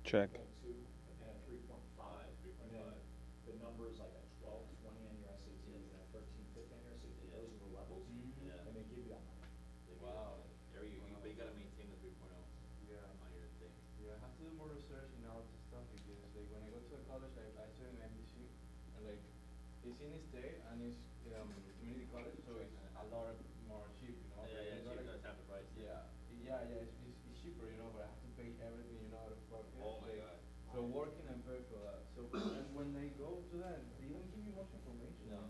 Check. 3.2 and a 3.5. And then the numbers like a 12, 20 on your SAT and a 13, 15 on your SAT. Those are the levels. And they give you that money. Wow. But you gotta maintain the 3.0 on your thing. Yeah, I have to do more research in all this stuff because like when I go to a college, I study in MDC, and like it's in the state and it's community college, so it's a lot more cheap, Yeah, It's cheap, not like, half the price. it's cheaper, but I have to pay everything, out of pocket. Oh my like, God. So working and pay for that. So and when they go to that, they don't give you much information. No.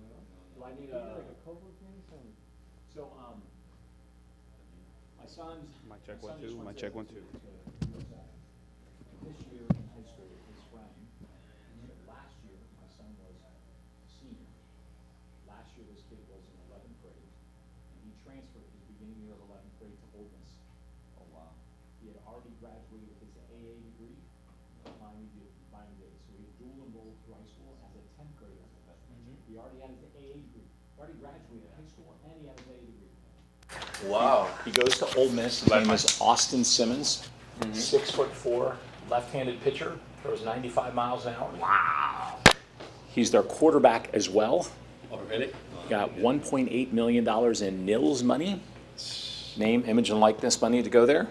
Do I need They give you like a couple of things and. So, my son's. Mic check my son 1 just 2. went Mic check 1 2. to USA. This year in high school, his friend, last year, my son was a senior. Last year, this kid was in 11th grade, and he transferred his beginning year of 11th grade to Ole Miss. Oh, wow. He had already graduated with his AA degree, Miami did, so he had dual enrolled through high school as a 10th grader. He already had his AA degree, already graduated high school, and he had his AA degree. Wow. He goes to Ole Miss. His name is Austin Simmons, 6'4", left-handed pitcher, throws 95 miles an hour. Wow. He's their quarterback as well. Oh, really? Got $1.8 million in NILS money, name, image, and likeness money to go there.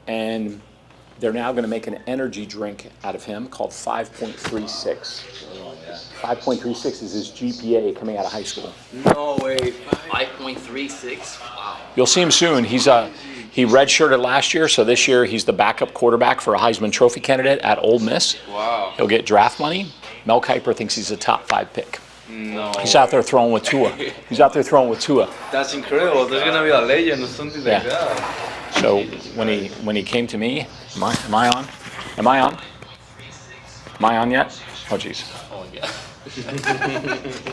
And they're now going to make an energy drink out of him called 5.36. Oh, yeah. 5.36 is his GPA coming out of high school. No way. 5.36? Wow. You'll see him soon. He redshirted last year, so this year he's the backup quarterback for a Heisman Trophy candidate at Ole Miss. Wow. He'll get draft money. Mel Kiper thinks he's a top 5 pick. No. He's out there throwing with Tua. That's incredible. There's gonna be a legend or something like Yeah. that. So when he came to me, am I on? Am I on yet? Oh jeez. Oh, yeah.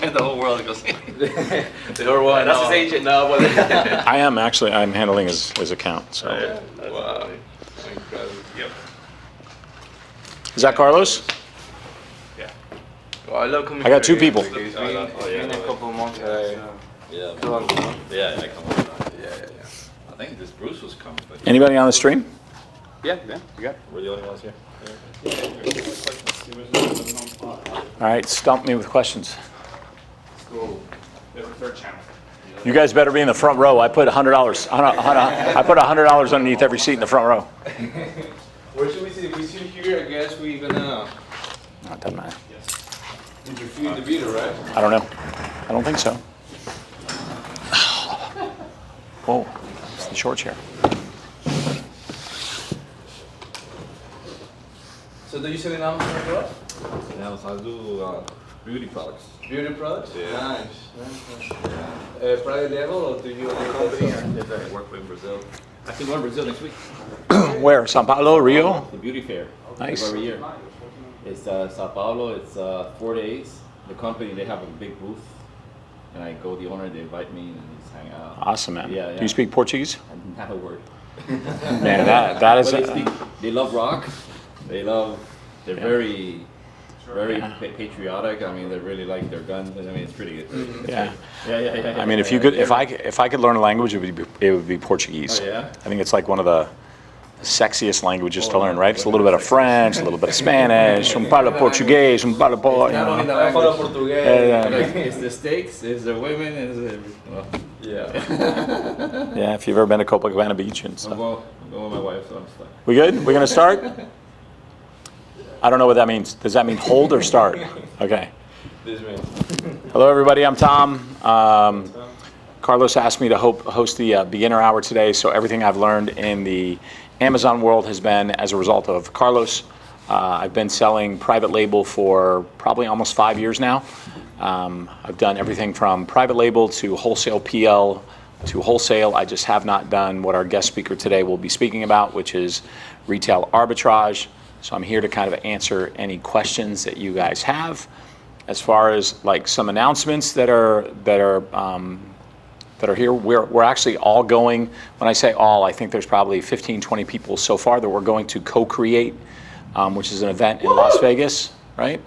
The whole world goes. The whole one. That's his agent now, but. I am actually. I'm handling his account. So Wow. Incredible. Yep. is that Carlos? Yeah. Well, I love coming. I got 2 people. It's been a couple of months. Yeah. So long. Yeah, I come on. Yeah. I think this Bruce was coming, but Anybody on the stream? Yeah, you got it. we're the only ones here. All right, stump me with questions. Cool. There's a third channel. You guys better be in the front row. I put $100. I put $100 underneath every seat in the front row. Where should we sit? If we sit here, I guess we're gonna No, it doesn't matter. interfere in the video, right? I don't know. I don't think so. Whoa, it's the short chair. So do you sell in Amazon as well? Yeah, so I do beauty products. Beauty products? Yeah. Nice. Private level or do you Company, I work in Brazil. I can go to Brazil next week. Where? Sao Paulo, Rio? The beauty fair. Nice. Every year. It's Sao Paulo. It's 4 days. The company, they have a big booth. And I go, the owner, they invite me and we just hang out. Awesome, man. Yeah, Do yeah. you speak Portuguese? Not a word. Man, that is. But they love rock. They're very Yeah. patriotic. I mean, they really like their guns. I mean, it's pretty good. Yeah. Yeah. I mean, if I could learn a language, it would be Portuguese. Oh, yeah? I think it's like one of the sexiest languages to learn, right? It's a little bit of French, a little bit of Spanish, un palo portugués, un palo Not only the I follow language. Portuguese. It's the steaks, it's the women, it's the, well, Yeah. Yeah, if you've ever been to Copacabana Beach and I'm stuff. going with my wife, so I'm stuck. We good? We're gonna start? I don't know what that means. Does that mean hold or start? Okay. This man. Hello, everybody. I'm Tom. Carlos asked me to host the beginner hour today, so everything I've learned in the Amazon world has been as a result of Carlos. I've been selling private label for probably almost 5 years now. I've done everything from private label to wholesale PL to wholesale. I just have not done what our guest speaker today will be speaking about, which is retail arbitrage. So I'm here to kind of answer any questions that you guys have. As far as like some announcements that are here, we're actually all going. When I say all, I think there's probably 15, 20 people so far that we're going to co-create, which is an event in Las Vegas, right?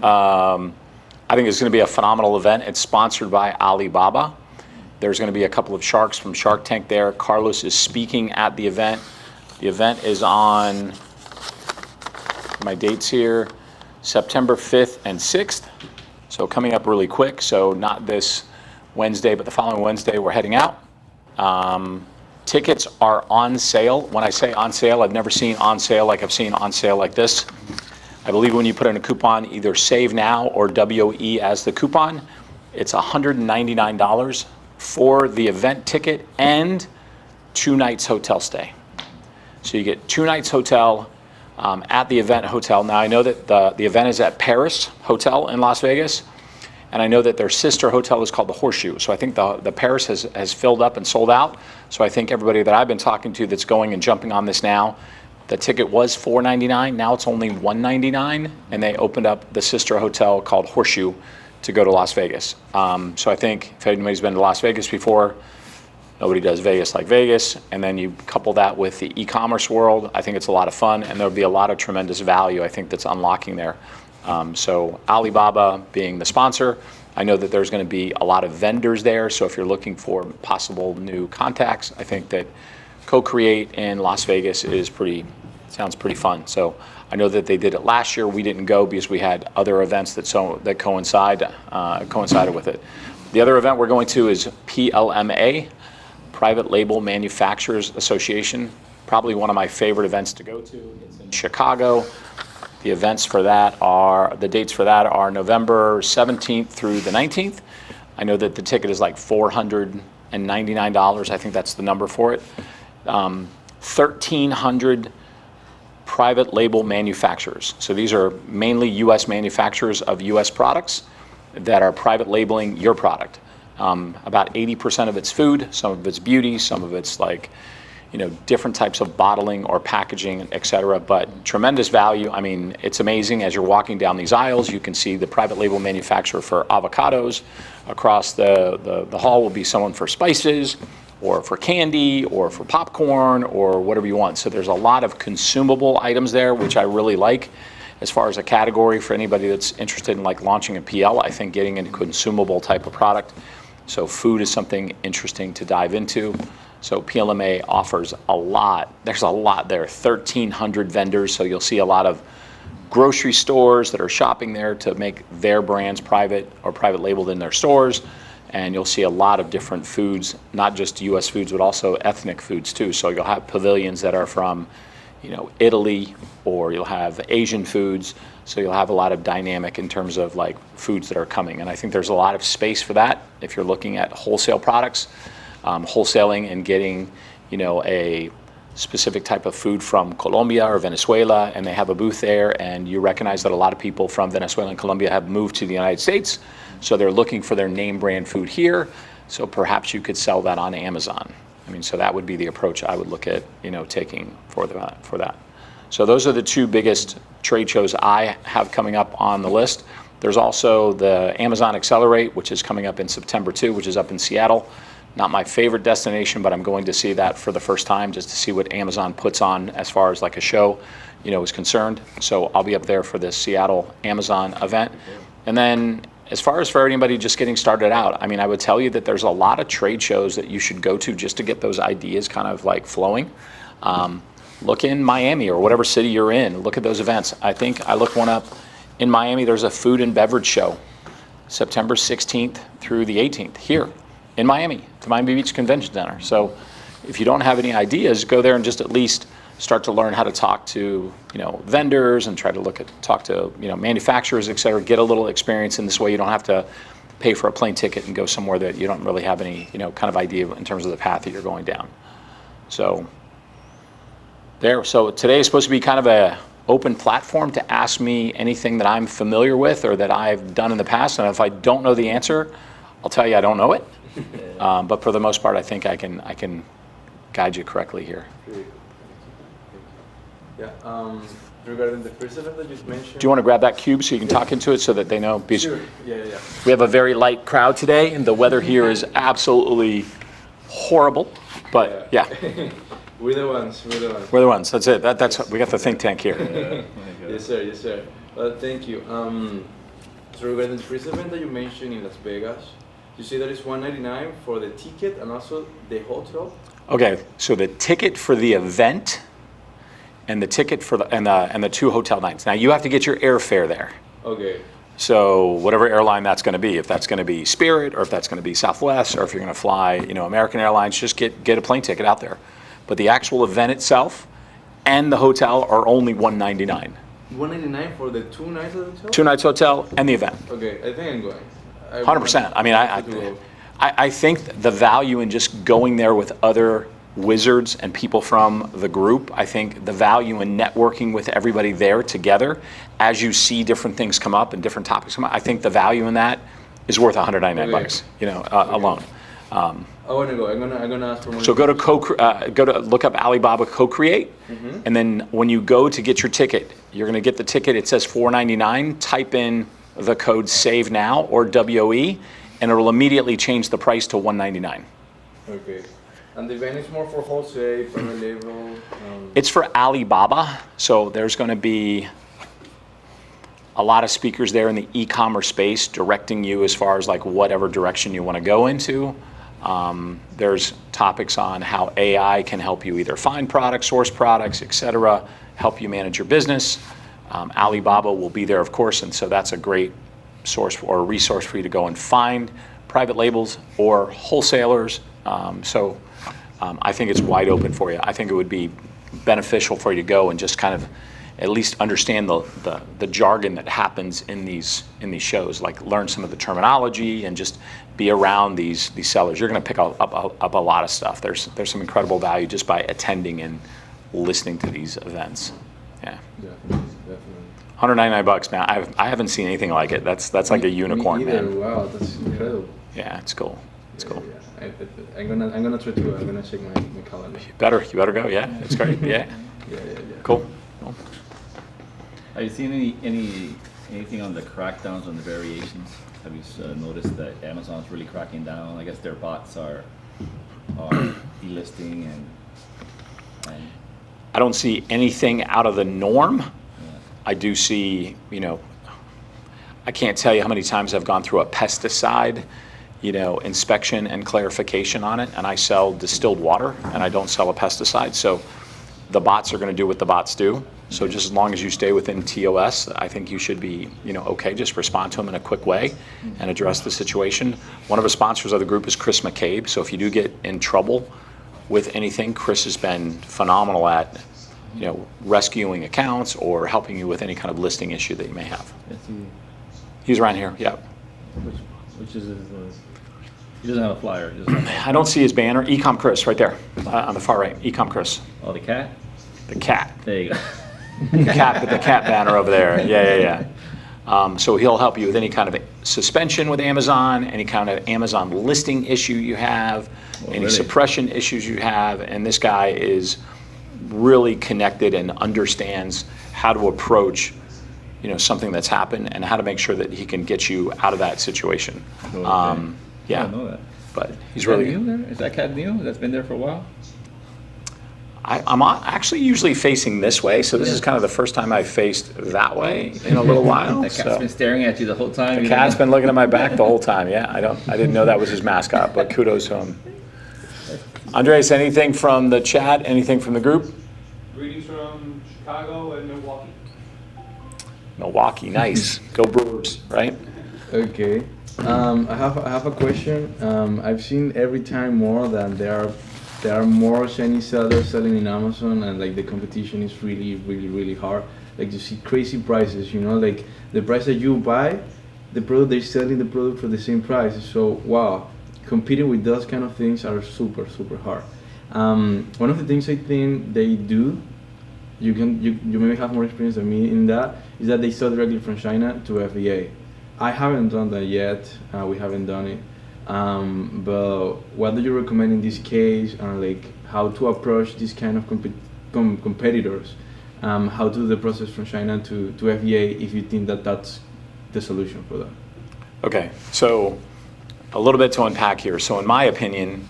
I think it's going to be a phenomenal event. It's sponsored by Alibaba. There's going to be a couple of sharks from Shark Tank there. Carlos is speaking at the event. The event is on my dates here, September 5th and 6th. So coming up really quick. So not this Wednesday, but the following Wednesday, we're heading out. Tickets are on sale. When I say on sale, I've never seen on sale like I've seen on sale like this. I believe when you put in a coupon, either Save Now or WE as the coupon, it's $199 for the event ticket and 2 nights hotel stay. So you get 2 nights hotel at the event hotel. Now I know that the event is at Paris Hotel in Las Vegas, and I know that their sister hotel is called the Horseshoe. So I think the Paris has filled up and sold out. So I think everybody that I've been talking to that's going and jumping on this now, the ticket was $499, now it's only $199, and they opened up the sister hotel called Horseshoe to go to Las Vegas. So I think if anybody's been to Las Vegas before, nobody does Vegas like Vegas, and then you couple that with the e-commerce world, I think it's a lot of fun, and there'll be a lot of tremendous value, I think, that's unlocking there. So Alibaba being the sponsor, I know that there's going to be a lot of vendors there, so if you're looking for possible new contacts, I think that Co-Create in Las Vegas sounds pretty fun. So I know that they did it last year. We didn't go because we had other events that coincided with it. The other event we're going to is PLMA, Private Label Manufacturers Association, probably one of my favorite events to go to. It's in Chicago. The dates for that are November 17th through the 19th. I know that the ticket is like $499. I think that's the number for it. 1,300 private label manufacturers. So these are mainly U.S. manufacturers of U.S. products that are private labeling your product. About 80% of it's food, some of it's beauty, some of it's like, different types of bottling or packaging, et cetera, but tremendous value. I mean, it's amazing. As you're walking down these aisles, you can see the private label manufacturer for avocados. Across the hall will be someone for spices, or for candy, or for popcorn, or whatever you want. So there's a lot of consumable items there, which I really like. As far as a category for anybody that's interested in like launching a PL, I think getting into consumable type of product. So food is something interesting to dive into. So PLMA offers a lot. There's a lot there, 1,300 vendors. So you'll see a lot of grocery stores that are shopping there to make their brands private or private labeled in their stores. And you'll see a lot of different foods, not just US foods, but also ethnic foods too. So you'll have pavilions that are from, Italy, or you'll have Asian foods. So you'll have a lot of dynamic in terms of like foods that are coming. And I think there's a lot of space for that if you're looking at wholesale products. Wholesaling and getting, a specific type of food from Colombia or Venezuela, and they have a booth there, and you recognize that a lot of people from Venezuela and Colombia have moved to the United States, so they're looking for their name brand food here, so perhaps you could sell that on Amazon. I mean, so that would be the approach I would look at, taking for that. So those are the 2 biggest trade shows I have coming up on the list. There's also the Amazon Accelerate, which is coming up in September too, which is up in Seattle. Not my favorite destination, but I'm going to see that for the first time just to see what Amazon puts on as far as like a show, is concerned. So I'll be up there for the Seattle Amazon event. And then as far as for anybody just getting started out, I mean, I would tell you that there's a lot of trade shows that you should go to just to get those ideas kind of like flowing. Look in Miami or whatever city you're in, look at those events. I think I looked one up in Miami, there's a food and beverage show, September 16th through the 18th here in Miami, to Miami Beach Convention Center. So if you don't have any ideas, go there and just at least start to learn how to talk to, vendors and try to talk to, manufacturers, et cetera, get a little experience in this way. You don't have to pay for a plane ticket and go somewhere that you don't really have any, kind of idea in terms of the path that you're going down. So today is supposed to be kind of a open platform to ask me anything that I'm familiar with or that I've done in the past. And if I don't know the answer, I'll tell you I don't know it. But for the most part, I think I can guide you correctly here. Yeah. Regarding the first event that you mentioned. Do you want to grab that cube so you can talk into it so that they know? Because Sure. Yeah. we have a very light crowd today, and the weather here is absolutely horrible. But yeah, We're the ones. we're the ones. That's it. That's we got the think tank here. Yes, sir. Well, thank you. So regarding the first event that you mentioned in Las Vegas, you say that it's $199 for the ticket and also the hotel? Okay, so the ticket for the event and the ticket for the 2 hotel nights. Now you have to get your airfare there. Okay. So whatever airline that's going to be, if that's going to be Spirit or if that's going to be Southwest or if you're going to fly, American Airlines, just get a plane ticket out there. But the actual event itself and the hotel are only $199. $199 for the 2 nights of the hotel? 2 nights hotel and the event. Okay, I think I'm going. 100%. I mean, I think the value in just going there with other wizards and people from the group, I think the value in networking with everybody there together as you see different things come up and different topics come up, I think the value in that is worth $199 alone. I want to go. I'm gonna ask for more. So go to look up Alibaba Co-Create, and then when you go to get your ticket, you're going to get the ticket. It says $499. Type in the code SAVE NOW or WOE, and it will immediately change the price to $199. Okay. And the event is more for wholesale, private label. It's for Alibaba, so there's going to be a lot of speakers there in the e-commerce space directing you as far as like whatever direction you want to go into. There's topics on how AI can help you either find products, source products, etc., help you manage your business. Alibaba will be there, of course, and so that's a great source or resource for you to go and find private labels or wholesalers. I think it's wide open for you. I think it would be beneficial for you to go and just kind of at least understand the jargon that happens in these shows, like learn some of the terminology and just be around these sellers. You're going to pick up a lot of stuff. There's some incredible value just by attending and listening to these events. Yeah. Definitely. $199, man. I haven't seen anything like it. That's like a unicorn, me either. man. Wow, that's incredible. Yeah, it's cool. It's cool. Yeah. I'm gonna try to. I'm gonna check my calendar. You better go. Yeah, it's great. Yeah. Yeah. Cool. Have you seen anything on the crackdowns on the variations? Have you noticed that Amazon's really cracking down? I guess their bots are delisting and I don't see anything out of the norm. yeah. I do see, I can't tell you how many times I've gone through a pesticide, inspection and clarification on it, and I sell distilled water and I don't sell a pesticide. So the bots are going to do what the bots do. So just as long as you stay within TOS, I think you should be, okay. Just respond to them in a quick way and address the situation. One of the sponsors of the group is Chris McCabe. So if you do get in trouble with anything, Chris has been phenomenal at, rescuing accounts or helping you with any kind of listing issue that you may have. He's around here. Yeah. Which is he doesn't have a flyer. He doesn't have I don't see his banner. Ecom Chris right there on the far right. Ecom Chris. oh, the cat? The cat. There you go. The cat banner over there. Yeah. So he'll help you with any kind of suspension with Amazon, any kind of Amazon listing issue you have, any really? suppression issues you have, and this guy is really connected and understands how to approach, something that's happened and how to make sure that he can get you out of that situation. Okay. Yeah. I don't know that. But he's Is really that new there? Is that cat new? That's been there for a while? I'm actually usually facing this way, so this is kind of the first time I've faced that way in a little while. That cat's been staring at you the whole time. The cat's been looking at my back the whole time. Yeah, I didn't know that was his mascot, but kudos to him. Andres, anything from the chat? Anything from the group? Greetings from Chicago and Milwaukee. Milwaukee, nice. Go Brewers, right? Okay. I have a question. I've seen every time more that there are more Chinese sellers selling in Amazon, and like the competition is really hard. Like you see crazy prices, like the price that you buy, the product they're selling the product for the same price. So wow, competing with those kind of things are super hard. One of the things I think they do, you maybe have more experience than me in that, is that they sell directly from China to FBA. I haven't done that yet. We haven't done it. But what do you recommend in this case, and like how to approach this kind of competitors? How to do the process from China to FBA if you think that that's the solution for that? Okay, so a little bit to unpack here. So in my opinion,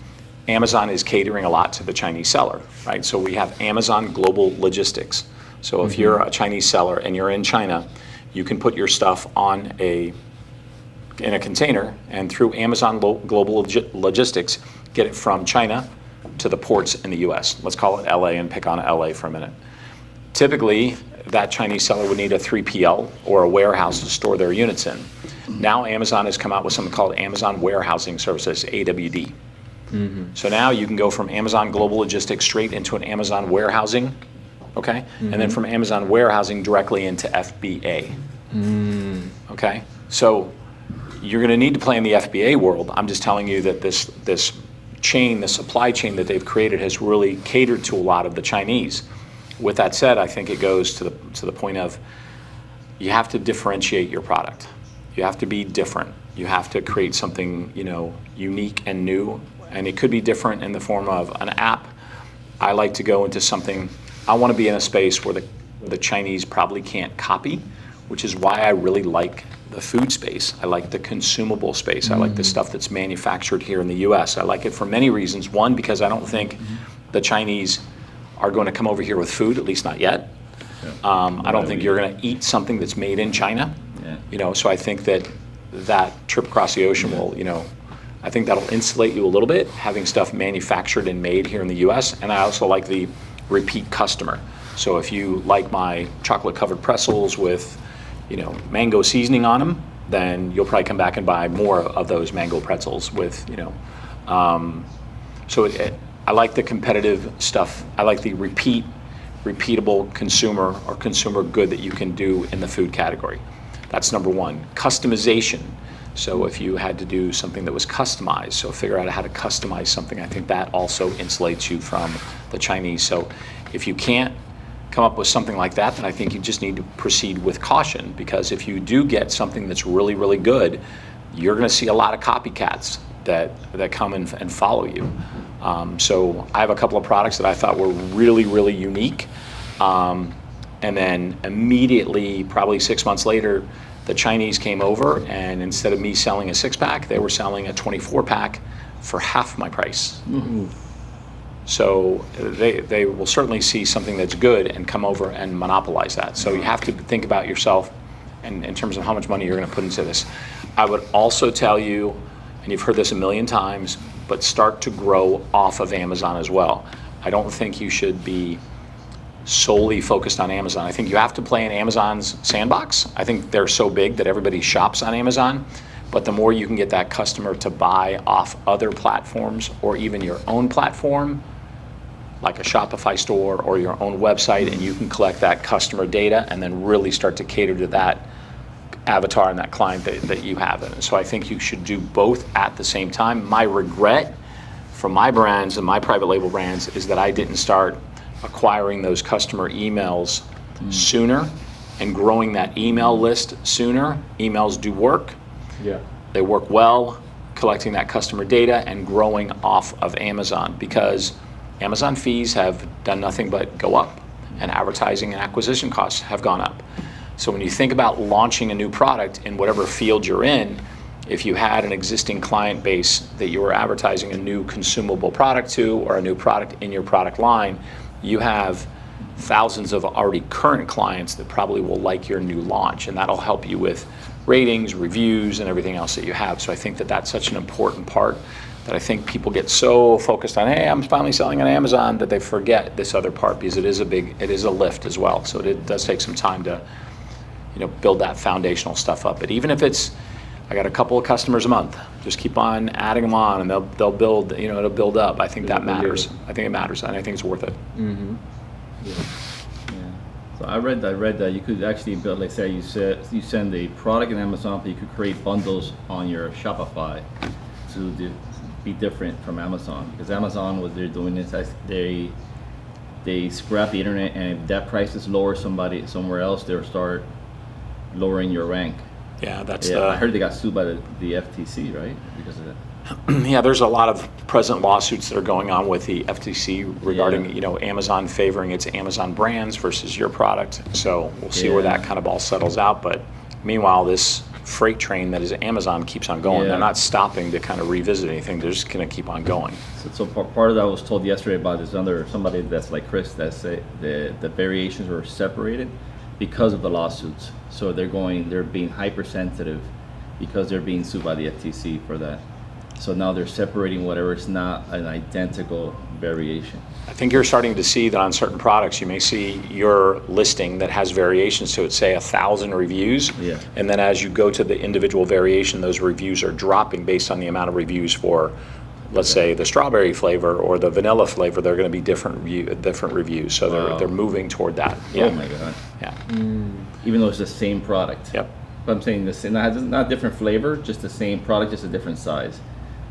Amazon is catering a lot to the Chinese seller, right? So we have Amazon Global Logistics. So if you're a Chinese seller and you're in China, you can put your stuff in a container and through Amazon Global Logistics, get it from China to the ports in the US. Let's call it LA and pick on LA for a minute. typically that Chinese seller would need a 3PL or a warehouse to store their units in. Now Amazon has come out with something called Amazon Warehousing Services, AWD. So now you can go from Amazon Global Logistics straight into an Amazon warehousing, okay? And then from Amazon warehousing directly into FBA. Okay? So you're going to need to play in the FBA world. I'm just telling you that this chain, the supply chain that they've created has really catered to a lot of the Chinese. With that said, I think it goes to the point of you have to differentiate your product. You have to be different. You have to create something, unique and new. And it could be different in the form of an app. I like to go into something, I want to be in a space where the Chinese probably can't copy, which is why I really like the food space. I like the consumable space. I like the stuff that's manufactured here in the US. I like it for many reasons. One, because I don't think the Chinese are going to come over here with food, at least not yet. I don't think you're going to eat something that's made in China. So I think that trip across the ocean will, I think that'll insulate you a little bit, having stuff manufactured and made here in the US. And I also like the repeat customer. So if you like my chocolate covered pretzels with, mango seasoning on them, then you'll probably come back and buy more of those mango pretzels with, I like the competitive stuff. I like the repeatable consumer or consumer good that you can do in the food category. That's number one. Customization. So if you had to do something that was customized, so figure out how to customize something, I think that also insulates you from the Chinese. So if you can't come up with something like that, then I think you just need to proceed with caution, because if you do get something that's really, really good, you're going to see a lot of copycats that come and follow you. So I have a couple of products that I thought were really, really unique. And then immediately, probably 6 months later, the Chinese came over, and instead of me selling a 6-pack, they were selling a 24-pack for half my price. So they will certainly see something that's good and come over and monopolize that. So you have to think about yourself and in terms of how much money you're going to put into this. I would also tell you, and you've heard this a million times, but start to grow off of Amazon as well. I don't think you should be solely focused on Amazon. I think you have to play in Amazon's sandbox. I think they're so big that everybody shops on Amazon, but the more you can get that customer to buy off other platforms or even your own platform, like a Shopify store or your own website, and you can collect that customer data and then really start to cater to that avatar and that client that you have. And so I think you should do both at the same time. My regret from my brands and my private label brands is that I didn't start acquiring those customer emails sooner and growing that email list sooner. Emails do work. Yeah. They work well, collecting that customer data and growing off of Amazon, because Amazon fees have done nothing but go up, and advertising and acquisition costs have gone up. So when you think about launching a new product in whatever field you're in, if you had an existing client base that you were advertising a new consumable product to, or a new product in your product line, you have thousands of already current clients that probably will like your new launch, and that'll help you with ratings, reviews, and everything else that you have. So I think that that's such an important part that I think people get so focused on, hey, I'm finally selling on Amazon, that they forget this other part, because it is a lift as well. So it does take some time to, build that foundational stuff up. But even if I got a couple of customers a month, just keep on adding them on, and they'll build, it'll build up. I think that matters. I think it matters, and I think it's worth it. Yeah. So I read that you could actually build, like say you send a product in Amazon, but you could create bundles on your Shopify to be different from Amazon, because Amazon, what they're doing is they scrap the internet, and if that price is lower somewhere else, they'll start lowering your rank. Yeah, I heard they got sued by the FTC, right? Because of that. Yeah, there's a lot of present lawsuits that are going on with the FTC regarding, Amazon favoring its Amazon brands versus your product. So we'll see where that kind of all settles out. But meanwhile, this freight train that is Amazon keeps on going. They're not stopping to kind of revisit anything. They're just going to keep on going. So part of that was told yesterday by somebody that's like Chris, that say the variations were separated because of the lawsuits. So they're being hypersensitive because they're being sued by the FTC for that. So now they're separating whatever is not an identical variation. I think you're starting to see that on certain products, you may see your listing that has variations to it, say 1,000 reviews. Yeah. And then as you go to the individual variation, those reviews are dropping based on the amount of reviews for, let's say, the strawberry flavor or the vanilla flavor. They're going to be different reviews. So Wow. they're moving toward that. Oh my God. Yeah. Even though it's the same product. Yep. But I'm saying the same, not different flavor, just the same product, just a different size.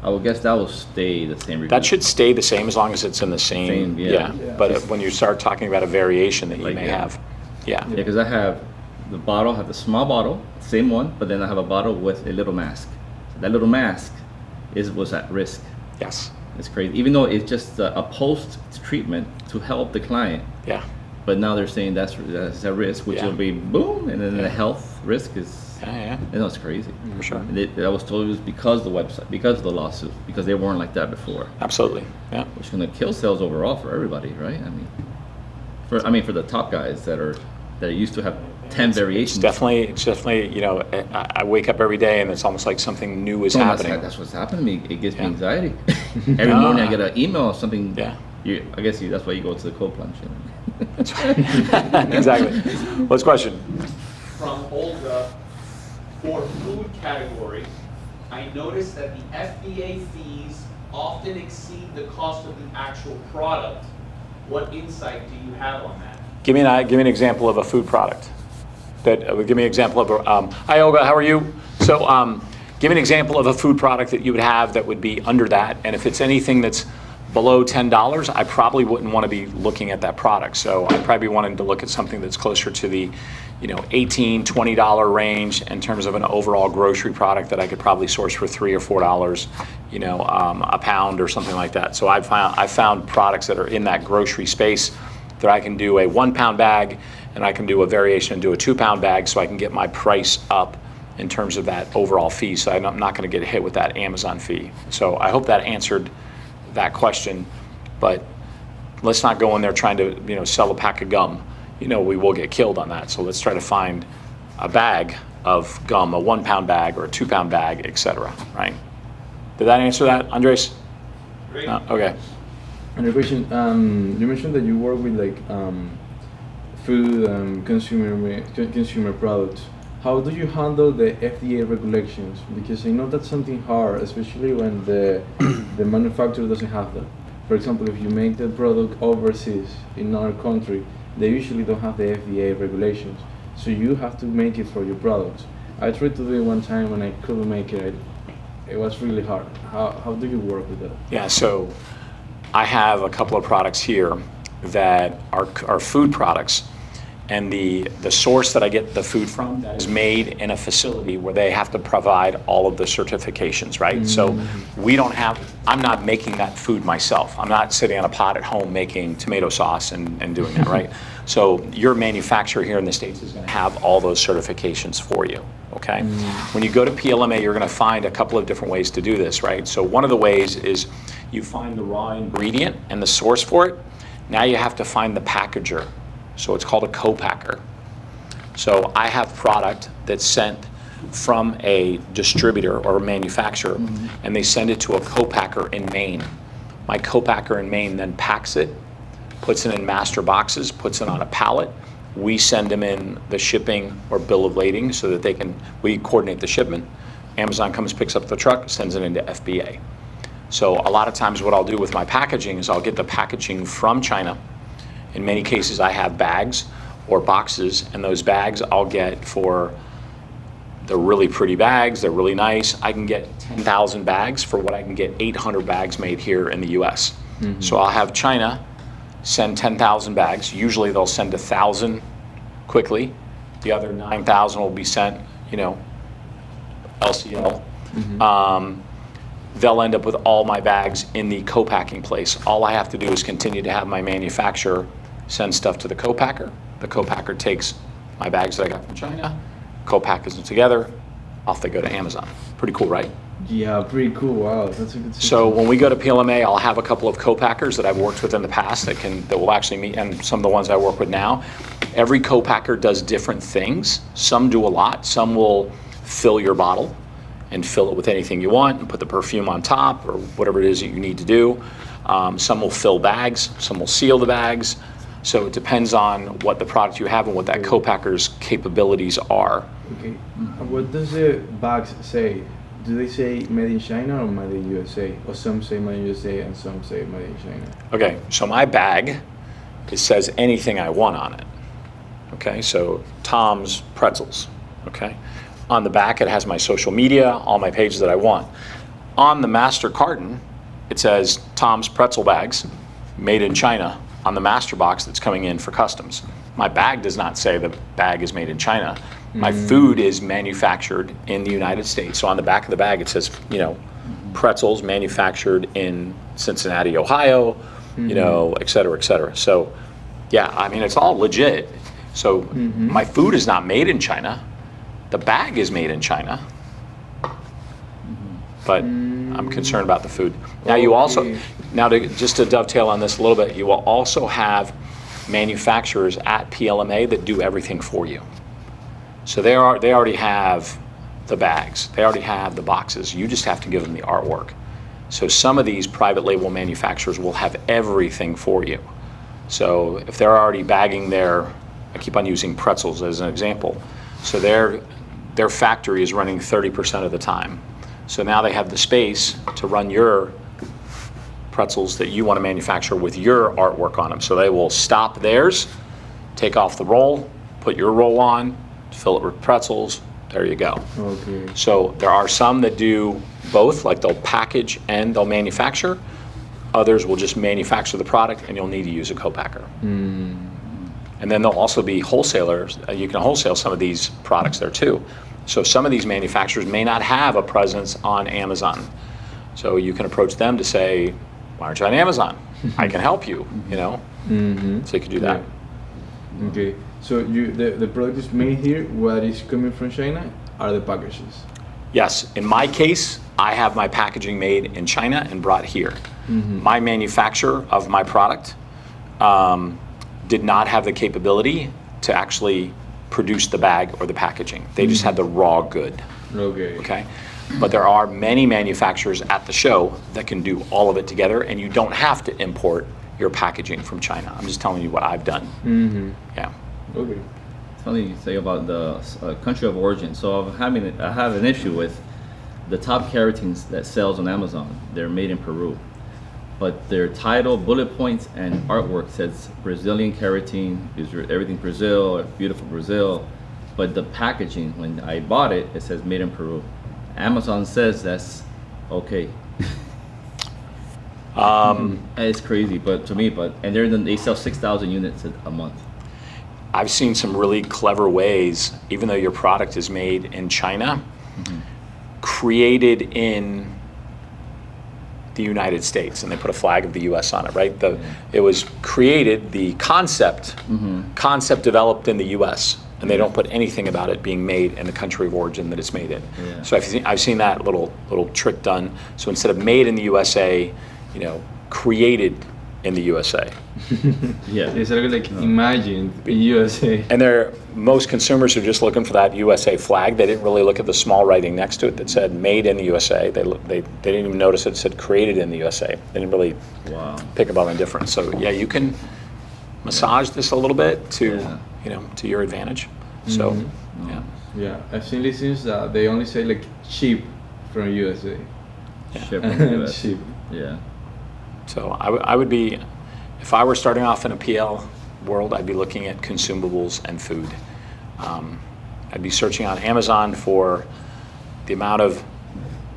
I would guess that will stay the same review. That should stay the same as long as it's in the same. Same, yeah. But when you start talking about a variation that you Like, may yeah. have, yeah. Yeah, because I have the bottle, I have the small bottle, same one, but then I have a bottle with a little mask. That little mask was at risk. Yes. It's crazy. Even though it's just a post-treatment to help the client, Yeah. but now they're saying that's a risk, which Yeah. will be boom, and then the health risk is, Yeah. you know, it's crazy. For sure. And I was told it was because of the website, because of the lawsuit, because they weren't like that before, Absolutely. Yeah. which is going to kill sales overall for everybody, right? I mean, for the top guys that used to have 10 variations. It's definitely, you know, I wake up every day and it's almost like something new is Oh, happening. That's what's happened to me. It gives me Yeah. anxiety. Every morning I get an email of something. Yeah. I guess that's why you go to the cold plunge. You know? That's right. Exactly. What's the question? From Olga, for food category, I noticed that the FDA fees often exceed the cost of the actual product. What insight do you have on that? Give me an example of a food product. Give me an example of a. Hi Olga, how are you? So, give me an example of a food product that you would have that would be under that, and if it's anything that's below $10, I probably wouldn't want to be looking at that product. So I'd probably be wanting to look at something that's closer to the, you know, $18, $20 range in terms of an overall grocery product that I could probably source for $3 or $4, you know, a pound or something like that. So I found products that are in that grocery space that I can do a 1 pound bag and I can do a variation and do a 2 pound bag so I can get my price up in terms of that overall fee. So I'm not going to get hit with that Amazon fee. So I hope that answered that question, but let's not go in there trying to, you know, sell a pack of gum. You know, we will get killed on that. So let's try to find a bag of gum, a 1 pound bag or a 2 pound bag, etc. Right? Did that answer that, Andres? Great. No? Okay. And a question, you mentioned that you work with like food consumer products. How do you handle the FDA regulations? Because I know that's something hard, especially when the manufacturer doesn't have them. For example, if you make the product overseas in another country, they usually don't have the FDA regulations. So you have to make it for your products. I tried to do it one time and I couldn't make it. It was really hard. How do you work with that? Yeah, so I have a couple of products here that are food products, and the source that I get the food from is made in a facility where they have to provide all of the certifications, right? So I'm not making that food myself. I'm not sitting on a pot at home making tomato sauce and doing that, right? So your manufacturer here in the States is gonna have all those certifications for you, okay? When you go to PLMA, you're gonna find a couple of different ways to do this, right? So one of the ways is you find the raw ingredient and the source for it. Now you have to find the packager. So it's called a co-packer. So I have product that's sent from a distributor or a manufacturer, and they send it to a co-packer in Maine. My co-packer in Maine then packs it, puts it in master boxes, puts it on a pallet. We send them in the shipping or bill of lading so that we coordinate the shipment. Amazon comes, picks up the truck, sends it into FBA. So a lot of times what I'll do with my packaging is I'll get the packaging from China. In many cases, I have bags or boxes, and those bags I'll get for the really pretty bags. They're really nice. I can get 10,000 bags for what I can get 800 bags made here in the US. So I'll have China send 10,000 bags. Usually they'll send 1,000 quickly. The other 9,000 will be sent, you know, LCL. They'll end up with all my bags in the co-packing place. All I have to do is continue to have my manufacturer send stuff to the co-packer. The co-packer takes my bags that I got from China, co-packers them together, off they go to Amazon. Pretty cool, right? Yeah, pretty cool. Wow, that's a good system. So when we go to PLMA, I'll have a couple of co-packers that I've worked with in the past that will actually meet, and some of the ones I work with now. Every co-packer does different things. Some do a lot. Some will fill your bottle and fill it with anything you want and put the perfume on top or whatever it is that you need to do. Some will fill bags, some will seal the bags. So it depends on what the product you have and what that co-packer's capabilities are. Okay. What does the bags say? Do they say made in China or made in USA? Or some say made in USA and some say made in China? Okay, so my bag, it says anything I want on it. Okay, so Tom's Pretzels, okay? On the back, it has my social media, all my pages that I want. On the master carton, it says Tom's Pretzel Bags, made in China, on the master box that's coming in for customs. My bag does not say the bag is made in China. My food is manufactured in the United States. So on the back of the bag, it says, you know, pretzels manufactured in Cincinnati, Ohio, you know, et cetera, et cetera. So, yeah, I mean, it's all legit. So my food is not made in China. The bag is made in China. But I'm concerned about the food. Now you also, just to dovetail on this a little bit, you will also have manufacturers at PLMA that do everything for you. So they already have the bags, they already have the boxes. You just have to give them the artwork. So some of these private label manufacturers will have everything for you. So if they're already bagging I keep on using pretzels as an example. So their factory is running 30% of the time. So now they have the space to run your pretzels that you want to manufacture with your artwork on them. So they will stop theirs, take off the roll, put your roll on, fill it with pretzels, there you go. Okay. So there are some that do both, like they'll package and they'll manufacture. Others will just manufacture the product and you'll need to use a co-packer. And then there'll also be wholesalers. You can wholesale some of these products there too. So some of these manufacturers may not have a presence on Amazon. So you can approach them to say, why aren't you on Amazon? I can help you, you know? So you can do that. Yeah. Okay. So the product is made here. What is coming from China are the packages. Yes, in my case, I have my packaging made in China and brought here. My manufacturer of my product did not have the capability to actually produce the bag or the packaging. They just had the raw good. Okay? But there are many manufacturers at the show that can do all of it together, and you don't have to import your packaging from China. I'm just telling you what I've done. Yeah. Okay. It's funny you say about the country of origin. So I have an issue with the top keratins that sells on Amazon. They're made in Peru, but their title, bullet points, and artwork says Brazilian keratin, everything Brazil, beautiful Brazil. But the packaging, when I bought it, it says made in Peru. Amazon says that's okay. It's crazy, but to me, and they sell 6,000 units a month. I've seen some really clever ways, even though your product is made in China, created in the United States, and they put a flag of the U.S. on it, right? It was created, the concept developed in the U.S., and they don't put anything about it being made in the country of origin that it's made in. So I've seen that little trick done. So instead of made in the USA, you know, created in the USA. It's like imagine USA. And most consumers are just looking for that USA flag. They didn't really look at the small writing next to it that said made in the USA. They didn't even notice it said created in the USA. They didn't really pick up on the difference. So yeah, you can massage this a little bit to you know, to your advantage. So yeah, I've seen listings that they only say like cheap from USA. Ship from the US. Cheap. Yeah. So I would be, if I were starting off in a PL world, I'd be looking at consumables and food. I'd be searching on Amazon for the amount of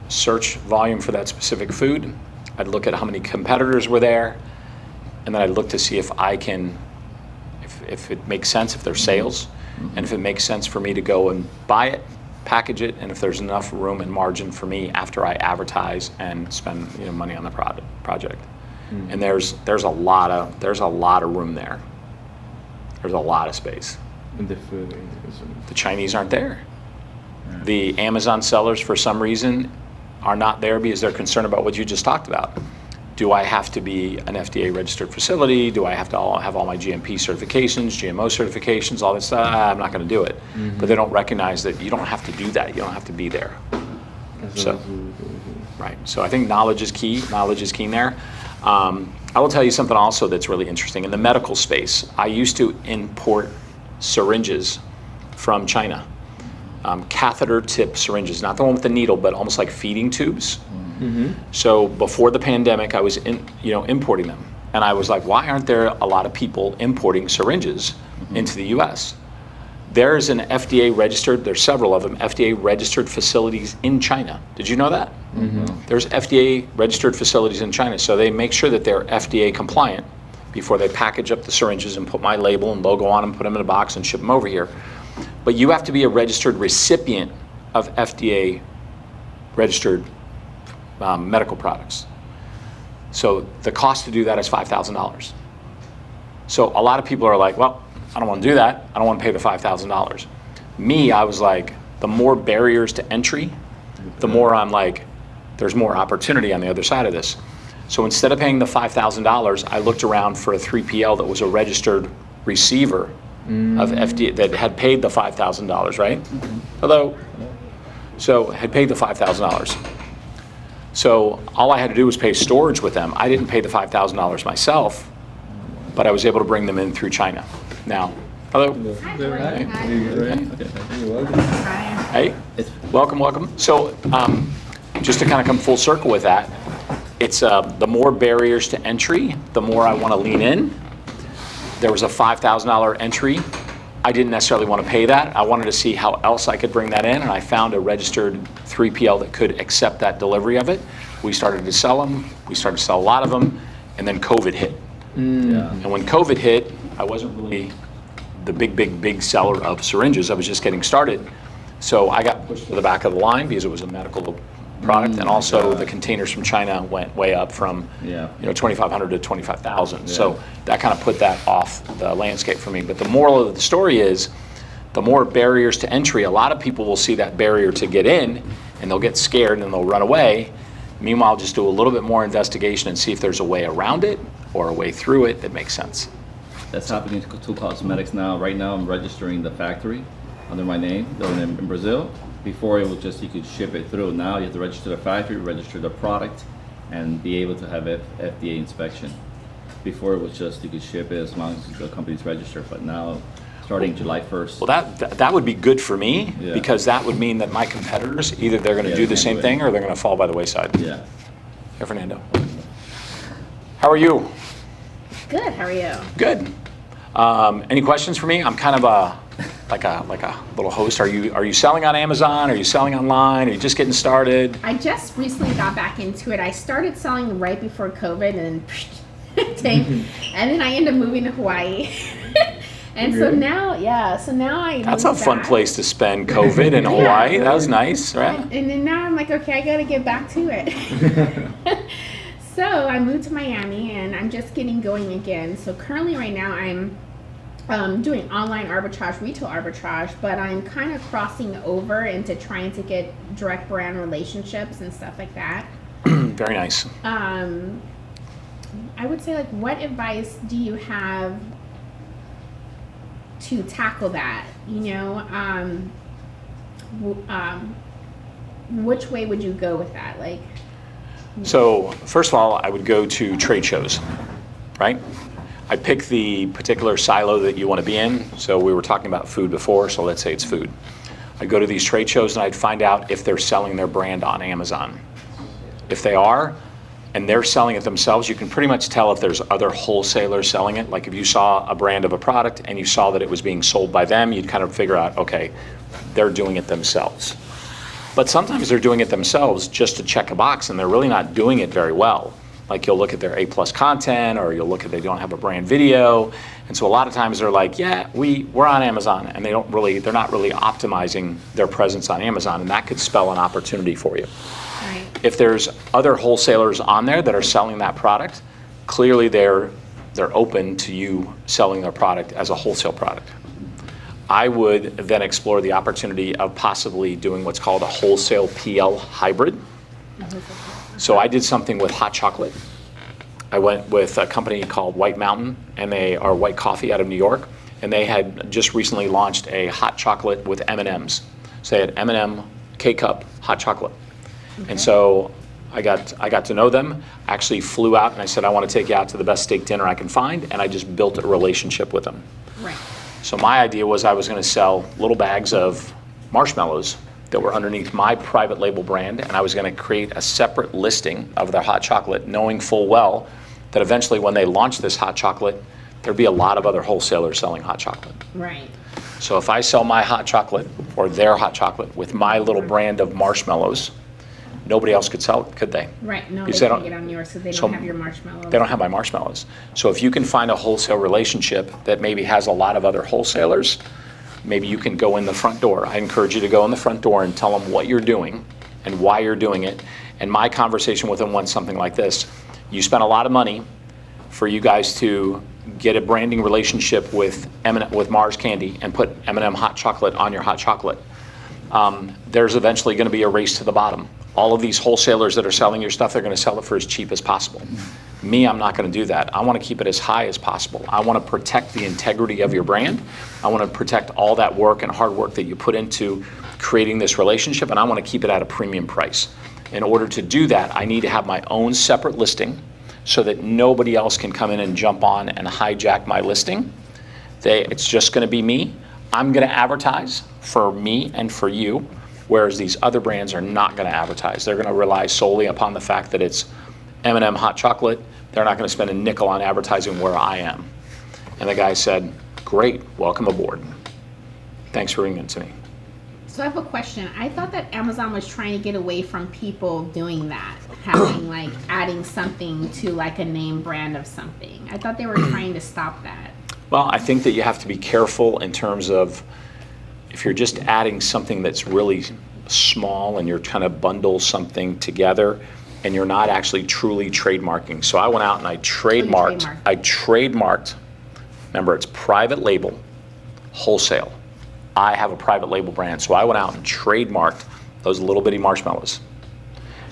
search volume for that specific food. I'd look at how many competitors were there, and then I'd look to see if I can, if it makes sense, if there's sales, and if it makes sense for me to go and buy it, package it, and if there's enough room and margin for me after I advertise and spend money on the project. And there's a lot of room there. There's a lot of space. And the food. The Chinese aren't there. The Amazon sellers, for some reason, are not there because they're concerned about what you just talked about. Do I have to be an FDA registered facility? Do I have to have all my GMP certifications, GMO certifications, all this stuff? I'm not going to do it. But they don't recognize that you don't have to do that. You don't have to be there. So, right. So I think knowledge is key. Knowledge is key there. I will tell you something also that's really interesting. In the medical space, I used to import syringes from China. Catheter tip syringes, not the one with the needle, but almost like feeding tubes. Mm-hmm. So before the pandemic, I was importing them. And I was like, why aren't there a lot of people importing syringes into the US? There's an FDA registered, there's several of them, FDA registered facilities in China. Did you know that? Mm-hmm. There's FDA registered facilities in China, so they make sure that they're FDA compliant before they package up the syringes and put my label and logo on them, put them in a box and ship them over here. But you have to be a registered recipient of FDA registered medical products. So the cost to do that is $5,000. So a lot of people are like, well, I don't want to do that. I don't want to pay the $5,000. Me, I was like, the more barriers to entry, the more I'm like, there's more opportunity on the other side of this. So instead of paying the $5,000, I looked around for a 3PL that was a registered receiver of FDA that had paid the $5,000, right? Hello. So had paid the $5,000. So all I had to do was pay storage with them. I didn't pay the $5,000 myself, but I was able to bring them in through China. Now, hello. Hey, welcome. So just to kind of come full circle with that, it's the more barriers to entry, the more I want to lean in. There was a $5,000 entry. I didn't necessarily want to pay that. I wanted to see how else I could bring that in, and I found a registered 3PL that could accept that delivery of it. We started to sell them. We started to sell a lot of them, and then COVID hit. Yeah. And when COVID hit, I wasn't really the big seller of syringes. I was just getting started. So I got pushed to the back of the line because it was a medical product, and also the containers from China went way up from 2,500 to 25,000. So that kind of put that off the landscape for me. But the moral of the story is, the more barriers to entry, a lot of people will see that barrier to get in, and they'll get scared and they'll run away. Meanwhile, just do a little bit more investigation and see if there's a way around it or a way through it that makes sense. That's happening to cosmetics now. Right now, I'm registering the factory under my name in Brazil. Before it was just you could ship it through. Now you have to register the factory, register the product, and be able to have FDA inspection. Before it was just you could ship it as long as the company's registered. But now, starting July 1st. Well, that would be good for me, Yeah. because that would mean that my competitors, either they're going to do the they same can't do thing or they're going to fall by the wayside. Yeah. Hey, Fernando. How are you? Good, how are you? Good. Any questions for me? I'm kind of like a little host. Are you selling on Amazon? Are you selling online? Are you just getting started? I just recently got back into it. I started selling right before COVID and then and then I ended up moving to Hawaii. And so now, I That's a moved fun back. place to spend COVID in Hawaii. That was nice, right? And then now I'm like, okay, I gotta get back to it. So I moved to Miami and I'm just getting going again. So currently right now I'm doing online arbitrage, retail arbitrage, but I'm kind of crossing over into trying to get direct brand relationships and stuff like that. Very nice. I would say, like, what advice do you have to tackle that? Which way would you go with that? Like, So first of all, I would go to trade shows, right? I pick the particular silo that you want to be in. So we were talking about food before, so let's say it's food. I'd go to these trade shows and I'd find out if they're selling their brand on Amazon. If they are, and they're selling it themselves, you can pretty much tell if there's other wholesalers selling it. Like if you saw a brand of a product and you saw that it was being sold by them, you'd kind of figure out, okay, they're doing it themselves. But sometimes they're doing it themselves just to check a box, and they're really not doing it very well. Like you'll look at their A+ content, or you'll look at they don't have a brand video. And so a lot of times they're like, yeah, we're on Amazon, and they're not really optimizing their presence on Amazon, and that could spell an opportunity for you. right. If there's other wholesalers on there that are selling that product, clearly they're open to you selling their product as a wholesale product. I would then explore the opportunity of possibly doing what's called a wholesale PL hybrid. So I did something with hot chocolate. I went with a company called White Mountain, and they are white coffee out of New York, and they had just recently launched a hot chocolate with M&Ms. So they had M&M K-Cup hot chocolate. And so I got to know them, actually flew out and I said, I want to take you out to the best steak dinner I can find, and I just built a relationship with them. Right. So my idea was I was going to sell little bags of marshmallows that were underneath my private label brand, and I was going to create a separate listing of their hot chocolate, knowing full well that eventually when they launched this hot chocolate, there'd be a lot of other wholesalers selling hot chocolate. Right. So if I sell my hot chocolate or their hot chocolate with my little brand of marshmallows, nobody else could sell it, could they? Right. No, Because they they can't don't- get on yours, so they so don't have your marshmallows. They don't have my marshmallows. So if you can find a wholesale relationship that maybe has a lot of other wholesalers, maybe you can go in the front door. I encourage you to go in the front door and tell them what you're doing and why you're doing it. And my conversation with them went something like this. You spent a lot of money for you guys to get a branding relationship with Mars Candy and put M&M hot chocolate on your hot chocolate. There's eventually going to be a race to the bottom. All of these wholesalers that are selling your stuff, they're going to sell it for as cheap as possible. Me, I'm not going to do that. I want to keep it as high as possible. I want to protect the integrity of your brand. I want to protect all that work and hard work that you put into creating this relationship, and I want to keep it at a premium price. In order to do that, I need to have my own separate listing so that nobody else can come in and jump on and hijack my listing. It's just going to be me. I'm going to advertise for me and for you, whereas these other brands are not going to advertise. They're going to rely solely upon the fact that it's M&M hot chocolate. They're not going to spend a nickel on advertising where I am. And the guy said, great, welcome aboard. Thanks for ringing to me. So I have a question. I thought that Amazon was trying to get away from people doing that, having like adding something to like a name brand of something. I thought they were trying to stop that. Well, I think that you have to be careful in terms of if you're just adding something that's really small and you're trying to bundle something together and you're not actually truly trademarking. So I went out and I trademarked, remember it's private label, wholesale. I have a private label brand. So I went out and trademarked those little bitty marshmallows.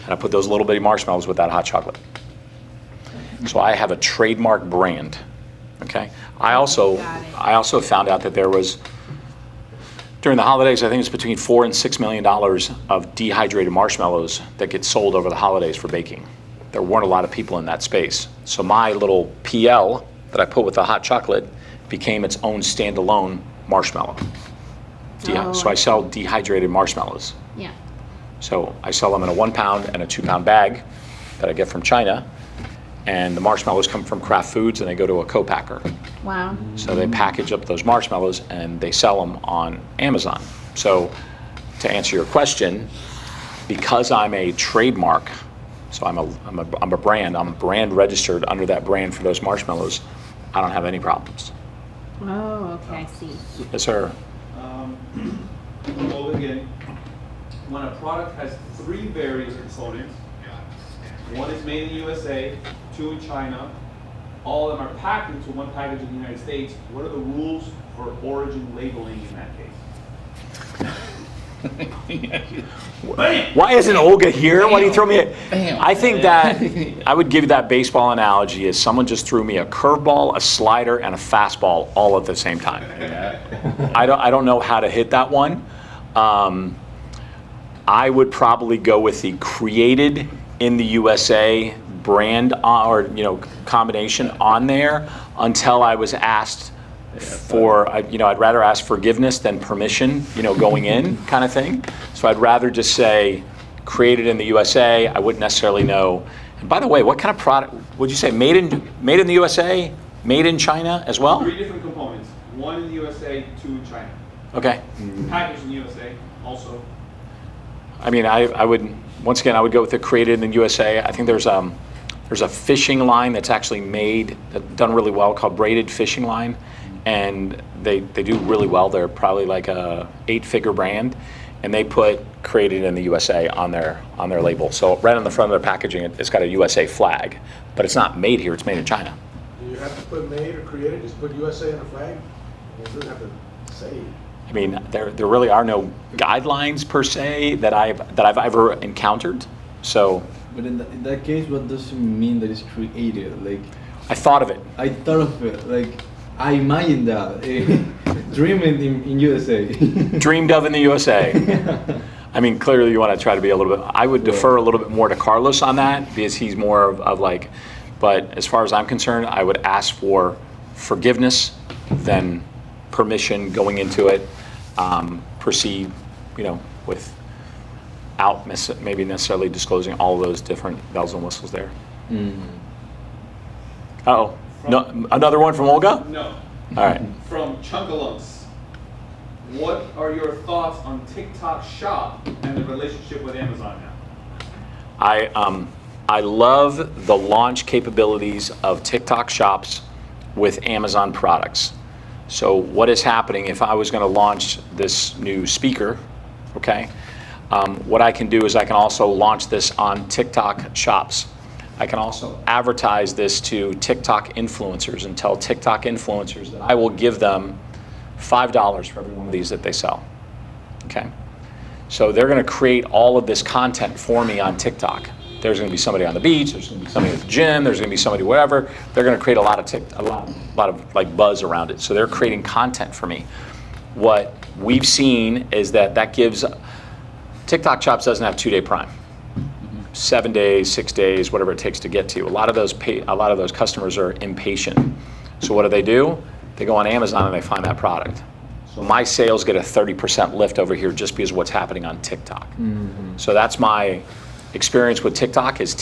And I put those little bitty marshmallows with that hot chocolate. So I have a trademark brand. Okay. I also found out that there was, during the holidays, I think it's between $4 and $6 million of dehydrated marshmallows that get sold over the holidays for baking. There weren't a lot of people in that space. So my little PL that I put with the hot chocolate became its own standalone marshmallow. So I sell dehydrated marshmallows. Yeah. So I sell them in a 1 pound and a 2 pound bag that I get from China. And the marshmallows come from Kraft Foods and they go to a co-packer. Wow. So they package up those marshmallows and they sell them on Amazon. So to answer your question, because I'm a trademark, so I'm a brand, I'm brand registered under that brand for those marshmallows, I don't have any problems. Oh, okay, I see. Yes, sir. Well, again, when a product has 3 various components, 1 is made in the USA, 2 in China, all of them are packed into 1 package in the United States, what are the rules for origin labeling in that case? Why isn't Olga here? Why do you throw me Bam. I think that I would give you that baseball analogy as someone just threw me a curveball, a slider, and a fastball all at the same time. I don't know how to hit that one. I would probably go with the created in the USA brand or combination on there until I was asked for, I'd rather ask forgiveness than permission, going in kind of thing. So I'd rather just say created in the USA. I wouldn't necessarily know. And by the way, what kind of product would you say? Made in the USA, made in China as well? 3 different components, 1 in the USA, 2 in China. Okay. Packaged in the USA also. I mean, I would, once again, I would go with the created in the USA. I think there's a fishing line that's actually done really well called Braided Fishing Line. And they do really well. They're probably like a 8-figure brand. And they put created in the USA on their label. So right on the front of their packaging, it's got a USA flag. But it's not made here, it's made in China. Do you have to put made or created? Just put USA on the flag? You don't have to say. I mean, there really are no guidelines per se that I've ever encountered. So But in that case, what does it mean that it's created? Like, I thought of it. I thought of it. Like, I imagine that. Dreaming in USA. Dreamed of in the USA. I mean, clearly you want to try to be a little bit, I would defer a little bit more to Carlos on that because he's more of like, but as far as I'm concerned, I would ask for forgiveness than permission going into it. Proceed, without maybe necessarily disclosing all of those different bells and whistles there. Uh-oh, no, another one from Olga? No. All right. From Chunkalunks. What are your thoughts on TikTok Shop and the relationship with Amazon now? I love the launch capabilities of TikTok shops with Amazon products. So what is happening if I was going to launch this new speaker, okay? What I can do is I can also launch this on TikTok shops. I can also advertise this to TikTok influencers and tell TikTok influencers that I will give them $5 for every one of these that they sell, okay? So they're going to create all of this content for me on TikTok. There's going to be somebody on the beach, there's going to be somebody at the gym, there's going to be somebody whatever. They're going to create a lot of like buzz around it. So they're creating content for me. What we've seen is that gives, TikTok Shops doesn't have 2-day Prime. 7 days, 6 days, whatever it takes to get to. A lot of those customers are impatient. So what do? They go on Amazon and they find that product. So my sales get a 30% lift over here just because of what's happening on TikTok. So that's my experience with TikTok is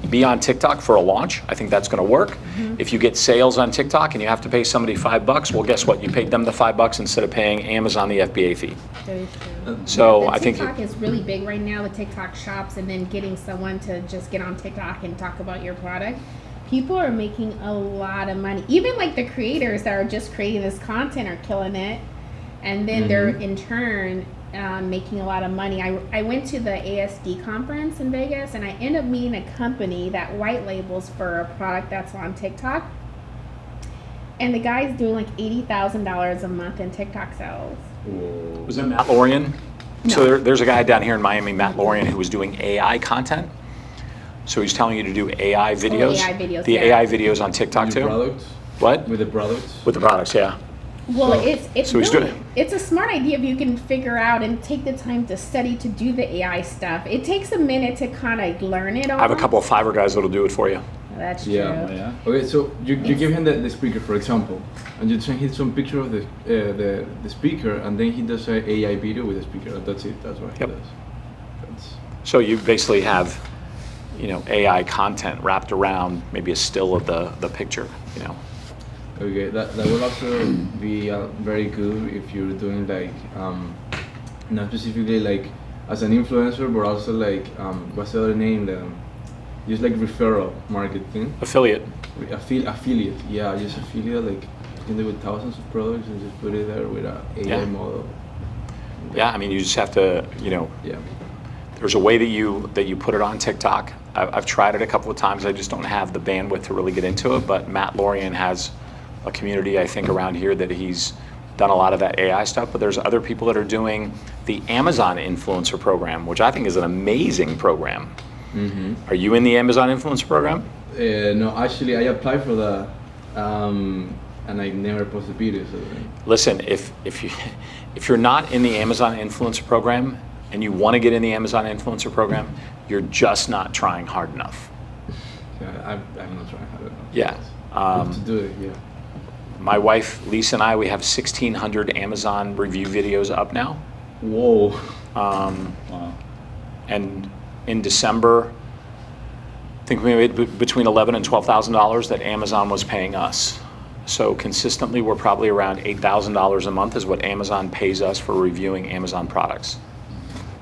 be on TikTok for a launch. I think that's going to work. If you get sales on TikTok and you have to pay somebody $5, well, guess what? You paid them the $5 instead of paying Amazon the FBA fee. Very true. So The I think TikTok is really big right now, the TikTok shops, and then getting someone to just get on TikTok and talk about your product. People are making a lot of money. Even like the creators that are just creating this content are killing it. And then they're in turn making a lot of money. I went to the ASD conference in Vegas and I ended up meeting a company that white labels for a product that's on TikTok. And the guy's doing like $80,000 a month in TikTok sales. Was it Matt Lorian? No. So there's a guy down here in Miami, Matt Lorian, who was doing AI content. So he's telling you to do AI videos. AI videos, The yeah. AI videos on TikTok With too. products? What? With the products? With the products, yeah. Well, it's So he's really, doing- it's a smart idea if you can figure out and take the time to study to do the AI stuff. It takes a minute to kind of learn it all. I have a couple of Fiverr guys that'll do it for you. That's true. Yeah. Okay, so you give him the speaker, for example, and you send him some picture of the speaker, and then he does an AI video with the speaker. That's it. That's what he Yep. does. So you basically have, AI content wrapped around maybe a still of the picture, Okay, that will also be very good if you're doing like not specifically like as an influencer, but also like what's the other name? Just like referral marketing. Affiliate. Affiliate, yeah, just affiliate. Like you can do with thousands of products and just put it there with a AI Yeah. model. Yeah, I mean, you just have to, Yeah. there's a way that you put it on TikTok. I've tried it a couple of times. I just don't have the bandwidth to really get into it. But Matt Lorian has a community, I think, around here that he's done a lot of that AI stuff. But there's other people that are doing the Amazon influencer program, which I think is an amazing program. Are you in the Amazon influencer program? No, actually, I applied for that, and I never posted videos. So. Listen, if you're not in the Amazon influencer program and you want to get in the Amazon influencer program, you're just not trying hard enough. Yeah, I'm not trying hard enough. Yeah. To do it, yeah. My wife, Lisa, and I, we have 1,600 Amazon review videos up now. Whoa. Wow. And in December, I think we made between $11,000 and $12,000 that Amazon was paying us. So consistently, we're probably around $8,000 a month is what Amazon pays us for reviewing Amazon products.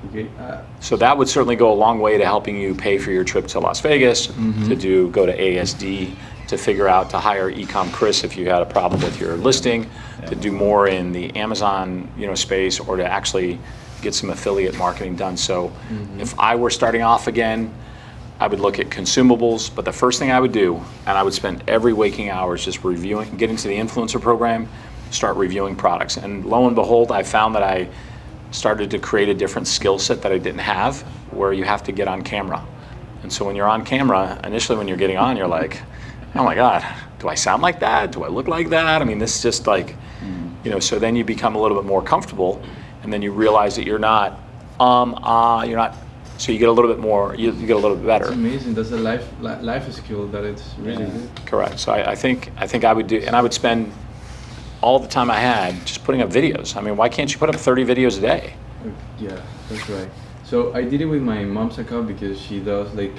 Okay. So that would certainly go a long way to helping you pay for your trip to Las Vegas, to go to ASD, to figure out to hire Ecom Chris if you had a problem with your listing, to do more in the Amazon space, or to actually get some affiliate marketing done. So if I were starting off again, I would look at consumables, but the first thing I would do, and I would spend every waking hours just reviewing, get into the influencer program, start reviewing products. And lo and behold, I found that I started to create a different skill set that I didn't have, where you have to get on camera. And so when you're on camera, initially when you're getting on, you're like, oh my God, do I sound like that? Do I look like that? I mean, this is just like, so then you become a little bit more comfortable, and then you realize that you're not you're not. So you get a little bit more, you get a little bit better. It's amazing. That's a life skill that it's really good. Correct. So I think I would do, and I would spend all the time I had just putting up videos. I mean, why can't you put up 30 videos a day? Yeah, that's right. So I did it with my mom's account because she does like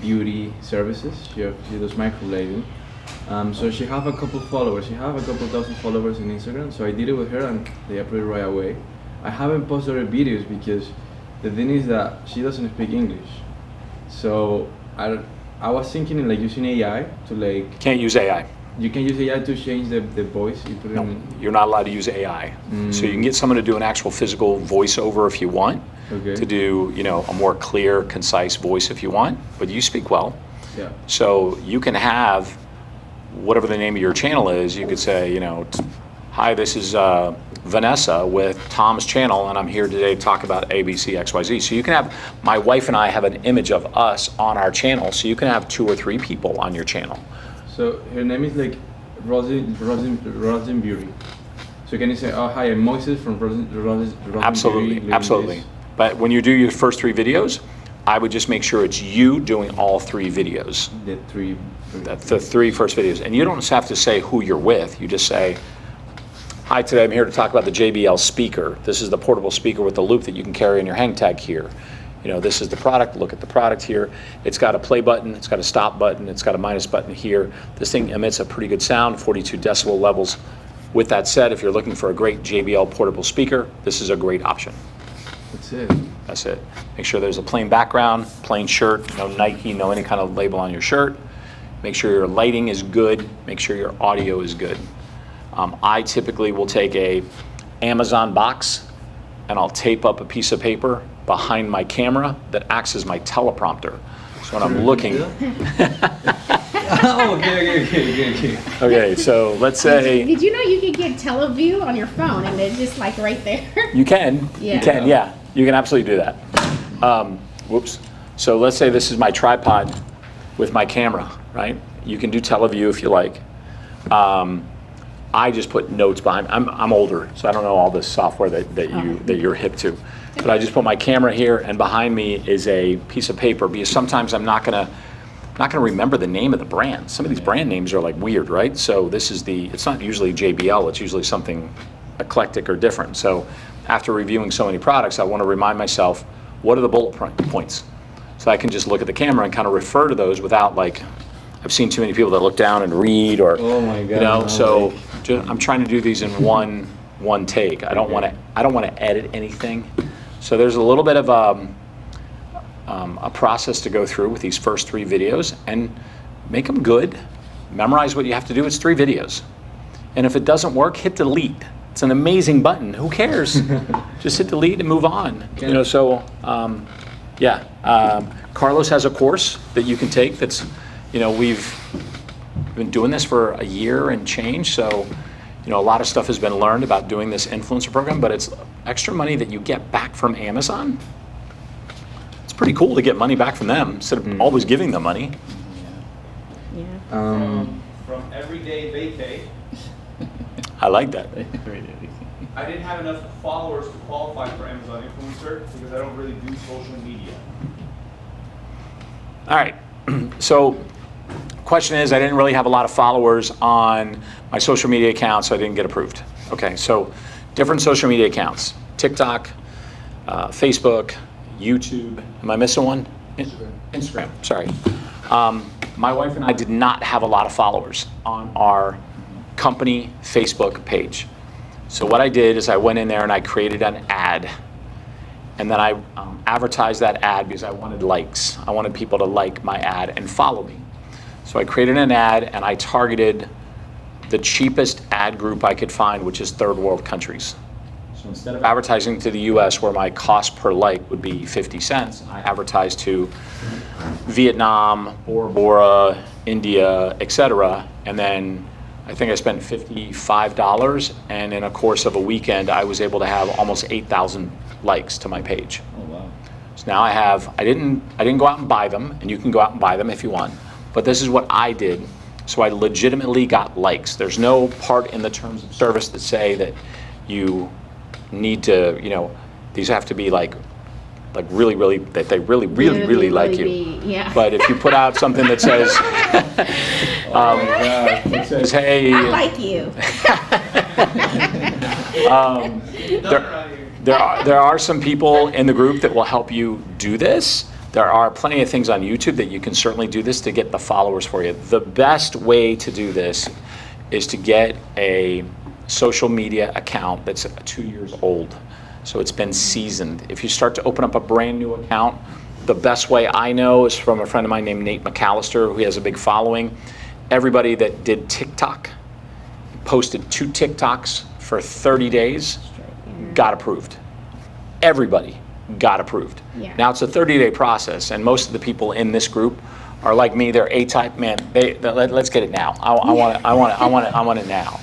beauty services. She does microblading. So she have a couple followers. She have a couple thousand followers in Instagram. So I did it with her and they approved it right away. I haven't posted her videos because the thing is that she doesn't speak English. So I was thinking like using AI to like. Can't use AI. You can use AI to change the voice. You put it No, in. you're not allowed to use AI. So you can get someone to do an actual physical voiceover if you want, Okay. to do, a more clear, concise voice if you want, but you speak well. Yeah. So you can have whatever the name of your channel is. You could say, hi, this is Vanessa with Tom's channel, and I'm here today to talk about ABC, XYZ. So you can have, my wife and I have an image of us on our channel, so you can have 2 or 3 people on your channel. So her name is like Rosin Beauty. So can you say, oh hi, I'm Moises from Rosin Absolutely, Beauty, absolutely. But when you do your first 3 videos, I would just make sure it's you doing all 3 videos. The three. The 3 first videos. And you don't have to say who you're with. You just say, hi, today I'm here to talk about the JBL speaker. This is the portable speaker with the loop that you can carry in your hang tag here. This is the product, look at the product here. It's got a play button, it's got a stop button, it's got a minus button here. This thing emits a pretty good sound, 42 decibel levels. With that said, if you're looking for a great JBL portable speaker, this is a great option. That's it. That's it. Make sure there's a plain background, plain shirt, no Nike, no any kind of label on your shirt. Make sure your lighting is good, make sure your audio is good. I typically will take a Amazon box and I'll tape up a piece of paper behind my camera that acts as my teleprompter. So when I'm looking. Oh, okay. Okay, so let's say. Did you know you could get TeleView on your phone and it's just like right there? You can. Yeah. You can, yeah. You can absolutely do that. Whoops. So let's say this is my tripod with my camera, right? You can do TeleView if you like. I just put notes behind. I'm older, so I don't know all this software that you're hip to. But I just put my camera here, and behind me is a piece of paper because sometimes I'm not gonna remember the name of the brand. Some of these brand names are like weird, right? So it's not usually JBL. It's usually something eclectic or different. So after reviewing so many products, I want to remind myself what are the bullet points, so I can just look at the camera and kind of refer to those without like. I've seen too many people that look down and read, or Oh my God. So I'm trying to do these in one take. I don't want to edit anything. So there's a little bit of a process to go through with these first 3 videos and make them good. Memorize what you have to do. It's 3 videos, and if it doesn't work, hit delete. It's an amazing button. Who cares? Just hit delete and move on. Carlos has a course that you can take. That's we've been doing this for a year and change, so a lot of stuff has been learned about doing this influencer program, but it's extra money that you get back from Amazon. It's pretty cool to get money back from them instead of always giving them money. Yeah. From everyday vacay, I like that. I didn't have enough followers to qualify for Amazon influencer because I don't really do social media. All right, so question is, I didn't really have a lot of followers on my social media accounts, so I didn't get approved. Okay, so different social media accounts: TikTok, Facebook, YouTube. Am I missing one? Instagram. Sorry. My wife and I did not have a lot of followers on our company Facebook page. So what I did is I went in there and I created an ad, and then I advertised that ad because I wanted likes. I wanted people to like my ad and follow me. So I created an ad and I targeted the cheapest ad group I could find, which is third world countries. So instead of advertising to the US where my cost per like would be 50 cents, I advertised to Vietnam, Bora Bora, India, etc. And then I think I spent $55, and in a course of a weekend, I was able to have almost 8,000 likes to my page. Oh, wow. So now I didn't go out and buy them, and you can go out and buy them if you want, but this is what I did. So I legitimately got likes. There's no part in the terms of service that say that you need to, these have to be like like really, that they really like you. Yeah. But if you put out something that says, God. says, hey, I like you. there are some people in the group that will help you do this. There are plenty of things on YouTube that you can certainly do this to get the followers for you. The best way to do this is to get a social media account that's 2 years old. So it's been seasoned. If you start to open up a brand new account, the best way I know is from a friend of mine named Nate McAllister, who has a big following. Everybody that did TikTok, posted 2 TikToks for 30 days, got approved. Everybody got approved. Yeah. Now it's a 30-day process, and most of the people in this group are like me. They're A-type. Man, let's get it now. I want it now.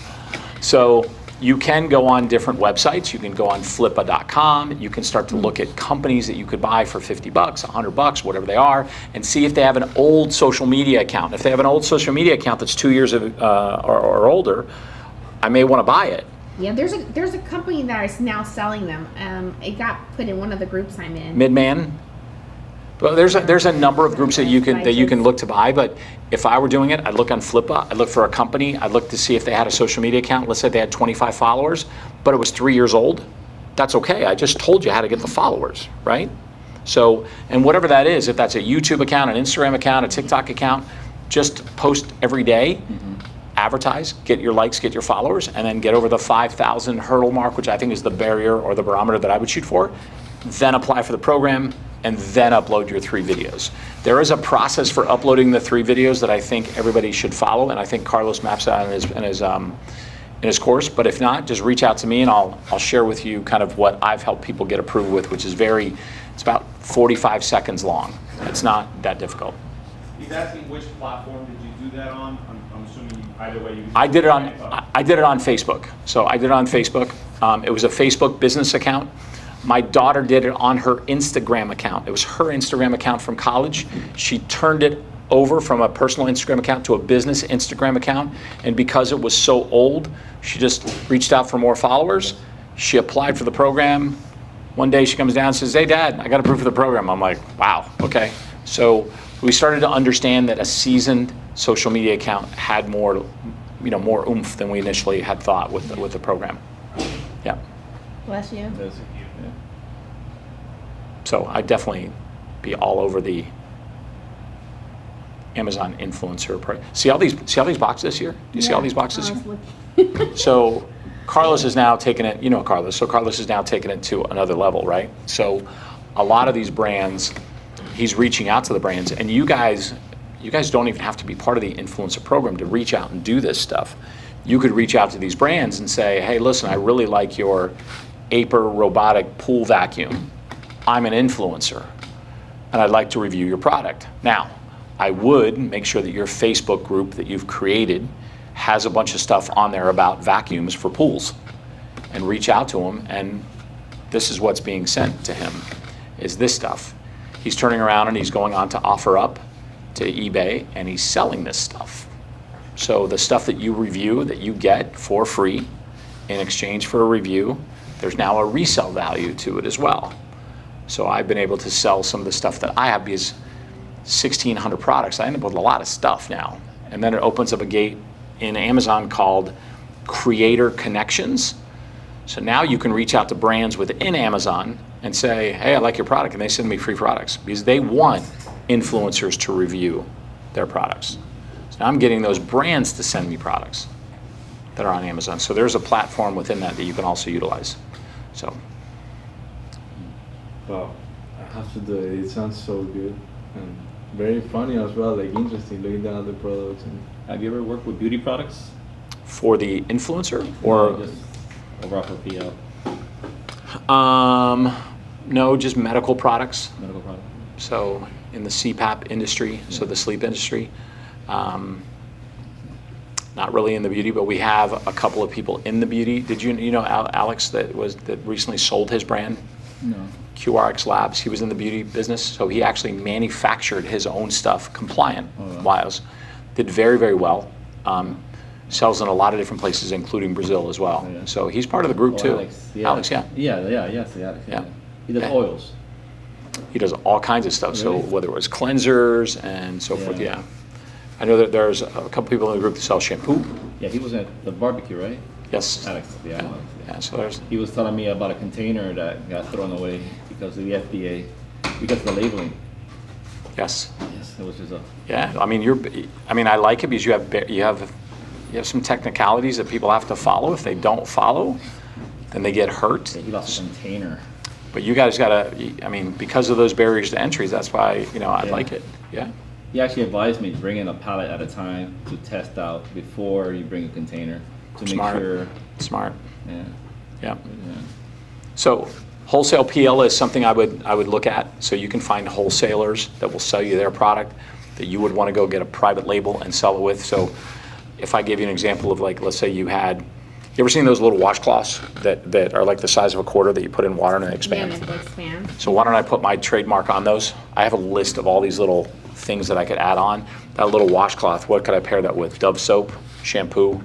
So you can go on different websites. You can go on flippa.com. You can start to look at companies that you could buy for $50, $100, whatever they are, and see if they have an old social media account. If they have an old social media account that's 2 years or older, I may want to buy it. Yeah, there's a company that is now selling them. It got put in one of the groups I'm in. Midman. Well, there's a number of groups that you can look to buy, but if I were doing it, I'd look on Flippa, I'd look for a company, I'd look to see if they had a social media account. Let's say they had 25 followers, but it was 3 years old. That's okay. I just told you how to get the followers, right? So, and whatever that is, if that's a YouTube account, an Instagram account, a TikTok account, just post every day, advertise, get your likes, get your followers, and then get over the 5,000 hurdle mark, which I think is the barrier or the barometer that I would shoot for. Then apply for the program, and then upload your 3 videos. There is a process for uploading the 3 videos that I think everybody should follow, and I think Carlos maps out in his course. But if not, just reach out to me, and I'll share with you kind of what I've helped people get approved with, which is it's about 45 seconds long. It's not that difficult. He's asking which platform did you do that on? I'm assuming either way you. I did it on Facebook. So I did it on Facebook. It was a Facebook business account. My daughter did it on her Instagram account. It was her Instagram account from college. She turned it over from a personal Instagram account to a business Instagram account. And because it was so old, she just reached out for more followers. She applied for the program. One day she comes down and says, "Hey Dad, I got approved for the program." I'm like, wow, okay. So we started to understand that a seasoned social media account had more oomph than we initially had thought with the program. Yeah. Bless you. So I'd definitely be all over the Amazon influencer. See all these boxes here? Do you see all these boxes here? So Carlos is now taking it, Carlos. So Carlos is now taking it to another level, right? So a lot of these brands, he's reaching out to the brands, and you guys don't even have to be part of the influencer program to reach out and do this stuff. You could reach out to these brands and say, "Hey, listen, I really like your Aper robotic pool vacuum. I'm an influencer, and I'd like to review your product." Now, I would make sure that your Facebook group that you've created has a bunch of stuff on there about vacuums for pools, and reach out to him, and this is what's being sent to him, is this stuff. He's turning around and he's going on to OfferUp, to eBay, and he's selling this stuff. So the stuff that you review, that you get for free in exchange for a review, there's now a resale value to it as well. So I've been able to sell some of the stuff that I have, because 1,600 products, I end up with a lot of stuff now. And then it opens up a gate in Amazon called Creator Connections. So now you can reach out to brands within Amazon and say, "Hey, I like your product," and they send me free products, because they want influencers to review their products. So now I'm getting those brands to send me products that are on Amazon. So there's a platform within that you can also utilize. So. Wow, I have to do it. It sounds so good and very funny as well. Like interesting, looking down at the products. And Have you ever worked with beauty products? For the influencer, or just overall for PL? no, just medical products. Medical product. So in the CPAP industry, so the sleep industry. Not really in the beauty, but we have a couple of people in the beauty. Did you know Alex that recently sold his brand? No. QRX Labs. He was in the beauty business, so he actually manufactured his own stuff, compliant wise. Did very, very well. Sells in a lot of different places, including Brazil as well. Yeah. So he's part of the group too. Alex, Alex, yeah. Yes, Alex. Yeah. He does Okay. oils. He does all kinds of stuff. So Really? whether it was cleansers and so forth, Yeah. yeah. I know that there's a couple people in the group that sell shampoo. Yeah, he was at the barbecue, right? Yes. Alex, yeah. Alex, Yeah, so there's, He was telling me about a container that got thrown away because of the FDA, because of the labeling. yes. Yes, it was just a, Yeah, I mean, I like it because you have some technicalities that people have to follow. If they don't follow, then they get hurt. he lost a container. But you guys gotta, I mean, because of those barriers to entry, that's why, I Yeah. like it, yeah. He actually advised me to bring in a pallet at a time to test out before you bring a container to make Smart. sure. Smart, Yeah, yeah. yeah. So wholesale PL is something I would look at. So you can find wholesalers that will sell you their product that you would want to go get a private label and sell it with. So if I give you an example of, like, let's say you ever seen those little washcloths that are like the size of a quarter that you put in water and they expand? Yeah, and it expands. So why don't I put my trademark on those? I have a list of all these little things that I could add on. That little washcloth, what could I pair that with? Dove soap, shampoo,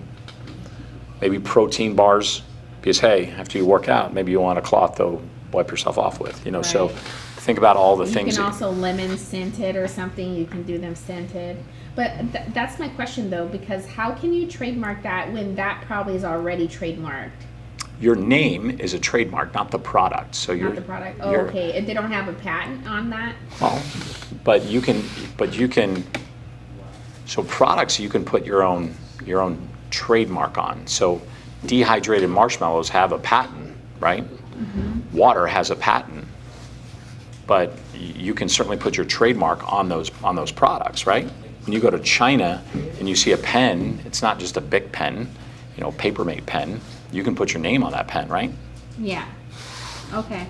maybe protein bars. Because, hey, after you work out, maybe you want a cloth to wipe yourself off with, So Right. think about all the You things. can that- also lemon scented or something. You can do them scented. But that's my question though, because how can you trademark that when that probably is already trademarked, Your name is a trademark, not the product. So not the product? Oh, you're- okay. And they don't have a patent on that? Well, but you can, so products you can put your own trademark on. So dehydrated marshmallows have a patent, right? Water has a patent, but you can certainly put your trademark on those products, right? When you go to China and you see a pen, it's not just a Bic pen, Papermate pen. You can put your name on that pen, right? Yeah. Okay.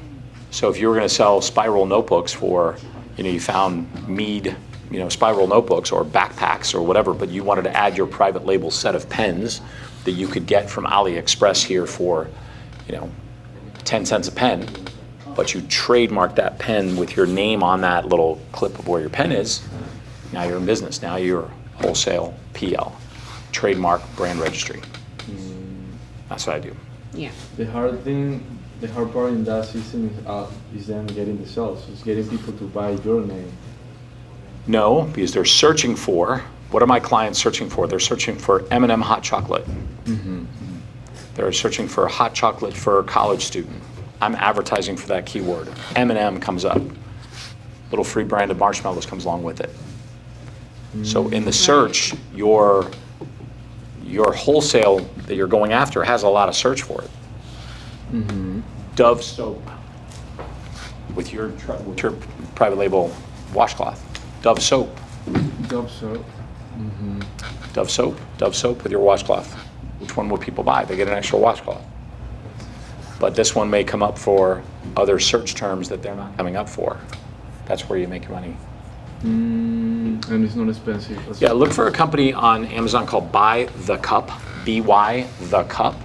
So if you were going to sell spiral notebooks for, you found Mead, spiral notebooks or backpacks or whatever, but you wanted to add your private label set of pens that you could get from AliExpress here for, 10 cents a pen, but you trademark that pen with your name on that little clip of where your pen is, now you're in business. Now you're wholesale PL, trademark brand registry. That's what I do. Yeah. The hard part in that system is then getting the sales. It's getting people to buy your name. No, because they're searching for, what are my clients searching for? They're searching for M&M hot chocolate. They're searching for hot chocolate for a college student. I'm advertising for that keyword. M&M comes up. Little free branded marshmallows comes along with it. So in the search, your wholesale that you're going after has a lot of search for it. Dove soap with your private label washcloth. Dove soap. Dove soap. Dove soap with your washcloth. Which one would people buy? They get an extra washcloth. But this one may come up for other search terms that they're not coming up for. That's where you make your money. And it's not expensive. Yeah, look for a company on Amazon called Buy the Cup, BY the Cup.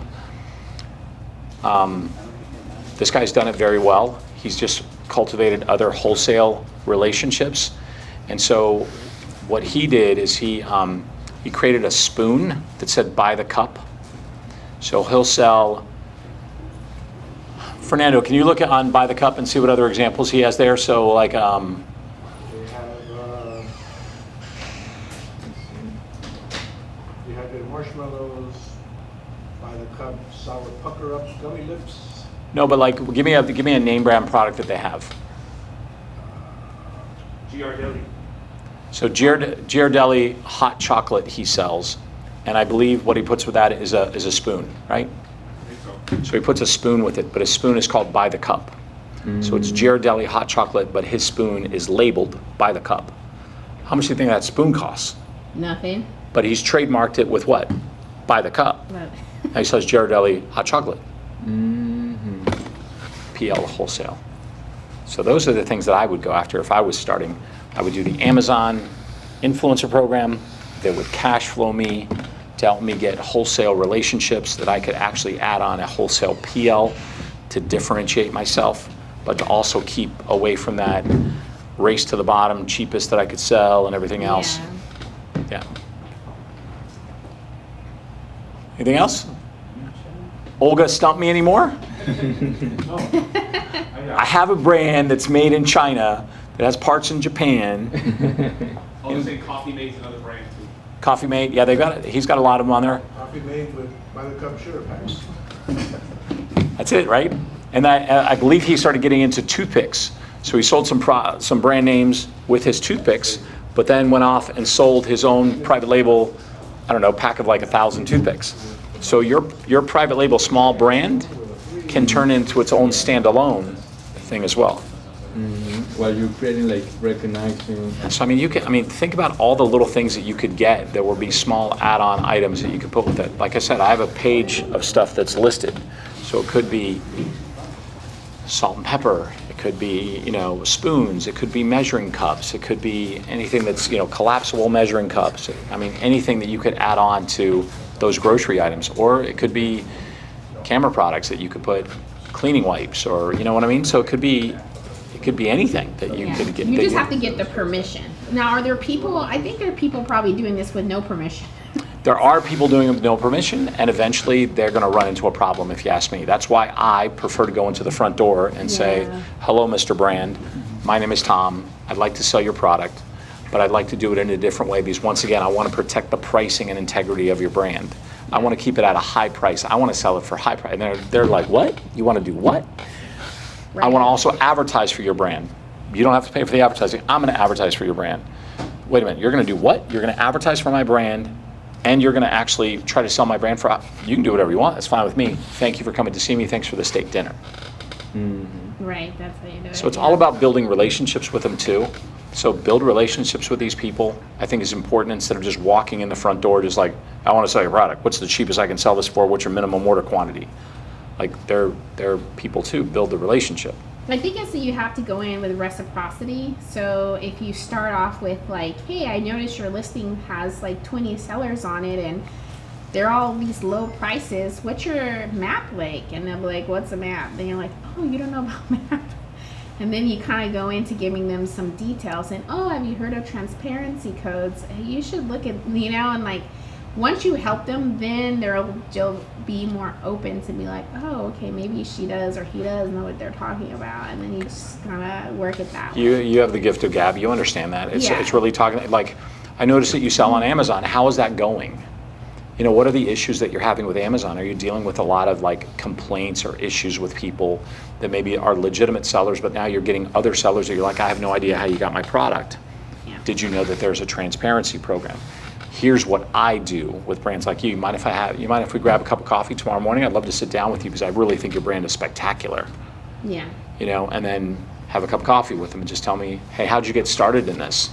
This guy's done it very well. He's just cultivated other wholesale relationships. And so what he did is he created a spoon that said Buy the Cup. So he'll sell, Fernando, can you look on Buy the Cup and see what other examples he has there? So like, They have, you have the marshmallows, by the cup, sour pucker ups, gummy lips. no, but like, give me a name brand product that they have. Giardelli. So Giardelli hot chocolate he sells, and I believe what he puts with that is a spoon, right? I think so. So he puts a spoon with it, but his spoon is called By the Cup. So it's Giardelli hot chocolate, but his spoon is labeled By the Cup. How much do you think that spoon costs? Nothing. But he's trademarked it with what? By the Cup. But Now he sells Giardelli hot chocolate. PL wholesale. So those are the things that I would go after if I was starting. I would do the Amazon influencer program that would cash flow me to help me get wholesale relationships that I could actually add on a wholesale PL to differentiate myself, but to also keep away from that race to the bottom, cheapest that I could sell and everything else. yeah. Yeah. Anything else? Olga stump me anymore? No. I have a brand that's made in China that has parts in Japan. Oh, they say Coffee Mate's another brand too. Coffee Mate, yeah, they've got it. He's got a lot of them on there. Coffee made with by the cup sugar packs. That's it, right? And I believe he started getting into toothpicks. So he sold some brand names with his toothpicks, but then went off and sold his own private label, I don't know, pack of like 1,000 toothpicks. So your private label small brand can turn into its own standalone thing as well. While you're creating like recognizing. So think about all the little things that you could get that would be small add-on items that you could put with it. Like I said, I have a page of stuff that's listed. So it could be salt and pepper, it could be, spoons, it could be measuring cups, it could be anything that's, collapsible measuring cups. I mean, anything that you could add on to those grocery items. Or it could be camera products that you could put cleaning wipes, or you know what I mean? So it could be anything that you could get. You just have to get the permission. Now, are there people, I think there are people probably doing this with no permission. There are people doing it with no permission, and eventually they're going to run into a problem, if you ask me. That's why I prefer to go into the front door and say, hello, Mr. Brand. My name is Tom. I'd like to sell your product, but I'd like to do it in a different way because, once again, I want to protect the pricing and integrity of your brand. I want to keep it at a high price. I want to sell it for high price. And they're like, what? You want to do what? Right. I want to also advertise for your brand. You don't have to pay for the advertising. I'm going to advertise for your brand. Wait a minute. You're going to do what? You're going to advertise for my brand, and you're going to actually try to sell my brand for. You can do whatever you want. That's fine with me. Thank you for coming to see me. Thanks for the steak dinner. Right. That's how you do it. So it's all about building relationships with them too. So build relationships with these people. I think is important instead of just walking in the front door just like, I want to sell your product. What's the cheapest I can sell this for? What's your minimum order quantity? Like they're people too. Build the relationship. I think it's that you have to go in with reciprocity. So if you start off with like, hey, I noticed your listing has like 20 sellers on it and they're all these low prices. What's your map like? And they'll be like, what's a map? Then you're like, oh, you don't know about map. And then you kind of go into giving them some details and, oh, have you heard of transparency codes? You should look at, and like, once you help them, then they'll be more open to be like, oh, okay, maybe she does or he does know what they're talking about, and then you just kind of work it that way. You have the gift of gab. You understand that. It's really talking, like, I noticed that you sell on Amazon. How is that going? What are the issues that you're having with Amazon? Are you dealing with a lot of like complaints or issues with people that maybe are legitimate sellers, but now you're getting other sellers that you're like, I have no idea how you got my product. Yeah. Did you know that there's a transparency program? Here's what I do with brands like you. You mind if we grab a cup of coffee tomorrow morning? I'd love to sit down with you because I really think your brand is spectacular. Yeah. And then have a cup of coffee with them and just tell me, hey, how'd you get started in this?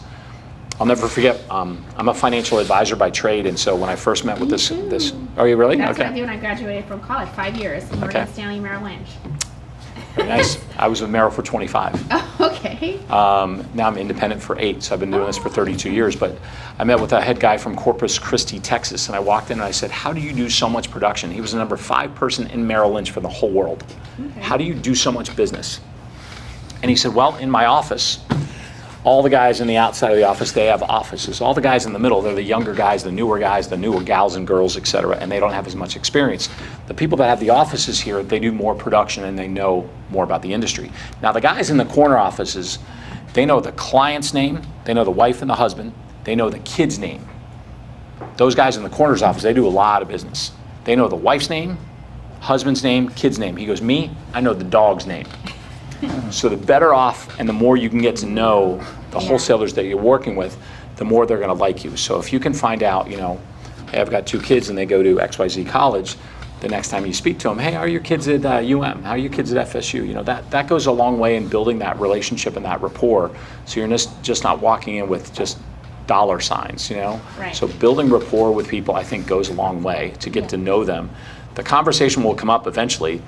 I'll never forget, I'm a financial advisor by trade, and so when I first met with this, are you really? That's okay. what I did when I graduated from college, 5 years, Morgan Stanley Merrill Lynch. Very nice. I was with Merrill for 25. Oh, okay. Now I'm independent for 8, so I've been doing this for 32 years. But I met with a head guy from Corpus Christi, Texas, and I walked in and I said, how do you do so much production? He was the number 5 person in Merrill Lynch for the whole world. Okay. How do you do so much business? And he said, well, in my office, all the guys in the outside of the office, they have offices. All the guys in the middle, they're the younger guys, the newer gals and girls, et cetera, and they don't have as much experience. The people that have the offices here, they do more production and they know more about the industry. Now, the guys in the corner offices, they know the client's name, they know the wife and the husband, they know the kid's name. Those guys in the corner's office, they do a lot of business. They know the wife's name, husband's name, kid's name. He goes, me, I know the dog's name. So the better off and the more you can get to know the wholesalers that you're working with, the more they're going to like you. So if you can find out, hey, I've got 2 kids and they go to XYZ college, the next time you speak to them, hey, how are your kids at UM? How are your kids at FSU? That goes a long way in building that relationship and that rapport. So you're just not walking in with just dollar signs, Right. So building rapport with people, I think, goes a long way to get to know them. The conversation will come up eventually.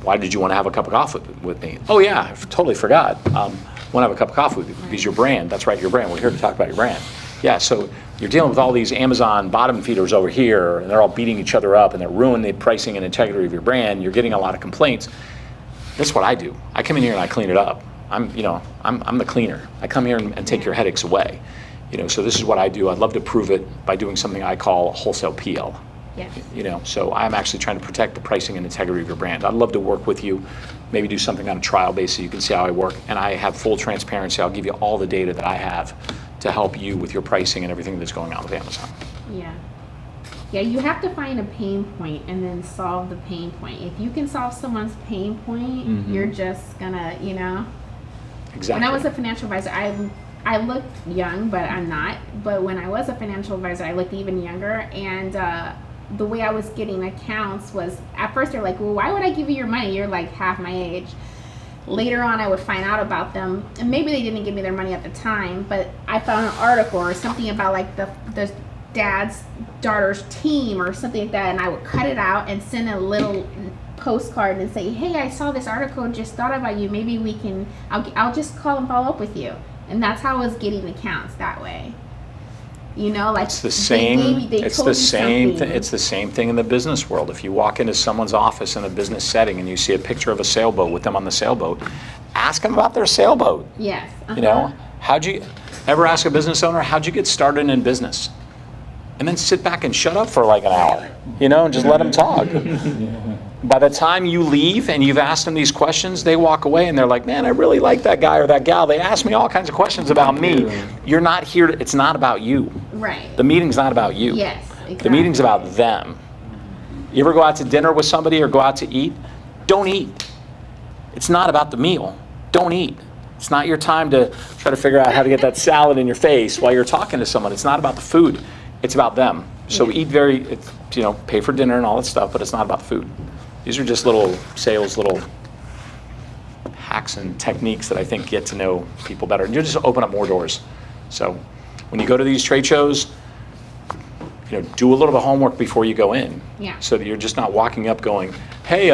Why did you want to have a cup of coffee with me? Oh yeah, I totally forgot. Want to have a cup of coffee with you because your brand. That's right, your brand. We're here to talk about your brand. Yeah, so you're dealing with all these Amazon bottom feeders over here, and they're all beating each other up, and they're ruining the pricing and integrity of your brand. You're getting a lot of complaints. That's what I do. I come in here and I clean it up. I'm the cleaner. I come here and take your headaches away. So this is what I do. I'd love to prove it by doing something I call wholesale PL. Yes. You know, so I'm actually trying to protect the pricing and integrity of your brand. I'd love to work with you, maybe do something on a trial basis so you can see how I work, and I have full transparency. I'll give you all the data that I have to help you with your pricing and everything that's going on with Amazon. Yeah. Yeah, you have to find a pain point and then solve the pain point. If you can solve someone's pain point, you're just gonna, you know. Exactly. When I was a financial advisor, I looked young, but I'm not. But when I was a financial advisor, I looked even younger. And the way I was getting accounts was, at first they're like, well, why would I give you your money? You're like half my age. Later on, I would find out about them, and maybe they didn't give me their money at the time, but I found an article or something about like the dad's daughter's team or something like that, and I would cut it out and send a little postcard and say, hey, I saw this article, just thought about you, maybe we can, I'll just call and follow up with you. And that's how I was getting accounts that way. You know, like It's the same. they It's told the you same. something. It's the same thing in the business world. If you walk into someone's office in a business setting and you see a picture of a sailboat with them on the sailboat, ask them about their sailboat. Yes. You know, how'd you ever ask a business owner, how'd you get started in business? And then sit back and shut up for like an hour, you know, and just let them talk. By the time you leave and you've asked them these questions, they walk away and they're like, man, I really like that guy or that gal. They asked me all kinds of questions about me. You're not here it's not about you. Right. The meeting's not about you. Yes, exactly. The meeting's about them. You ever go out to dinner with somebody or go out to eat? Don't eat. It's not about the meal. Don't eat. It's not your time to try to figure out how to get that salad in your face while you're talking to someone. It's not about the food. It's about them. So eat pay for dinner and all that stuff, but it's not about the food. These are just little sales, little hacks and techniques that I think get to know people better. And you just open up more doors. So when you go to these trade shows, you know, do a little bit of homework before you go in. Yeah. So that you're just not walking up going, hey,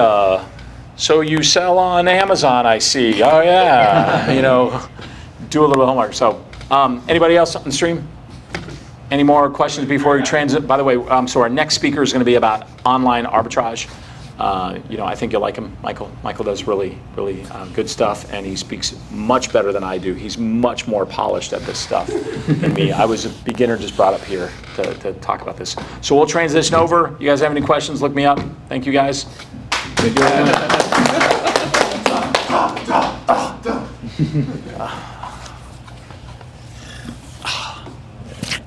so you sell on Amazon, I see. Oh yeah. You know, do a little homework. So anybody else on the stream? Any more questions before we transit? By the way, so our next speaker is going to be about online arbitrage. You know, I think you'll like him, Michael. Michael does really, really good stuff, and he speaks much better than I do. He's much more polished at this stuff than me. I was a beginner just brought up here to talk about this. So we'll transition over. You guys have any questions, look me up. Thank you, guys. Thank you very much.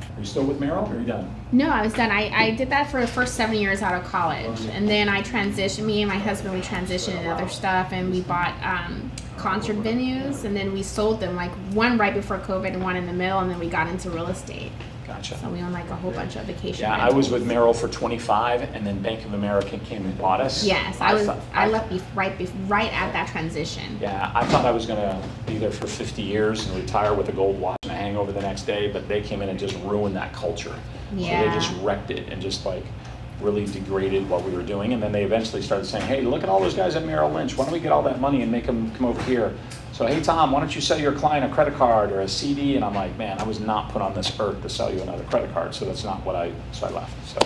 Are you still with Merrill, or are you done? No, I was done. I did that for the first 7 years out of college. And then I transitioned, me and my husband, we transitioned into other stuff, and we bought concert venues, and then we sold them, like one right before COVID and one in the middle, and then we got into real estate. Gotcha. So we own like a whole bunch of vacation Yeah, I was with Merrill for 25, and then Bank of America came and bought us. Yes, I left right at that transition. Yeah, I thought I was going to be there for 50 years and retire with a gold watch and a hangover the next day, but they came in and just ruined that culture. Yeah. So they just wrecked it and just like really degraded what we were doing. And then they eventually started saying, hey, look at all those guys at Merrill Lynch. Why don't we get all that money and make them come over here? So, hey, Tom, why don't you sell your client a credit card or a CD? And I'm like, man, I was not put on this earth to sell you another credit card. So that's not what so I left. So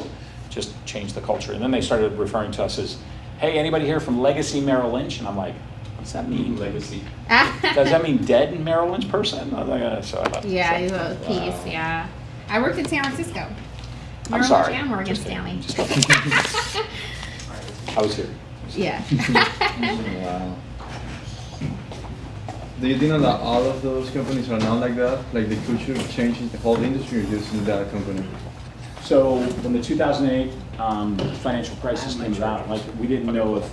just changed the culture. And then they started referring to us as, hey, anybody here from Legacy Merrill Lynch? And I'm like, what's that mean, Legacy? Does that mean dead Merrill Lynch person? I was like, so I left. Yeah, So, he's a piece, yeah. I worked in San Francisco. I'm Merrill sorry. Lynch and Morgan Just kidding. Stanley. Just kidding. I was here. Yeah. Wow. Do you think that all of those companies are not like that? Like the culture changes the whole industry, or just in that company? So when the 2008 financial crisis came about, like we didn't know if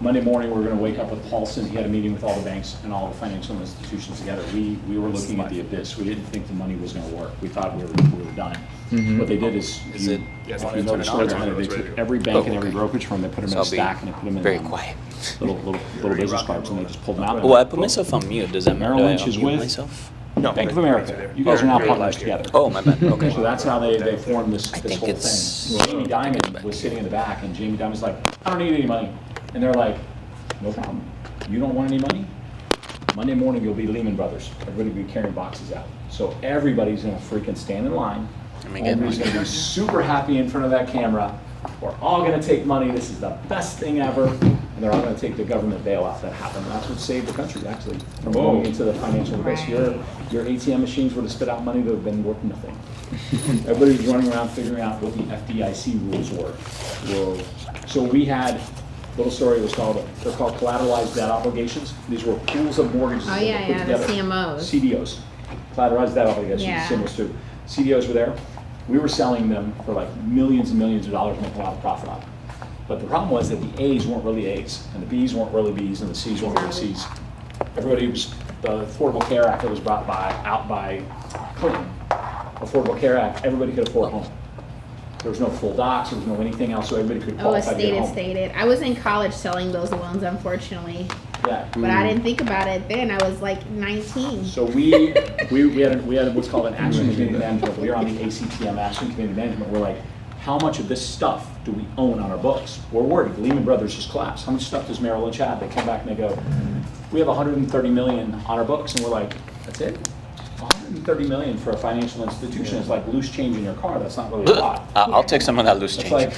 Monday morning we were going to wake up with Paulson. He had a meeting with all the banks and all the financial institutions together. We were looking at the abyss. We didn't think the money was going to work. We thought we were done. What they did is, if you know the story behind it, they took every bank and every brokerage firm, they put them in a stack and they put them in very quiet. little business cards, and they just pulled them out. Well, I put myself on mute. Does that matter? Merrill Lynch Do I is unmute with myself? Bank of America. You guys are now partners together. Oh, my bad. Okay. So that's how they formed this think whole it's- thing. Jamie Dimon was sitting in the back, and Jamie Dimon's like, I don't need any money. And they're like, no problem. You don't want any money? Monday morning, you'll be Lehman Brothers. Everybody will be carrying boxes out. So everybody's gonna freaking stand in line. Everybody's gonna be super happy in front of that camera. We're all gonna take money. This is the best thing ever. And they're all gonna take the government bailout that happened. And that's what saved the country, actually, from going into the financial abyss. Your ATM machines were to spit out money that would have been worth nothing. Everybody was running around figuring out what the FDIC rules were. So we had, little story was called, they're called collateralized debt obligations. These were pools of mortgages Oh, that were yeah, put yeah, the together. CMOs. CDOs, collateralized debt obligations, Yeah. CMOs too. CDOs were there. We were selling them for like millions and millions of dollars, making a lot of profit on them. But the problem was that the A's weren't really A's, and the B's weren't really B's, and the C's weren't really C's. Everybody was, the Affordable Care Act that was brought out by Clinton, Affordable Care Act, everybody could afford a home. There was no full docs, there was no anything else, so everybody could Oh, it's qualify to get a home. stated. I was in college selling those loans, unfortunately. Yeah. But I didn't think about it then. I was like 19. So we had what's called an action committee management. We were on the ACTM action committee management. We're like, how much of this stuff do we own on our books? We're worried. Lehman Brothers just collapsed. How much stuff does Merrill Lynch have? They come back and they go, we have 130 million on our books, and we're like, that's it? 130 million for a financial institution is like loose change in your car. That's not really a lot. I'll take some of that loose That's change. like,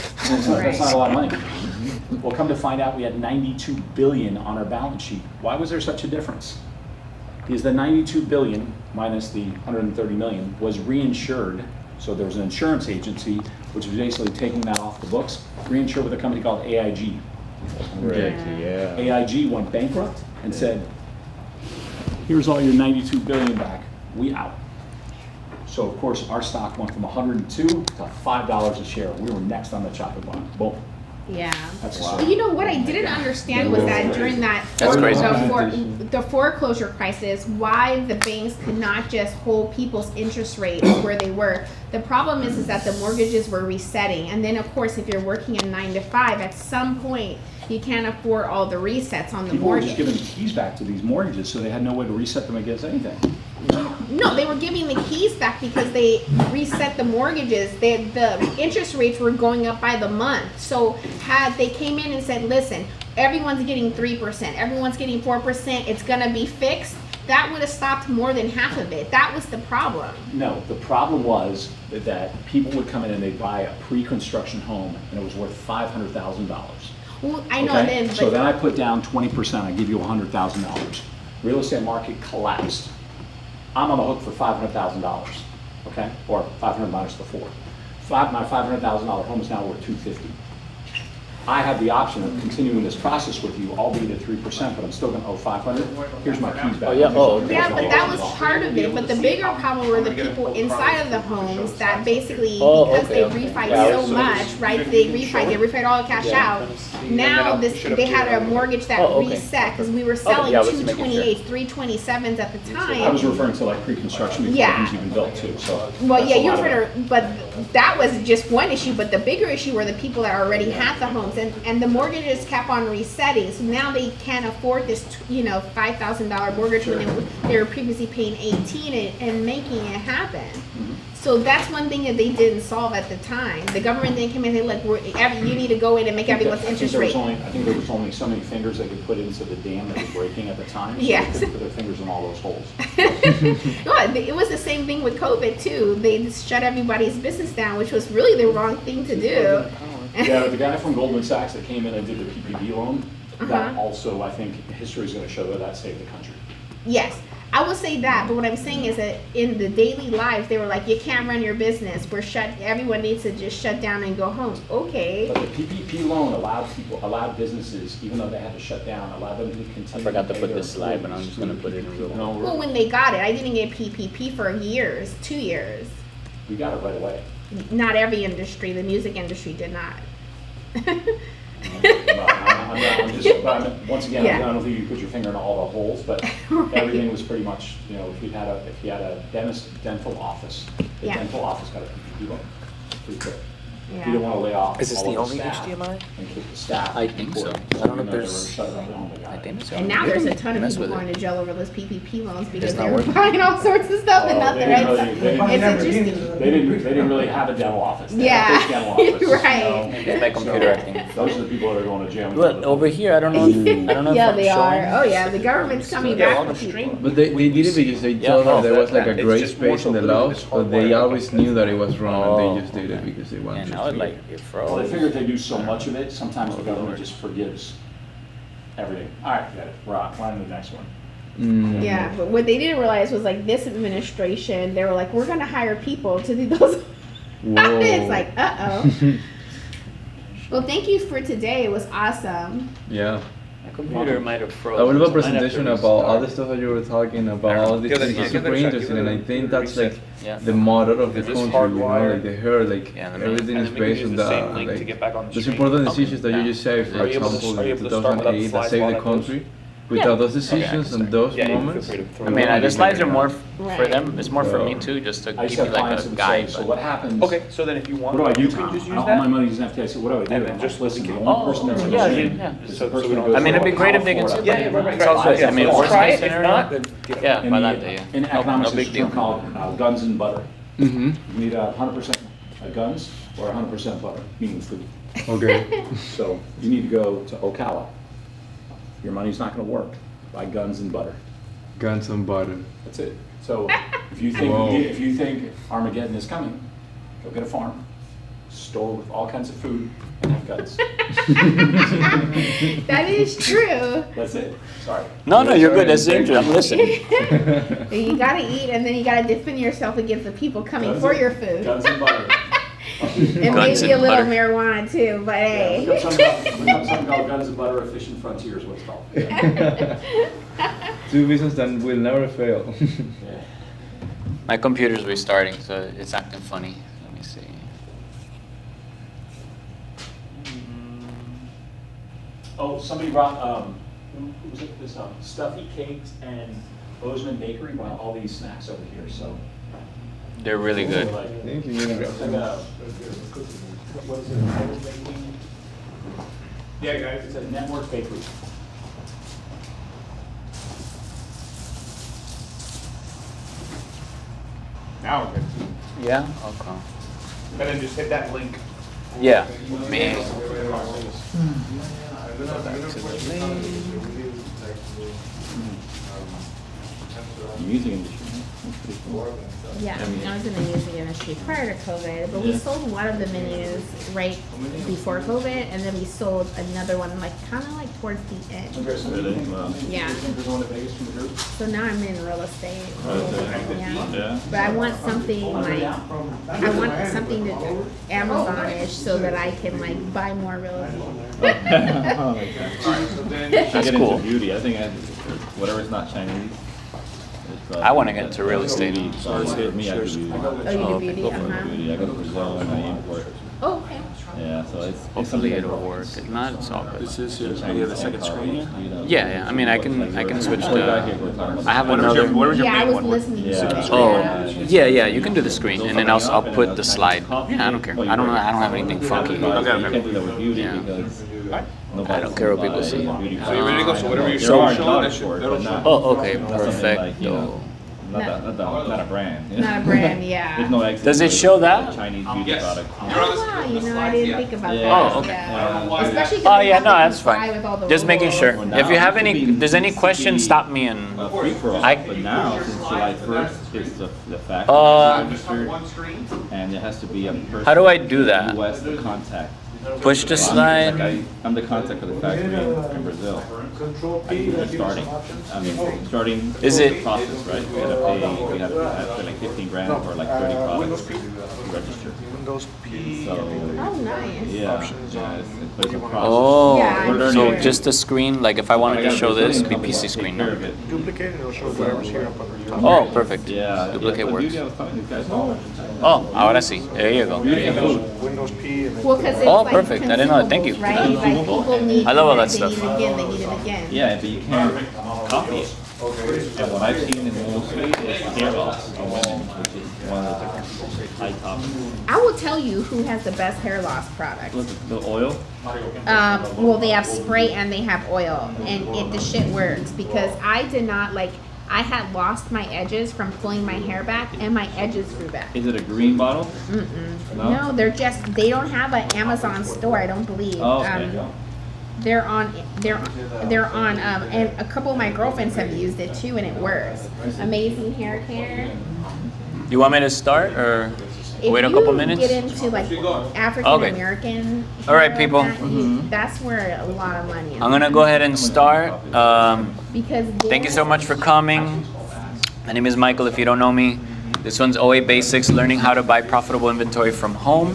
that's not a lot of money. Well, come to find out, we had 92 billion on our balance sheet. Why was there such a difference? Because the 92 billion minus the 130 million was reinsured. So there was an insurance agency, which was basically taking that off the books, reinsured with a company called AIG. Right. Yeah. AIG went bankrupt and said, here's all your 92 billion back. We out. So of course, our stock went from 102 to $5 a share. We were next on the chopping block. Boom. Yeah. That's the Well, story. you know what I didn't understand was that during that That's crazy. the foreclosure crisis, why the banks could not just hold people's interest rates where they were. The problem is that the mortgages were resetting, and then of course, if you're working a 9 to 5, at some point you can't afford all the resets on the People were just mortgage. giving the keys back to these mortgages, so they had no way to reset them against anything. No, they were giving the keys back because they reset the mortgages. The interest rates were going up by the month. So had they came in and said, listen, everyone's getting 3%, everyone's getting 4%, it's gonna be fixed, that would have stopped more than half of it. That was the problem. No, the problem was that people would come in and they'd buy a pre-construction home and it was worth $500,000. Well, I know, Okay? and then, So then I but put down 20%, I give you $100,000. Real estate market collapsed. I'm on the hook for $500,000, okay? Or 500 minus the 4. My $500,000 home is now worth $250,000. I have the option of continuing this process with you, albeit at 3%, but I'm still gonna owe $500,000. Here's my keys back. yeah, oh, okay. yeah, but that was part of it. But the bigger problem were the people inside of the homes that basically, Oh, because okay, they okay. refied Yeah, so so much, right? They refied all cash Yeah. out. Now they had a mortgage that Oh, okay. reset because we were selling yeah, I was making sure. 228s, 327s at the time. I was referring to like pre-construction before Yeah. things even built too, so. Well, that's yeah, a you lot of referred it. to, but that was just one issue. But the bigger issue were the people that already had the homes, and the mortgages kept on resetting. So now they can't afford this, $5,000 mortgage when they were previously paying 18 and making it happen. So that's one thing that they didn't solve at the time. The government didn't come in and say, look, you need to go in and make everyone's interest rate. I think there was only so many fingers they could put into the dam that was breaking at the time. So Yes. they couldn't put their fingers in all those holes. Well, it was the same thing with COVID too. They just shut everybody's business down, which was really the wrong thing to do. Yeah, the guy from Goldman Sachs that came in and did the PPP loan, that Uh-huh. also, I think, history is going to show that saved the country. Yes, I will say that, but what I'm saying is that in the daily life, they were like, you can't run your business. Everyone needs to just shut down and go home. Okay. But the PPP loan allowed businesses, even though they had to shut down, allowed them to continue. I forgot to pay put their this slide, but I'm employees just gonna through put it in PPP real loan. Well, when they got it, I didn't get PPP for years, 2 years. We got it right away. Not every industry, the music industry did not. But once again, Yeah. I don't think you put your finger in all the holes, but Right. everything was pretty much, if you had a dental office, the Yeah. dental office got a PPP loan. Pretty quick. If you Yeah. didn't want to lay off Is this all the of only staff HDMI? and keep the staff. I think so. employed, I don't know even if though they were there's- shut down, they got I it. think so. And now there's a ton of Mess people with going it. to jail over those PPP loans because It's they not were working. buying all sorts of stuff and Oh, not the they right didn't stuff. really- they didn't- It's interesting. They didn't really have a dental office. They had a Yeah, fake dental office, right. It's my computer, I think. Those are the people that are going to jail. But over here, I don't know. I don't know. Yeah, if they I'm are. showing. Oh yeah, the government's coming Yeah, back on with the people. But they did it because they Yeah, told no, her there was like a it's gray just more space in the so laws, it's but they hardwired. always knew that it was wrong and Oh, they just did it okay. because they wanted And to. now it do like it. it Well, they froze. figured they do so much of it, sometimes the government just forgives everything. All right, got it. We're on to the next one. Yeah, but what they didn't realize was like this administration, they were like, we're gonna hire people to do those. It's like, uh-oh. Well, thank you for today. It was awesome. Yeah. My computer might have I frozen. would have a so I might have to presentation about restart. all the stuff that you were talking about. All this Give it- things is give it a super shot, interesting, give it and a- I think that's like Yeah. the model of the Is this country. You know, hardwired? like the hair, like Yeah, let me- everything and is then we can based use on the that. same link to Like, get back on the those screen. important Okay. decisions that you Yeah. just say, for Are you able to- example, are you in able to start without the 2008, that slides saved while the that goes? country. Without those decisions and those Yeah, you can moments. feel free to throw I mean, it. the slides are more for Right. them. It's more for me Yeah. too, just to I used give to you have like clients a who would guide. say, so but- what happens? Okay, so then if you want, What do I do, you Tom? can just use All my that. money's in FDIC, so what do I do? And then I'm just- listen, we the can- only person that's yeah, gonna yeah, change yeah. is So- the person so we that don't- goes I mean, it'd be to great if they could Florida. see. Yeah, right, right. It's all good. I mean, Let's worst try case it. If scenario. not, then get it. Yeah, In by the- that day. Yeah. In No, economics, no there's big a term deal. called guns and butter. Mm-hmm. You need 100% guns or 100% butter, meaning food. Okay. So you need to go to Ocala. Your money's not gonna work. Buy guns and butter. Guns and butter. That's it. So if you Whoa. think Armageddon is coming, go get a farm, store with all kinds of food, and have guns. That is true. That's it. Sorry. No, no, you're good. That's interesting. I'm listening. You gotta eat, and then you gotta defend yourself against the people coming Guns for and- your food. Guns and butter. And Guns maybe a and little butter. marijuana too, but Yeah, hey. look up something called Guns and Butter, Efficient Frontier is what it's called. 2 business that will never fail. Yeah. My computer's restarting, so it's acting funny. Let me see. Oh, somebody brought, who was it, this, Stuffy Cakes and Bozeman Bakery brought all these snacks over here, so. They're really good. So, like, Thank you. it's like a, what is it, Network Bakery? Yeah, guys. It's a network bakery. Now we're good. Yeah. Okay. And then just hit that link. Yeah. Me. Music industry. That's pretty cool. Yeah, I was in the music industry prior to COVID, but we sold one of the menus right before COVID, and then we sold another one like kind of like towards the end. Really? Wow. Yeah. There's one at Vegas from the group. So now I'm in real estate. Yeah. Yeah. But I want something like I want something to Amazon-ish so that I can like buy more real estate. So then, I That's get cool. into beauty. I think whatever's not Chinese. I wanna get into real estate. So me, I do beauty. Oh, you do beauty? Go for Uh-huh. beauty. I go to Brazil and I import. Oh, okay. Yeah, so it's Hopefully something it'll that work. If not, it's all good. Chinese and colors, you know. Yeah, yeah. I mean, I can switch Way back here, to. we're talking about- I have what was another. your, what was your Yeah, I main was one? listening to Yeah. you. Oh, yeah, yeah. You can do the screen, and then I'll put the slide. Yeah, I don't care. I don't have anything funky. You can't do that with beauty Yeah. because I don't care what people say. So you ready to go? So whatever you're There are showing, jobs for it, that'll but not. Oh, okay, not something perfect. like, you know, not a brand. Not a brand, There's yeah. no exit Does it to show a that? Chinese beauty Yes. product. Oh, wow, you know, I didn't think about Yeah. that. Oh, okay. Yeah. Especially because Oh they yeah, have no, to that's comply fine. with all the Just making rules. sure. Well, If now you have it should any, be- there's any it should questions, be stop me and. Free for all, I- but now since July 1st is the factory Just on registered, one screen? and it has to be a person. How do I do that? U.S. to contact. Push the So slide. I'm the contact of the factory in Brazil. Control I P, think that we're gives you starting. some options. I mean, starting Is the it- process, right? We have to have like 15 grand for like 30 Windows products P. to register. Windows P. So, Oh, nice. yeah, Options yeah, on there's a process. Oh, Yeah, I'm so sure. just the screen. Like if I wanted I to got a show this, Brazilian it'd be company PC that screen. take care No? of it. Duplicate it, it'll show whatever's here up on the top. Oh, perfect. Yeah. Duplicate yeah, works. Beauty, I was telling these guys all. Oh, ahora sí. There you go. There you go. Windows P and then. Well, because it's Oh, like perfect. I didn't know that. Thank you. consumables, Right? Like people need. I love all it, that they stuff. Need it again. They need it again. Yeah, but you can't copy it. And what I've seen in mostly is hair loss in women, which is one of the high topics. I will tell you who has the best hair loss product. Look, the oil. Well, they have spray and they have oil, and the shit works because I did not like. I had lost my edges from pulling my hair back, and my edges grew back. Is it a green bottle? No, they don't have an Amazon store. I don't believe. Oh, okay. They're on, and a couple of my girlfriends have used it too, and it works. Amazing hair care. You want me to start or? if Wait a you couple minutes? get into like African American, All right, people. that's where a lot of money is. I'm gonna go ahead and start. Because Thank you so much for coming. My name is Michael, if you don't know me. This one's OA Basics, learning how to buy profitable inventory from home.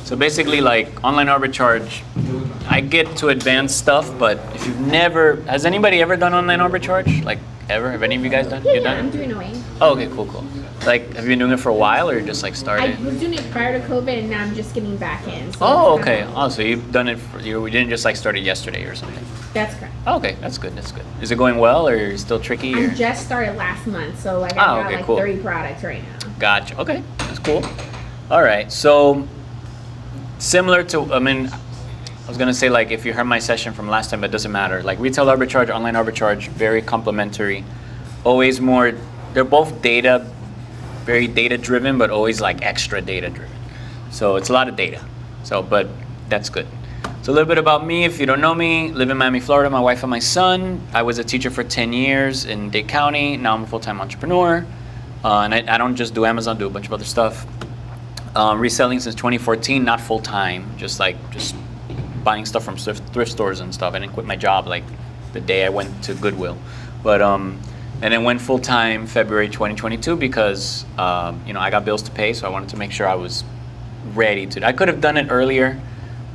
So basically like online arbitrage, I get to advanced stuff, but if you've never, has anybody ever done online arbitrage? Like ever? Have any of you guys done? Yeah, You done? I'm doing away. Oh, okay, cool. Like, have you been doing it for a while or just like I started? was doing it prior to COVID, and now I'm just getting back in. So Oh, it's okay. kinda- Oh, so you've done it, we didn't just like start it yesterday or something. That's correct. Oh, okay, that's good. Is it going well or still tricky? I Or? just started last month, so like I Ah, got okay, like cool. 30 products right now. Gotcha. Okay, that's cool. All right, so similar to, I mean, I was gonna say like if you heard my session from last time, it doesn't matter. Like retail arbitrage, online arbitrage, very complementary. Always more, they're both very data driven, but always like extra data driven. So it's a lot of data. So, but that's good. So a little bit about me, if you don't know me, live in Miami, Florida, my wife and my son. I was a teacher for 10 years in Dade County. Now I'm a full-time entrepreneur. And I don't just do Amazon, do a bunch of other stuff. Reselling since 2014, not full-time, just buying stuff from thrift stores and stuff. I didn't quit my job like the day I went to Goodwill. But, and then went full-time February 2022 because, I got bills to pay, so I wanted to make sure I was ready to. I could have done it earlier.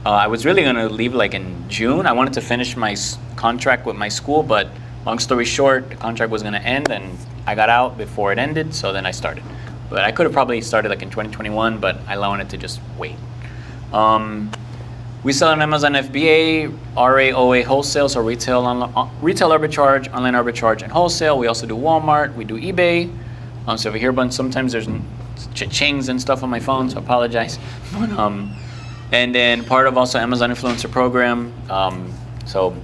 I was really gonna leave like in June. I wanted to finish my contract with my school, but long story short, the contract was gonna end and I got out before it ended, so then I started. But I could have probably started like in 2021, but I wanted to just wait. We sell on Amazon FBA, RA, OA wholesale, so retail arbitrage, online arbitrage, and wholesale. We also do Walmart, we do eBay. So if you hear a bunch, sometimes there's cha-chings and stuff on my phone, so I apologize. And then part of also Amazon Influencer Program. So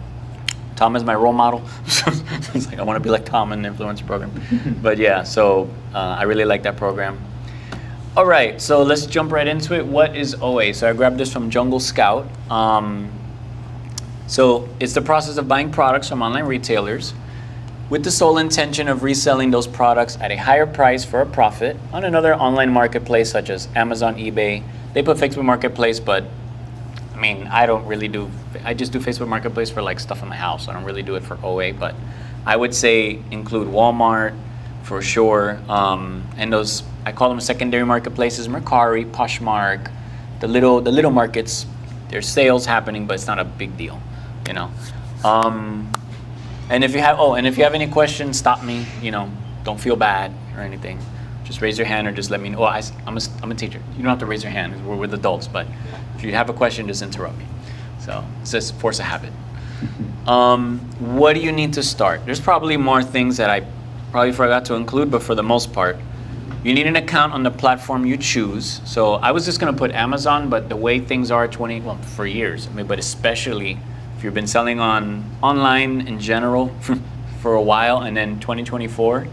Tom is my role model. It's like I want to be like Tom in the Influencer Program. But yeah, so I really like that program. All right, so let's jump right into it. What is OA? So I grabbed this from Jungle Scout. So it's the process of buying products from online retailers with the sole intention of reselling those products at a higher price for a profit on another online marketplace such as Amazon, eBay. They put Facebook Marketplace, but I mean, I just do Facebook Marketplace for like stuff in my house. I don't really do it for OA, but I would say include Walmart for sure. And those, I call them secondary marketplaces, Mercari, Poshmark, the little markets. There's sales happening, but it's not a big deal, you know. And if you have any questions, stop me. Don't feel bad or anything. Just raise your hand or just let me know. Oh, I'm a teacher. You don't have to raise your hand. We're with adults, but if you have a question, just interrupt me. So it's just force of habit. What do you need to start? There's probably more things that I probably forgot to include, but for the most part, you need an account on the platform you choose. So I was just gonna put Amazon, but the way things are for years, but especially if you've been selling online in general for a while, and then 2024,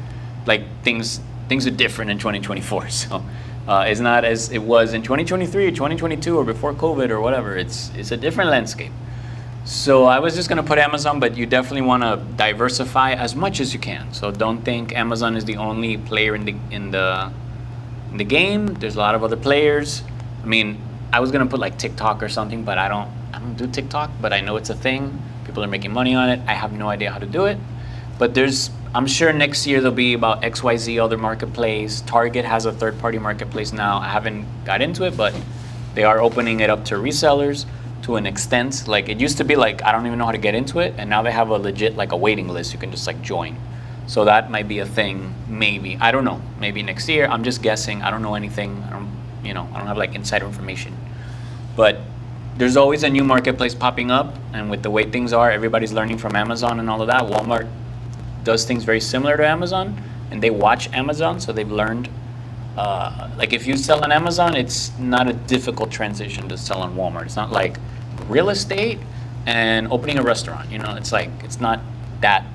like things are different in 2024. So it's not as it was in 2023 or 2022 or before COVID or whatever. It's a different landscape. So I was just gonna put Amazon, but you definitely want to diversify as much as you can. So don't think Amazon is the only player in the game. There's a lot of other players. I mean, I was gonna put like TikTok or something, but I don't do TikTok, but I know it's a thing. People are making money on it. I have no idea how to do it. But I'm sure next year there'll be about XYZ other marketplace. Target has a third-party marketplace now. I haven't got into it, but they are opening it up to resellers to an extent. Like it used to be like, I don't even know how to get into it. And now they have a legit, like a waiting list. You can just like join. So that might be a thing, maybe. I don't know, maybe next year. I'm just guessing. I don't know anything. I don't have like insider information. But there's always a new marketplace popping up. And with the way things are, everybody's learning from Amazon and all of that. Walmart does things very similar to Amazon, and they watch Amazon, so they've learned. Like if you sell on Amazon, it's not a difficult transition to sell on Walmart. It's not like real estate and opening a restaurant. It's like it's not that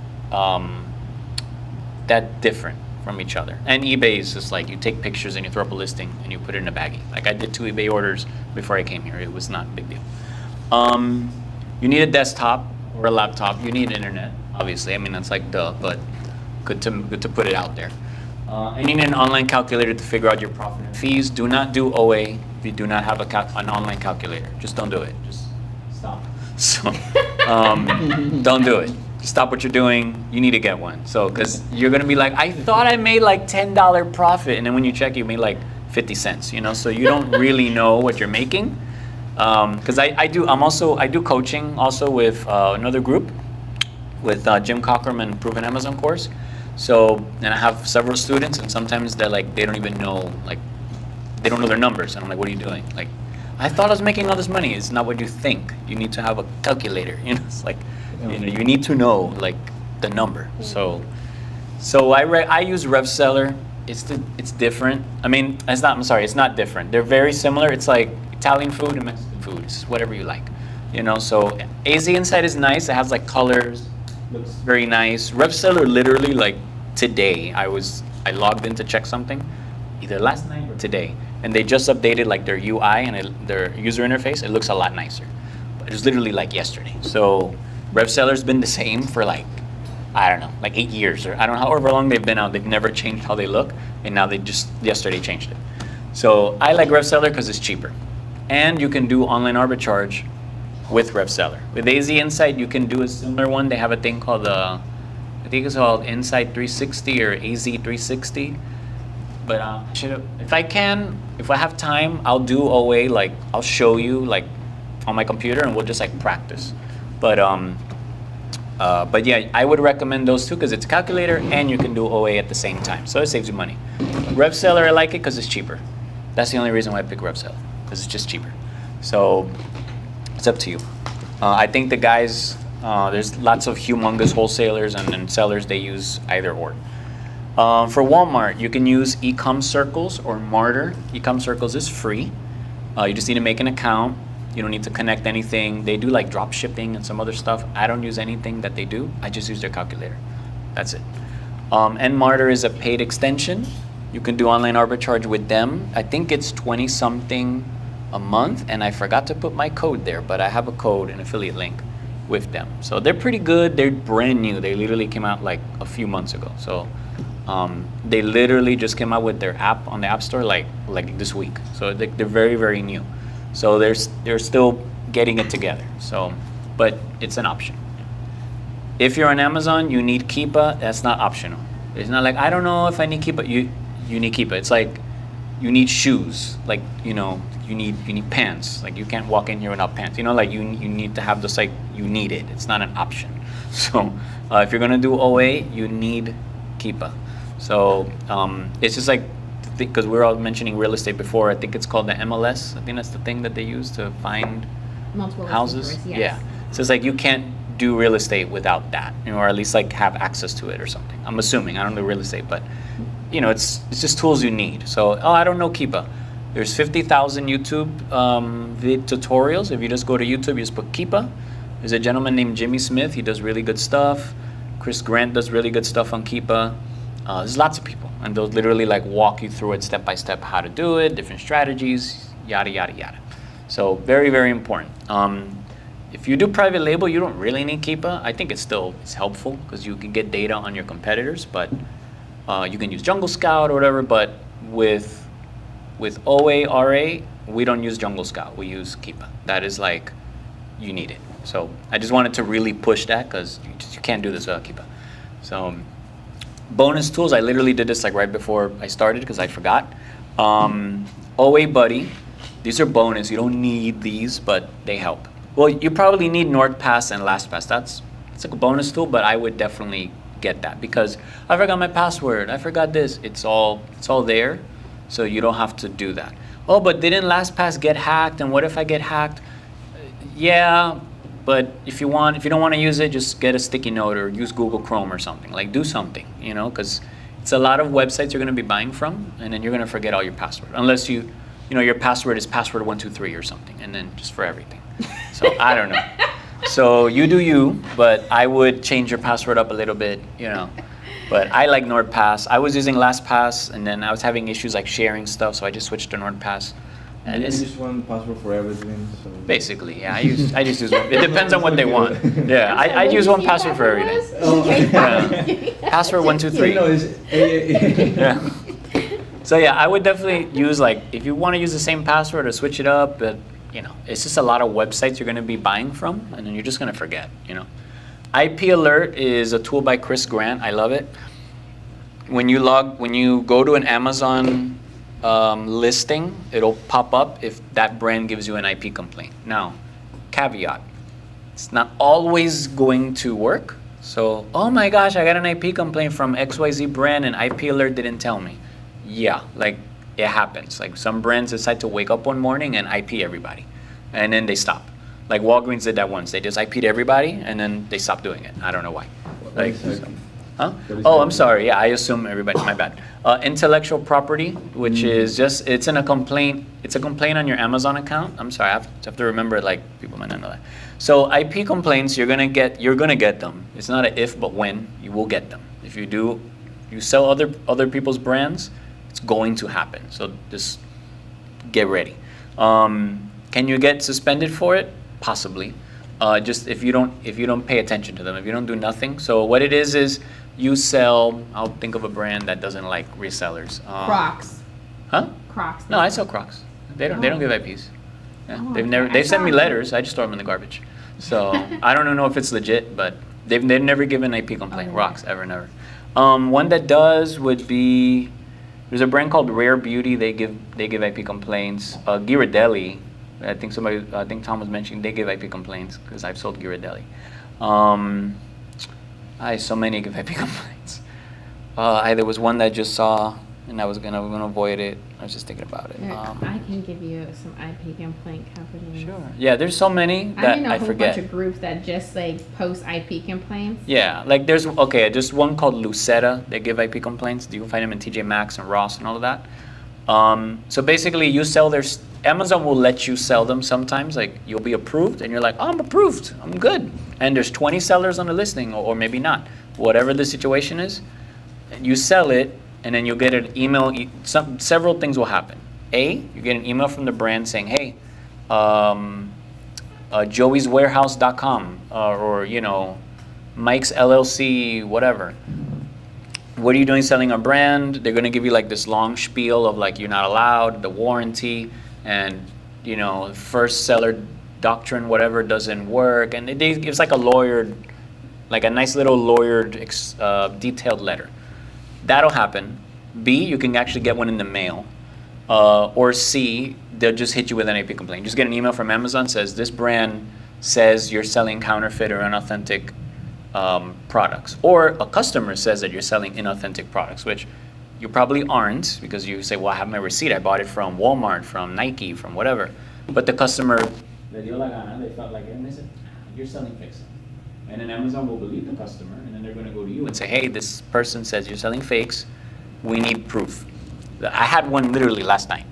different from each other. And eBay is just like you take pictures and you throw up a listing and you put it in a baggie. Like I did 2 eBay orders before I came here. It was not a big deal. You need a desktop or a laptop. You need internet. Obviously, I mean that's like duh, but good to put it out there. And you need an online calculator to figure out your profit and fees. Do not do OA if you do not have an online calculator. Just don't do it. Just stop. So, don't do it. Just stop what you're doing. You need to get one. So, because you're gonna be like, I thought I made like $10 profit, and then when you check, you made like 50 cents. You know, so you don't really know what you're making. Because I do coaching also with another group, with Jim Cockerman Proven Amazon course. So, and I have several students, and sometimes they're like, they don't even know, like, they don't know their numbers. And I'm like, what are you doing? Like, I thought I was making all this money. It's not what you think. You need to have a calculator. You know, it's like, you know, you need to know like the number. So I use RevSeller. It's different. I mean, it's not different. They're very similar. It's like Italian food and Mexican food. It's whatever you like. You know, so AZ Inside is nice. It has like colors. Looks very nice. RevSeller, literally, like today, I logged in to check something, either last night or today, and they just updated like their UI and their user interface. It looks a lot nicer. But it was literally like yesterday. So RevSeller's been the same for like, I don't know, like 8 years, or I don't know, however long they've been out. They've never changed how they look, and now they just yesterday changed it. So I like RevSeller because it's cheaper, and you can do online arbitrage with RevSeller. With AZ Insight, you can do a similar one. They have a thing called, I think it's called Insight 360 or AZ 360. But if I have time, I'll do OA, like I'll show you like on my computer, and we'll just like practice. But yeah, I would recommend those two because it's a calculator and you can do OA at the same time. So it saves you money. RevSeller, I like it because it's cheaper. That's the only reason why I pick RevSeller, because it's just cheaper. So it's up to you. I think the guys, there's lots of humongous wholesalers and sellers, they use either or. For Walmart, you can use Ecom Circles or Martyr. Ecom Circles is free. You just need to make an account. You don't need to connect anything. They do like drop shipping and some other stuff. I don't use anything that they do. I just use their calculator. That's it. And Martyr is a paid extension. You can do online arbitrage with them. I think it's 20 something a month, and I forgot to put my code there, but I have a code, an affiliate link with them. So they're pretty good. They're brand new. They literally came out like a few months ago. So they literally just came out with their app on the App Store like this week. So they're very, very new. So they're still getting it together. So, but it's an option. If you're on Amazon, you need Keepa. That's not optional. It's not like, I don't know if I need Keepa. You need Keepa. It's like you need shoes. Like, you know, you need pants. Like you can't walk in here without pants. You know, like you need to have this, like you need it. It's not an option. So if you're gonna do OA, you need Keepa. So it's just like, because we were all mentioning real estate before, I think it's called the MLS. I think that's the thing that they use to find Multiple houses. listings, yes. Yeah. So it's like you can't do real estate without that, you know, or at least like have access to it or something. I'm assuming. I don't do real estate, but you know, it's just tools you need. So, I don't know Keepa. There's 50,000 YouTube tutorials. If you just go to YouTube, you just put Keepa. There's a gentleman named Jimmy Smith. He does really good stuff. Chris Grant does really good stuff on Keepa. There's lots of people, and they'll literally like walk you through it step by step, how to do it, different strategies, yada, yada, yada. So very, very important. If you do private label, you don't really need Keepa. I think it's helpful because you can get data on your competitors, but you can use Jungle Scout or whatever, but with OA, RA, we don't use Jungle Scout, we use Keepa. That is like, you need it. So I just wanted to really push that because you can't do this without Keepa. So bonus tools, I literally did this like right before I started because I forgot. OA Buddy, these are bonus. You don't need these, but they help. Well, you probably need NordPass and LastPass. It's like a bonus tool, but I would definitely get that because I forgot my password. I forgot this. It's all there, so you don't have to do that. Oh, but didn't LastPass get hacked? And what if I get hacked? Yeah, but if you don't want to use it, just get a sticky note or use Google Chrome or something. Like do something, you know, because it's a lot of websites you're going to be buying from, and then you're going to forget all your password unless you know your password is password123 or something, and then just for everything. So I don't know. So you do you, but I would change your password up a little bit, you know. But I like NordPass. I was using LastPass, and then I was having issues like sharing stuff, so I just switched to NordPass. And You it's use one password for everything. So basically, yeah, I just use one. It depends on what they want. Yeah, I'm sorry, I what use did one you say password for password everything. was? Okay. Yeah. Password 123. No, it's Yeah. So yeah, I would definitely use, like, if you want to use the same password or switch it up, but you know, it's just a lot of websites you're going to be buying from, and then you're just going to forget, you know. IP Alert is a tool by Chris Grant. I love it. When you go to an Amazon listing, it'll pop up if that brand gives you an IP complaint. Now, caveat, it's not always going to work. So, oh my gosh, I got an IP complaint from XYZ brand and IP Alert didn't tell me. Yeah, like it happens. Like some brands decide to wake up one morning and IP everybody, and then they stop. Like Walgreens did that once. They just IP'd everybody and then they stopped doing it. I don't know why. Like, huh? Oh, I'm sorry. Yeah, I assume everybody. My bad. Intellectual property, which is just it's a complaint on your Amazon account. I'm sorry, I have to remember. Like people might not know that. So IP complaints, you're gonna get them. It's not a if, but when you will get them. If you do, you sell other people's brands, it's going to happen. So just get ready. Can you get suspended for it? Possibly. Just if you don't pay attention to them, if you don't do nothing. So what it is you sell. I'll think of a brand that doesn't like resellers. Crocs. Huh? Crocs. No, I sell Crocs. They don't give IPs. Yeah, Oh, they've okay. never. I They've sent me saw- letters. I just throw them in the garbage. So I don't know if it's legit, but they've never given IP complaint. Okay. Rocks, ever, never. One that does would be there's a brand called Rare Beauty. They give IP complaints. Ghirardelli. I think Tom was mentioning they give IP complaints because I've sold Ghirardelli. So many give IP complaints. There was one that I just saw, and I was gonna avoid it. I was just thinking about it. I can give you some IP complaint companies. Sure. Yeah, there's so many that I'm in a I whole forget. bunch of groups that just like post IP complaints. Yeah, like there's one called Lucetta. They give IP complaints. You can find them in TJ Maxx and Ross and all of that. So basically, you sell Amazon will let you sell them sometimes. Like you'll be approved, and you're like, oh, I'm approved, I'm good. And there's 20 sellers on the listing, or maybe not, whatever the situation is. And you sell it, and then you'll get an email. Several things will happen. You get an email from the brand saying, hey, joeyswarehouse.com or Mike's LLC, whatever. What are you doing selling a brand? They're going to give you like this long spiel of like you're not allowed, the warranty, and first seller doctrine, whatever, doesn't work. And it's like a lawyered, like a nice little lawyered detailed letter. That'll happen. B, you can actually get one in the mail. Or C, they'll just hit you with an IP complaint. Just get an email from Amazon says this brand says you're selling counterfeit or inauthentic products, or a customer says that you're selling inauthentic products, which you probably aren't because you say, well, I have my receipt. I bought it from Walmart, from Nike, from whatever. But the customer, they felt like it, and they said, you're selling fakes. And then Amazon will believe the customer, and then they're going to go to you and say, hey, this person says you're selling fakes. We need proof. I had one literally last night.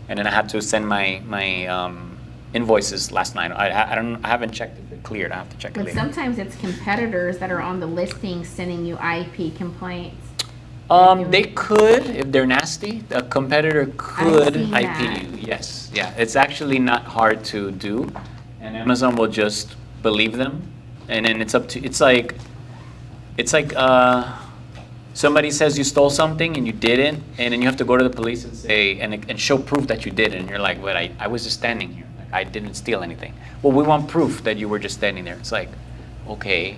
And then I had to send my invoices last night. I haven't checked if it cleared. I have to check it But later. sometimes it's competitors that are on the listing sending you IP complaints. They could, if they're nasty, a competitor could seen IP that. you. Yes, yeah. It's actually not hard to do, and Amazon will just believe them, and then it's like somebody says you stole something and you didn't, and then you have to go to the police and say and show proof that you did it, and you're like, well, I was just standing here. Like, I didn't steal anything. Well, we want proof that you were just standing there. It's like, okay,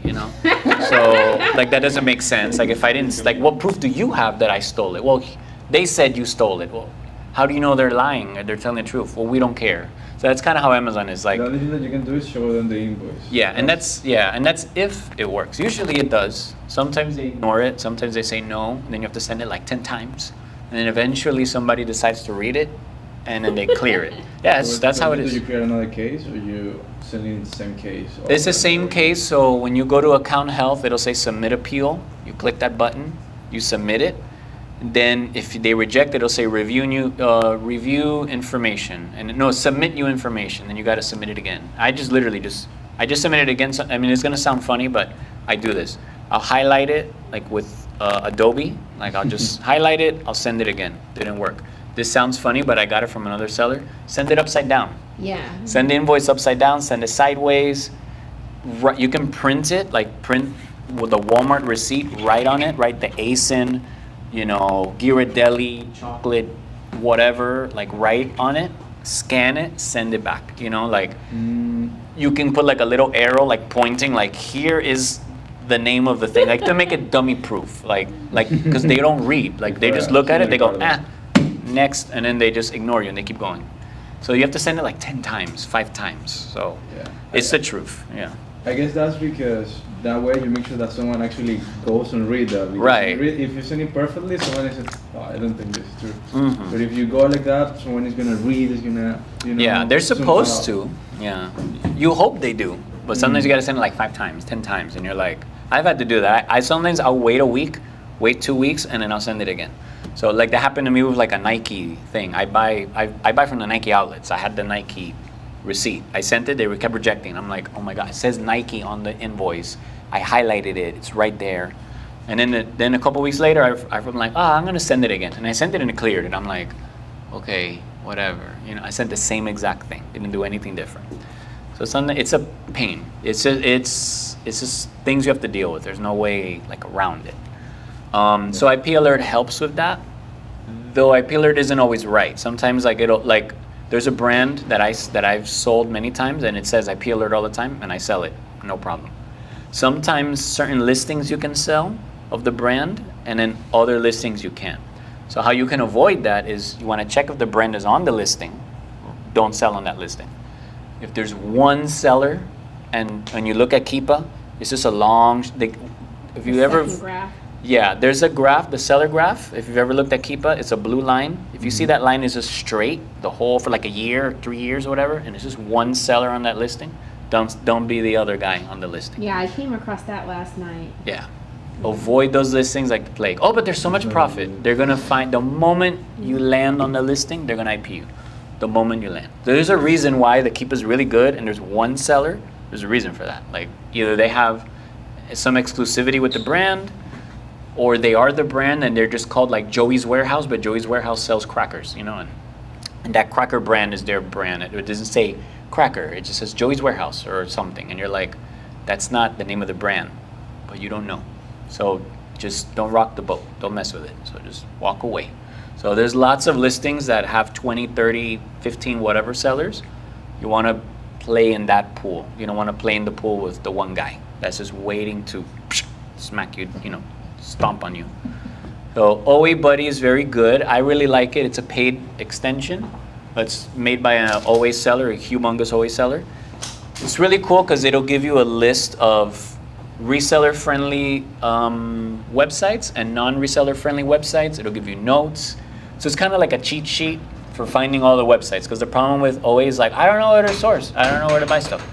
So like that doesn't make sense. Like if I didn't, like what proof do you have that I stole it? Well, they said you stole it. Well, how do you know they're lying or they're telling the truth? Well, we don't care. So that's kind of how Amazon is like. The only thing that you can do is show them the invoice. Yeah, and that's if it works. Usually it does. Sometimes they ignore it. Sometimes they say no. And then you have to send it like 10 times, and then eventually somebody decides to read it, and then they clear it. Yeah, that's how it is. Do you create another case, or you send in the same case? It's the same case. So when you go to account health, it'll say submit appeal. You click that button, you submit it. Then if they reject it, it'll say review information, and no, submit new information. Then you got to submit it again. I just submit it again. I mean, it's gonna sound funny, but I do this. I'll highlight it like with Adobe. Like I'll just highlight it. I'll send it again. Didn't work. this sounds funny, but I got it from another seller. Send it upside down. Yeah. Send the invoice upside down, send it sideways. You can print it, like print with the Walmart receipt right on it, right? The ASIN, Ghirardelli, chocolate, whatever, like right on it. Scan it, send it back. You can put like a little arrow, like pointing, like here is the name of the thing, like to make it dummy proof, like because they don't read, like they just look at it, they go next, and then they just ignore you and they keep going. So you have to send it like 10 times, 5 times. So it's the truth. Yeah. I guess that's because that way you make sure that someone actually goes and read that. Because Right. If you send it perfectly, someone is, oh, I don't think this is true. Mhm. But if you go like that, someone is gonna read, is gonna, Yeah, they're zoom supposed out. to. Yeah. You hope they do, but sometimes you got to send it like 5 times, 10 times, and you're like, I've had to do that. I sometimes I'll wait a week, wait 2 weeks, and then I'll send it again. So like that happened to me with like a Nike thing. I buy from the Nike outlets. I had the Nike receipt. I sent it. They kept rejecting. I'm like, oh my god, it says Nike on the invoice. I highlighted it. It's right there. And then a couple weeks later, I'm like, I'm gonna send it again. And I sent it and it cleared. And I'm like, okay, whatever. I sent the same exact thing. Didn't do anything different. So it's a pain. It's just things you have to deal with. There's no way like around it. So IP alert helps with that, though IP alert isn't always right. Sometimes there's a brand that I've sold many times and it says IP alert all the time and I sell it, no problem. Sometimes certain listings you can sell of the brand and then other listings you can't. So how you can avoid that is you want to check if the brand is on the listing, don't sell on that listing. If there's one seller and when you look at Keepa, it's just a long, if you ever, Second graph. yeah, there's a graph, the seller graph. If you've ever looked at Keepa, it's a blue line. If you see that line is just straight, the whole for like a year, 3 years or whatever, and it's just one seller on that listing, don't be the other guy on the listing. Yeah, I came across that last night. Yeah. Avoid those listings like the plague. Oh, but there's so much profit. They're gonna find the moment you land on the listing, they're gonna IP you. The moment you land. There's a reason why the Keepa's really good and there's one seller. There's a reason for that. Like either they have some exclusivity with the brand, or they are the brand and they're just called like Joey's Warehouse, but Joey's Warehouse sells crackers, and that cracker brand is their brand. It doesn't say cracker, it just says Joey's Warehouse or something, and you're like, that's not the name of the brand, but you don't know. So just don't rock the boat, don't mess with it. So just walk away. So there's lots of listings that have 20, 30, 15, whatever sellers. You want to play in that pool. You don't want to play in the pool with the one guy that's just waiting to smack you, stomp on you. So OA Buddy is very good. I really like it. It's a paid extension. It's made by an OA seller, a humongous OA seller. It's really cool because it'll give you a list of reseller-friendly websites and non-reseller-friendly websites. It'll give you notes. So it's kind of like a cheat sheet for finding all the websites, because the problem with OA is like, I don't know where to source. I don't know where to buy stuff.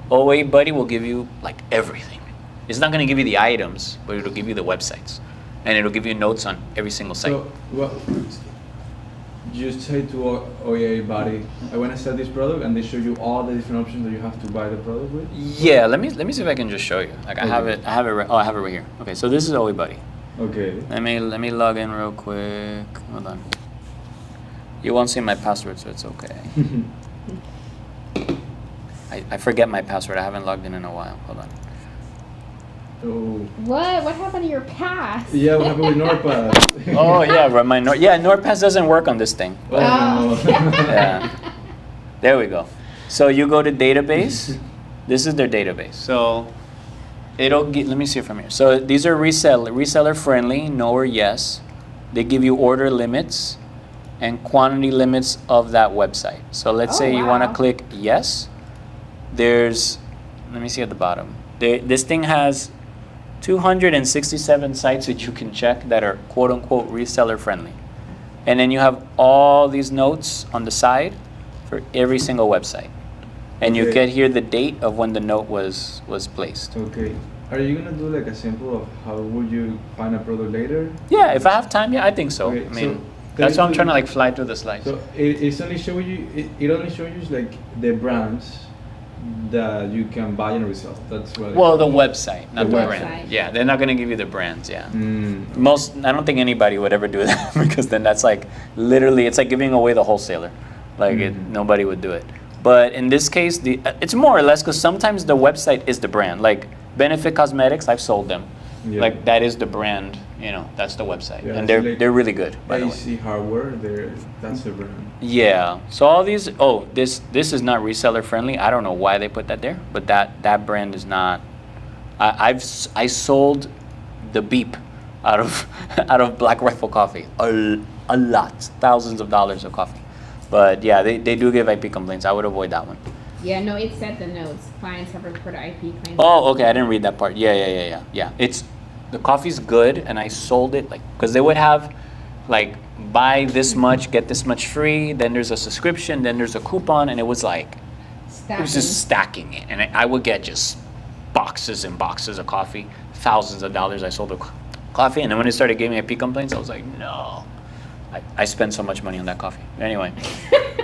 OA Buddy will give you like everything. It's not going to give you the items, but it'll give you the websites. And it'll give you notes on every single site. So, well, you say to OA Body, I want to sell this product, and they show you all the different options that you have to buy the product with? Yeah, let me see if I can just show you. Like Okay. I have it right here. Okay, so this is OA Buddy. Okay. Let me log in real quick. Hold on. You won't see my password, so it's okay. I forget my password. I haven't logged in a while. Hold on. Oh. What happened to your pass? Yeah, what happened with NordPass? Oh yeah, NordPass doesn't work on this thing. Oh, no. Yeah. There we go. So you go to database. This is their database. So let me see it from here. So these are reseller friendly, no or yes. They give you order limits and quantity limits of that website. So let's say you want to wow. click yes. Let me see at the bottom. This thing has 267 sites that you can check that are quote unquote reseller friendly. And then you have all these notes on the side for every single website. And you Okay. get here the date of when the note was placed. Okay. Are you gonna do like a sample of how would you find a product later? Yeah, if I have time, yeah, I think so. Okay, I mean, so that's why I'm technically- trying to like fly through the slides. So it's only show you. It only shows you like the brands, that you can buy and resell. That's what. Well, the website, not The the website. brand. Yeah, they're not gonna give you the brands. Yeah. Mm. I don't think anybody would ever do that because then that's like literally, it's like giving away the wholesaler. Like nobody would do it. But in this case, it's more or less because sometimes the website is the brand. Like Benefit Cosmetics, I've sold them. Yeah. Like that is the brand. You know, that's the website, Yeah, and it's like they're really good. By the way. AC Hardware, that's the brand. Yeah. So all these. Oh, this is not reseller friendly. I don't know why they put that there, but that brand is not. I sold the Beep out of out of Black Rifle coffee a lot, thousands of dollars of coffee. But yeah, they do give IP complaints. I would avoid that one. Yeah, no, it said the notes. Clients have reported IP claims. Oh, okay. I didn't read that part. Yeah. It's the coffee's good, and I sold it like because they would have like buy this much, get this much free. Then there's a subscription. Then there's a coupon, and it was like it was just stacking it, and I would get just boxes and boxes of coffee, thousands of dollars. I sold the coffee, and then when they started giving me IP complaints, I was like, no. I spent so much money on that coffee. Anyway,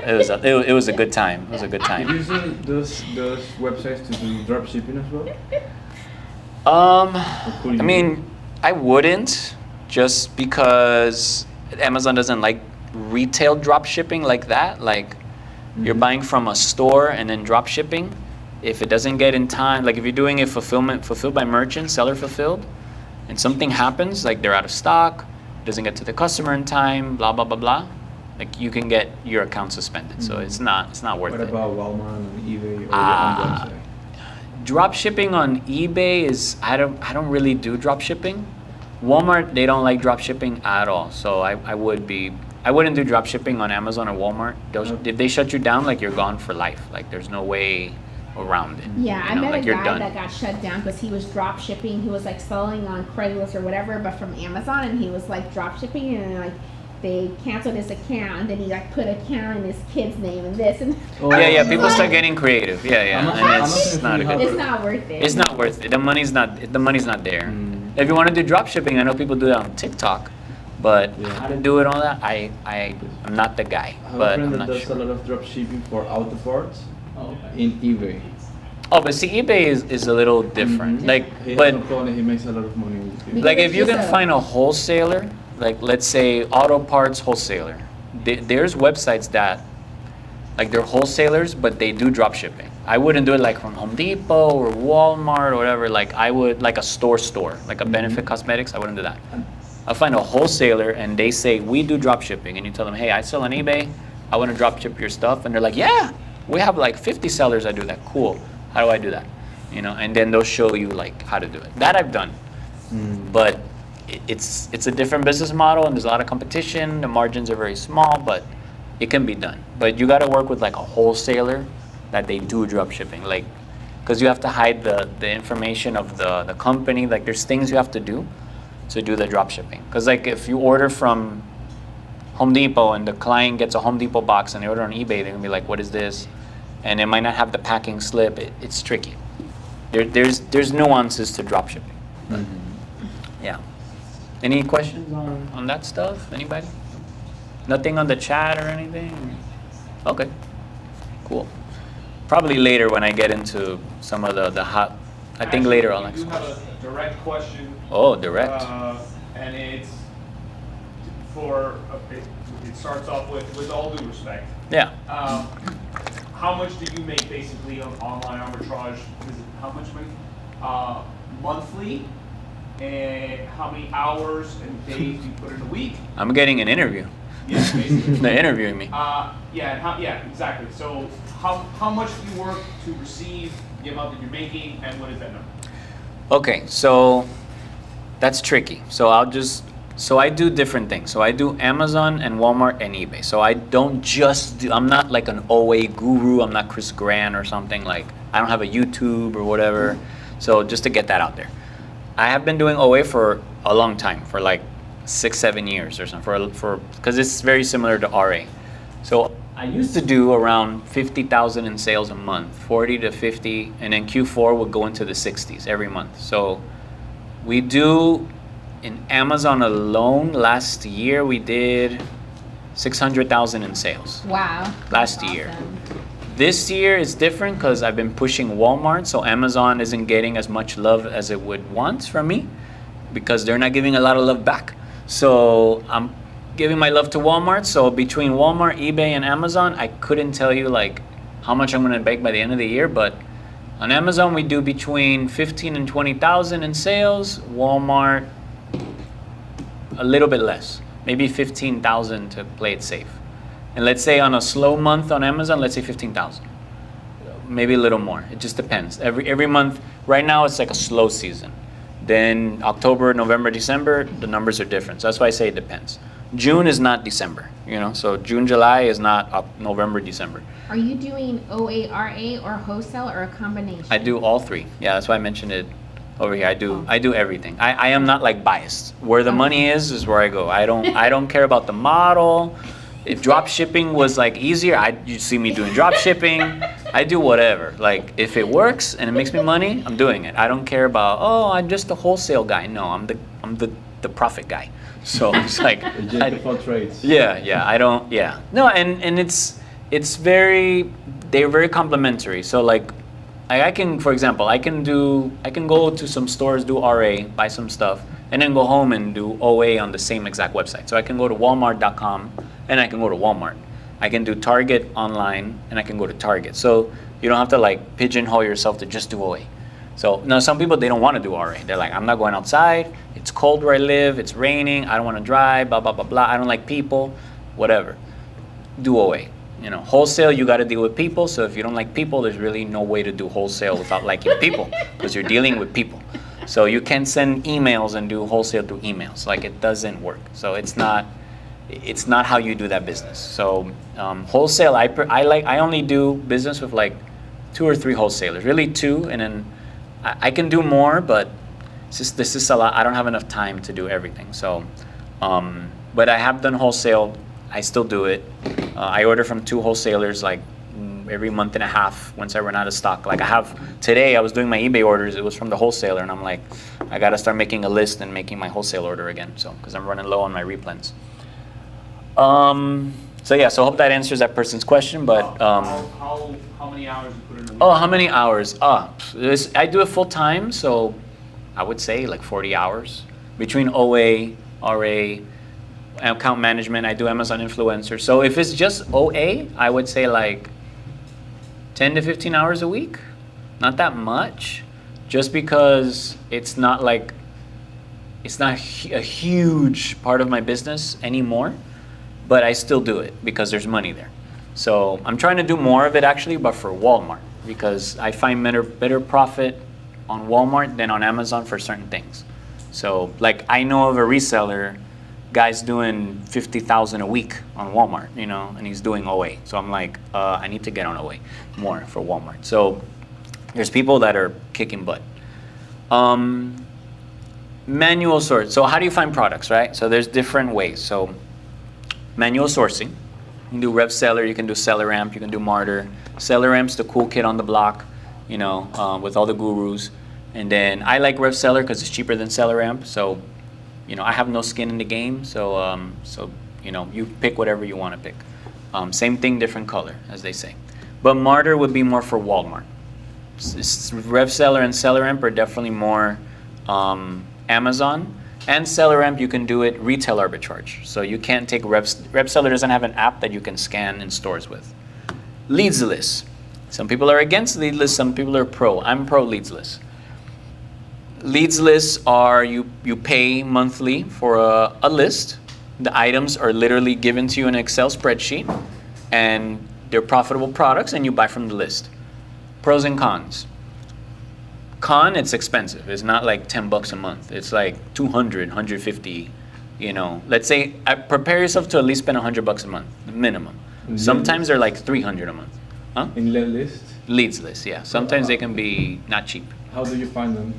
it was a good time. It was a good Did time. you use those websites to do drop shipping as well? I mean, I wouldn't just because Amazon doesn't like retail drop shipping like that. Like you're buying from a store and then drop shipping. If it doesn't get in time, like if you're doing it fulfilled by merchant, seller fulfilled, and something happens, like they're out of stock, doesn't get to the customer in time, blah blah blah blah, like you can get your account suspended. So it's not worth What it. about Walmart and eBay or your own website? Drop shipping on eBay is I don't really do drop shipping. Walmart, they don't like drop shipping at all. So I wouldn't do drop shipping on Amazon or Walmart. If they shut you down, like you're gone for life. Like there's no way around it. Yeah, I You know, met like a you're guy done. that got shut down because he was drop shipping. He was like selling on Craigslist or whatever, but from Amazon, and he was like drop shipping, and like they canceled his account, and then he like put account in his kid's name and this and. Yeah, people start getting creative. Yeah, I'm not- and I'm it's not not a gonna good. It's not worth it. It's not worth it. The money's not there. If you want to do drop shipping, I know people do that on TikTok, but Yeah. how to do it all that, I'm not the guy. I have a But friend I'm that not does sure. a lot of drop shipping for auto parts in eBay. Oh, but see, eBay is a little different. Like, He has but no problem, he makes a lot of money with it. Because like if it's you just can a- find a wholesaler, like let's say auto parts wholesaler, there's websites that like they're wholesalers, but they do drop shipping. I wouldn't do it like from Home Depot or Walmart or whatever. Like I would like a store, like a Benefit Cosmetics. I wouldn't do that. I'll find a wholesaler and they say we do drop shipping, and you tell them, hey, I sell on eBay. I want to drop ship your stuff, and they're like, yeah, we have like 50 sellers that do that. Cool. How do I do that? You know, and then they'll show you like how to do it. That I've done, but it's a different business model, and there's a lot of competition. The margins are very small, but it can be done. But you got to work with like a wholesaler that they do drop shipping, like because you have to hide the information of the company. Like there's things you have to do to do the drop shipping. Because like if you order from Home Depot and the client gets a Home Depot box and they order on eBay, they're gonna be like, what is this? And it might not have the packing slip. It's tricky. There's nuances to drop shipping. But, yeah. Any questions on that stuff? Anybody? Nothing on the chat or anything? Okay. Cool. Probably later when I get into some of the hot. I think later on. I do have a direct question. Oh, direct. And it's it starts off with all due respect. Yeah. How much do you make basically on online arbitrage? How much money? Monthly? And how many hours and days do you put in a week? I'm getting an interview. Yeah, basically. They're interviewing me. Yeah, exactly. So how much do you work to receive the amount that you're making, and what is that number? Okay, so that's tricky. So I do different things. So I do Amazon and Walmart and eBay. So I don't just do, I'm not like an OA guru. I'm not Chris Grant or something. Like I don't have a YouTube or whatever. So just to get that out there. I have been doing OA for a long time, for like 6-7 years or something, because it's very similar to RA. So I used to do around 50,000 in sales a month, 40 to 50, and then Q4 would go into the 60s every month. So we do, in Amazon alone, last year we did 600,000 in sales. Wow. Last That's year. awesome. This year is different because I've been pushing Walmart, so Amazon isn't getting as much love as it would want from me because they're not giving a lot of love back. So I'm giving my love to Walmart. So between Walmart, eBay, and Amazon, I couldn't tell you like how much I'm gonna make by the end of the year, but on Amazon we do between 15 and 20,000 in sales. Walmart, a little bit less, maybe 15,000 to play it safe. And let's say on a slow month on Amazon, let's say 15,000, maybe a little more. It just depends. Every month, right now it's like a slow season. Then October, November, December, the numbers are different. So that's why I say it depends. June is not December, you know, so June, July is not November, December. Are you doing OARA or wholesale or a combination? I do all three. Yeah, that's why I mentioned it over here. I do everything. I am not like biased. Where the money is where I go. I don't care about the model. If drop shipping was like easier, you'd see me doing drop shipping. I do whatever. Like if it works and it makes me money, I'm doing it. I don't care about, oh, I'm just a wholesale guy. No, I'm the profit guy. So it's like Just for trades. yeah, I don't, yeah. No, and it's very, they're very complementary. So like I can, for example, I can go to some stores, do RA, buy some stuff, and then go home and do OA on the same exact website. So I can go to walmart.com and I can go to Walmart. I can do Target online and I can go to Target. So you don't have to like pigeonhole yourself to just do OA. So now some people, they don't want to do RA. They're like, I'm not going outside. It's cold where I live. It's raining. I don't want to drive, blah, blah, blah, blah. I don't like people, whatever. Do OA. You know, wholesale, you got to deal with people. So if you don't like people, there's really no way to do wholesale without liking people because you're dealing with people. So you can send emails and do wholesale through emails. Like it doesn't work. So it's not how you do that business. So wholesale, I only do business with like 2 or 3 wholesalers, really 2, and then I can do more, but this is a lot. I don't have enough time to do everything. So, but I have done wholesale. I still do it. I order from 2 wholesalers like every month and a half once I run out of stock. Like today I was doing my eBay orders. It was from the wholesaler, and I'm like, I got to start making a list and making my wholesale order again. So, because I'm running low on my replens. So yeah, so I hope that answers that person's question, but How many hours you put in a week? oh, how many hours? I do it full time, so I would say like 40 hours between OA, RA, account management. I do Amazon influencer. So if it's just OA, I would say like 10 to 15 hours a week. Not that much, just because it's not a huge part of my business anymore. But I still do it because there's money there. So I'm trying to do more of it actually, but for Walmart, because I find better profit on Walmart than on Amazon for certain things. So like I know of a reseller, guy's doing 50,000 a week on Walmart, you know, and he's doing OA. So I'm like, I need to get on OA more for Walmart. So there's people that are kicking butt. Manual source. So how do you find products, right? So there's different ways. So manual sourcing. You can do RevSeller, you can do SellerAmp, you can do Martyr. SellerAmp's the cool kid on the block, you know, with all the gurus. And then I like RevSeller because it's cheaper than SellerAmp. So, you know, I have no skin in the game. So, you know, you pick whatever you want to pick. Same thing, different color, as they say. But Martyr would be more for Walmart. RevSeller and SellerAmp are definitely more Amazon. And SellerAmp, you can do it retail arbitrage. So you can't take RevSeller doesn't have an app that you can scan in stores with. Leads list. Some people are against lead list, some people are pro. I'm pro leads list. Leads lists are you pay monthly for a list. The items are literally given to you in an Excel spreadsheet, and they're profitable products, and you buy from the list. Pros and cons. Con, it's expensive. It's not like $10 a month. It's like 200, 150, you know. Let's say, prepare yourself to at least spend $100 a month, minimum. Sometimes they're like 300 a month. Huh? In lead list? Leads list, yeah. Sometimes they can be not cheap. How do you find them?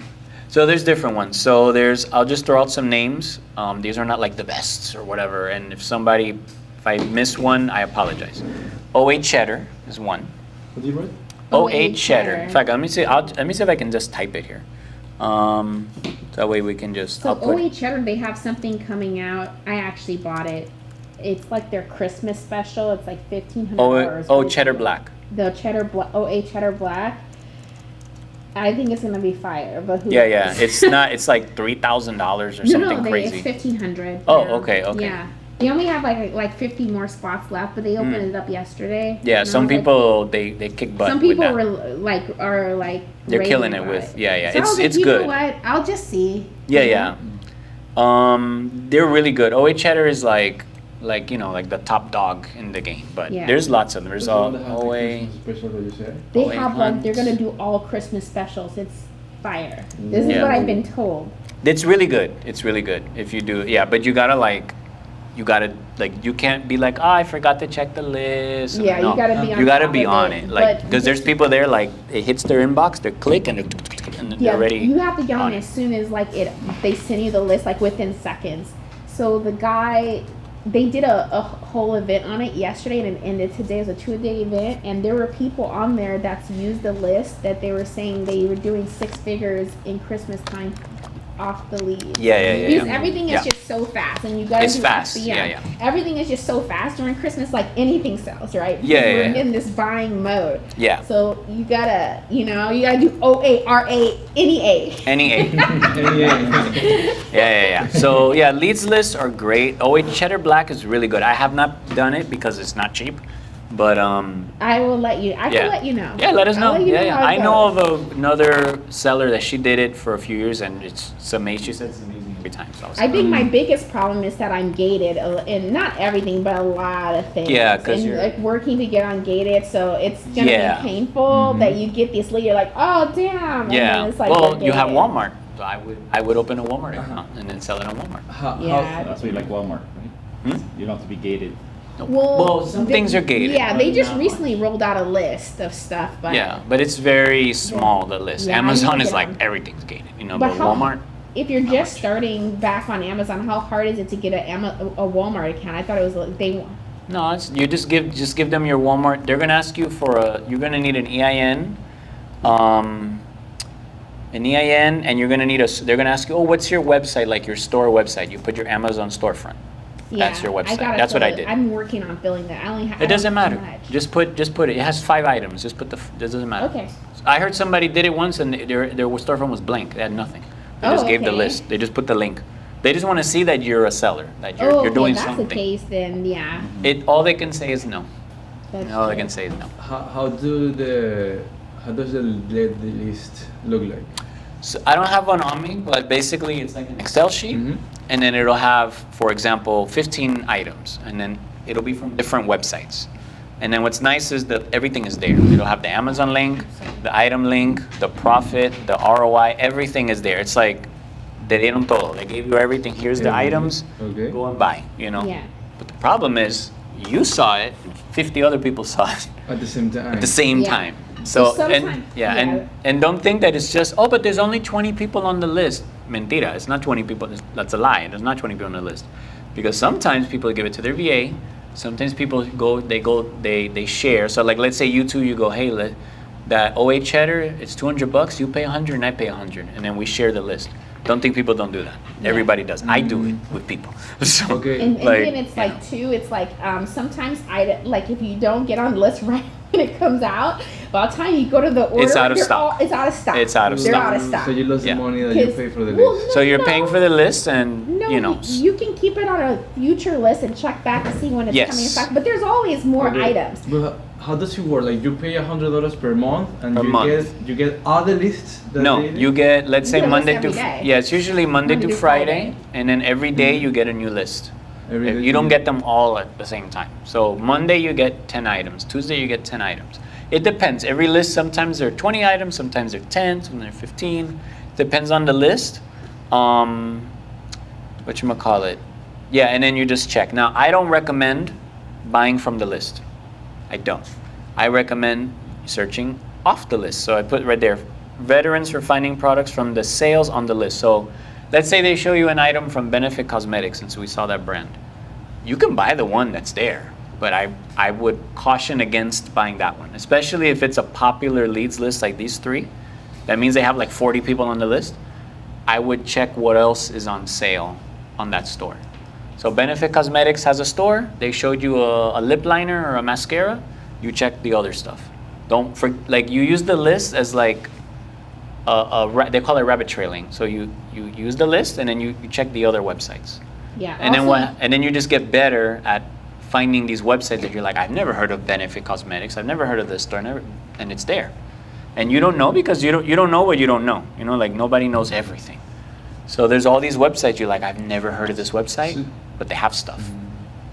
So there's different ones. So I'll just throw out some names. These are not like the best or whatever. And if I miss one, I apologize. OA Cheddar is one. What do you write? OA Cheddar. In fact, let me see if I can just type it here. That way we can just. So OA Cheddar, they have something coming out. I actually bought it. It's like their Christmas special. It's like $1,500. Oh, Cheddar Black. the OA cheddar black. I think it's gonna be fire, but who Yeah, knows? yeah. It's not. It's like $3,000 or something crazy. It's 1,500. Oh, now. okay, okay. Yeah, they only have like 50 more spots left, but they opened it up yesterday. Yeah, and I some was like, people they kick butt. some with people that. are They're raving killing it about with. Yeah, yeah. So I was like, It's you good. know what? I'll just see. Yeah, you yeah. know? They're really good. OA cheddar is like you know like the top dog in the game, but Yeah. there's lots of them. There's The one that has the OA. Christmas special that you said? They OA have like they're Hunt. gonna do all Christmas specials. It's fire. This is Yeah. what I've been told. It's really good. It's really good if you do. Yeah, but you gotta you can't be like, oh, I forgot to check the list. Yeah, No. you gotta be on. You gotta top be of on it. it, like, But because there's people there, like, it hits their inbox, they click, and Yeah, they're ready. you have to get on on it it. as soon as like they send you the list like within seconds. So the guy, they did a whole event on it yesterday and it ended today. It was a 2-day event, and there were people on there that's used the list that they were saying they were doing 6 figures in Christmas time off the lead. Yeah, yeah, yeah. Because yeah. everything is Yeah. just so fast, and you gotta It's do fast. FBA. Yeah, yeah. Everything is just so fast during Christmas, like anything sells, right? Yeah, Because yeah, we're yeah. in this buying mode. Yeah. So you gotta do OA, RA, any A. Any A. Yeah. Yeah. So yeah, leads lists are great. OA Cheddar Black is really good. I have not done it because it's not cheap, but I will let you. I yeah. can let you know. Yeah, let us I'll know. let you Yeah, yeah. how it I know goes. of another seller that she did it for a few years, and it's amazing. She said it's amazing every time. So I was I like, think my biggest problem is that I'm gated, and not everything, but a lot of things. Yeah, 'cause and you're- like working to get on gated, so it's gonna Yeah. be painful that you get this lead. You're like, oh damn. And yeah. then it's like Well, you're you have gated. Walmart. So I would open a Walmart account and then sell it on Walmart. Yeah. That's why you like Walmart, right? Hmm? You don't have to be gated. Well, some things are gated. Yeah, they but just not recently rolled out a list of stuff, but Yeah, but it's very small, the list. Yeah, I Amazon need to is get like on. everything's gated, you know, But but how- Walmart. if you're Not just much. starting back on Amazon, how hard is it to get a Walmart account? I thought it was No, it's, you just give them your Walmart. They're gonna ask you for you're gonna need an EIN, and you're gonna need they're gonna ask you, oh, what's your website, like your store website? You put your Amazon storefront. That's your website. That's what I did. I'm working on filling that. I only have. It doesn't matter. Much. Just put it. It has 5 items. Just put it doesn't matter. Okay. I heard somebody did it once and their storefront was blank. They had nothing. They just gave the okay. list. They just put the link. They just want to see that you're a seller, that you're, Oh, you're doing if that's something. the case, then yeah. All they can say is no. That's All they true. can say is no. How does the list look like? So I don't have one on me, but basically it's like an Excel sheet, and then it'll have, for example, 15 items, and then it'll be from different websites. And then what's nice is that everything is there. It'll have the Amazon link, the item link, the profit, the ROI, everything is there. It's like they dieron todo. They gave you everything. Here's the items. Okay. Go and buy, you know? Yeah. But the problem is, you saw it, 50 other people saw it At the same time. at the same Yeah. time. So, So and, sometime- yeah, yeah. and don't think that it's just, oh, but there's only 20 people on the list. Mentira, it's not 20 people, that's a lie. There's not 20 people on the list. Because sometimes people give it to their VA, sometimes people they share. So like, let's say you two, you go, hey, that OA cheddar, it's $200, you pay 100 and I pay 100, and then we share the list. Don't think people don't do that. Everybody does. I do it with people. So, Okay. And like, then it's you like know. too. It's like sometimes like if you don't get on the list right when it comes out, by the time you go to the order, It's out of they're stock. it's out of stock. It's out of They're stock. out of stock. So you lost Yeah. the money that you 'Cause- pay for the well, list. So you're no. paying for the list, and No, you know. you can keep it on a future list and check back to see when it's Yes. coming in stock. But there's always more Okay. items. But how does it work? Like you pay $100 per month, and Per you month. get all the lists. That No, they do? you get, let's You say get a list Monday every to, day. yeah, it's usually Monday Monday to to Friday, Friday. and then every day you get a new list. Every day You don't you- get them all at the same time. So Monday you get 10 items, Tuesday you get 10 items. It depends. Every list, sometimes there are 20 items, sometimes they're 10, sometimes they're 15. Depends on the list. Whatchamacallit. Yeah, and then you just check. Now, I don't recommend buying from the list. I don't. I recommend searching off the list. So I put right there, veterans for finding products from the sales on the list. So let's say they show you an item from Benefit Cosmetics, since we saw that brand. You can buy the one that's there, but I would caution against buying that one, especially if it's a popular leads list like these 3. That means they have like 40 people on the list. I would check what else is on sale on that store. So Benefit Cosmetics has a store. They showed you a lip liner or a mascara. You check the other stuff. like you use the list as like they call it rabbit trailing. So you use the list and then you check the other websites. Yeah. And then also- and then you just get better at finding these websites that you're like, I've never heard of Benefit Cosmetics. I've never heard of this store. And it's there. And you don't know because you don't know what you don't know. You know, like nobody knows everything. So there's all these websites you're like, I've never heard of this website, but they have stuff.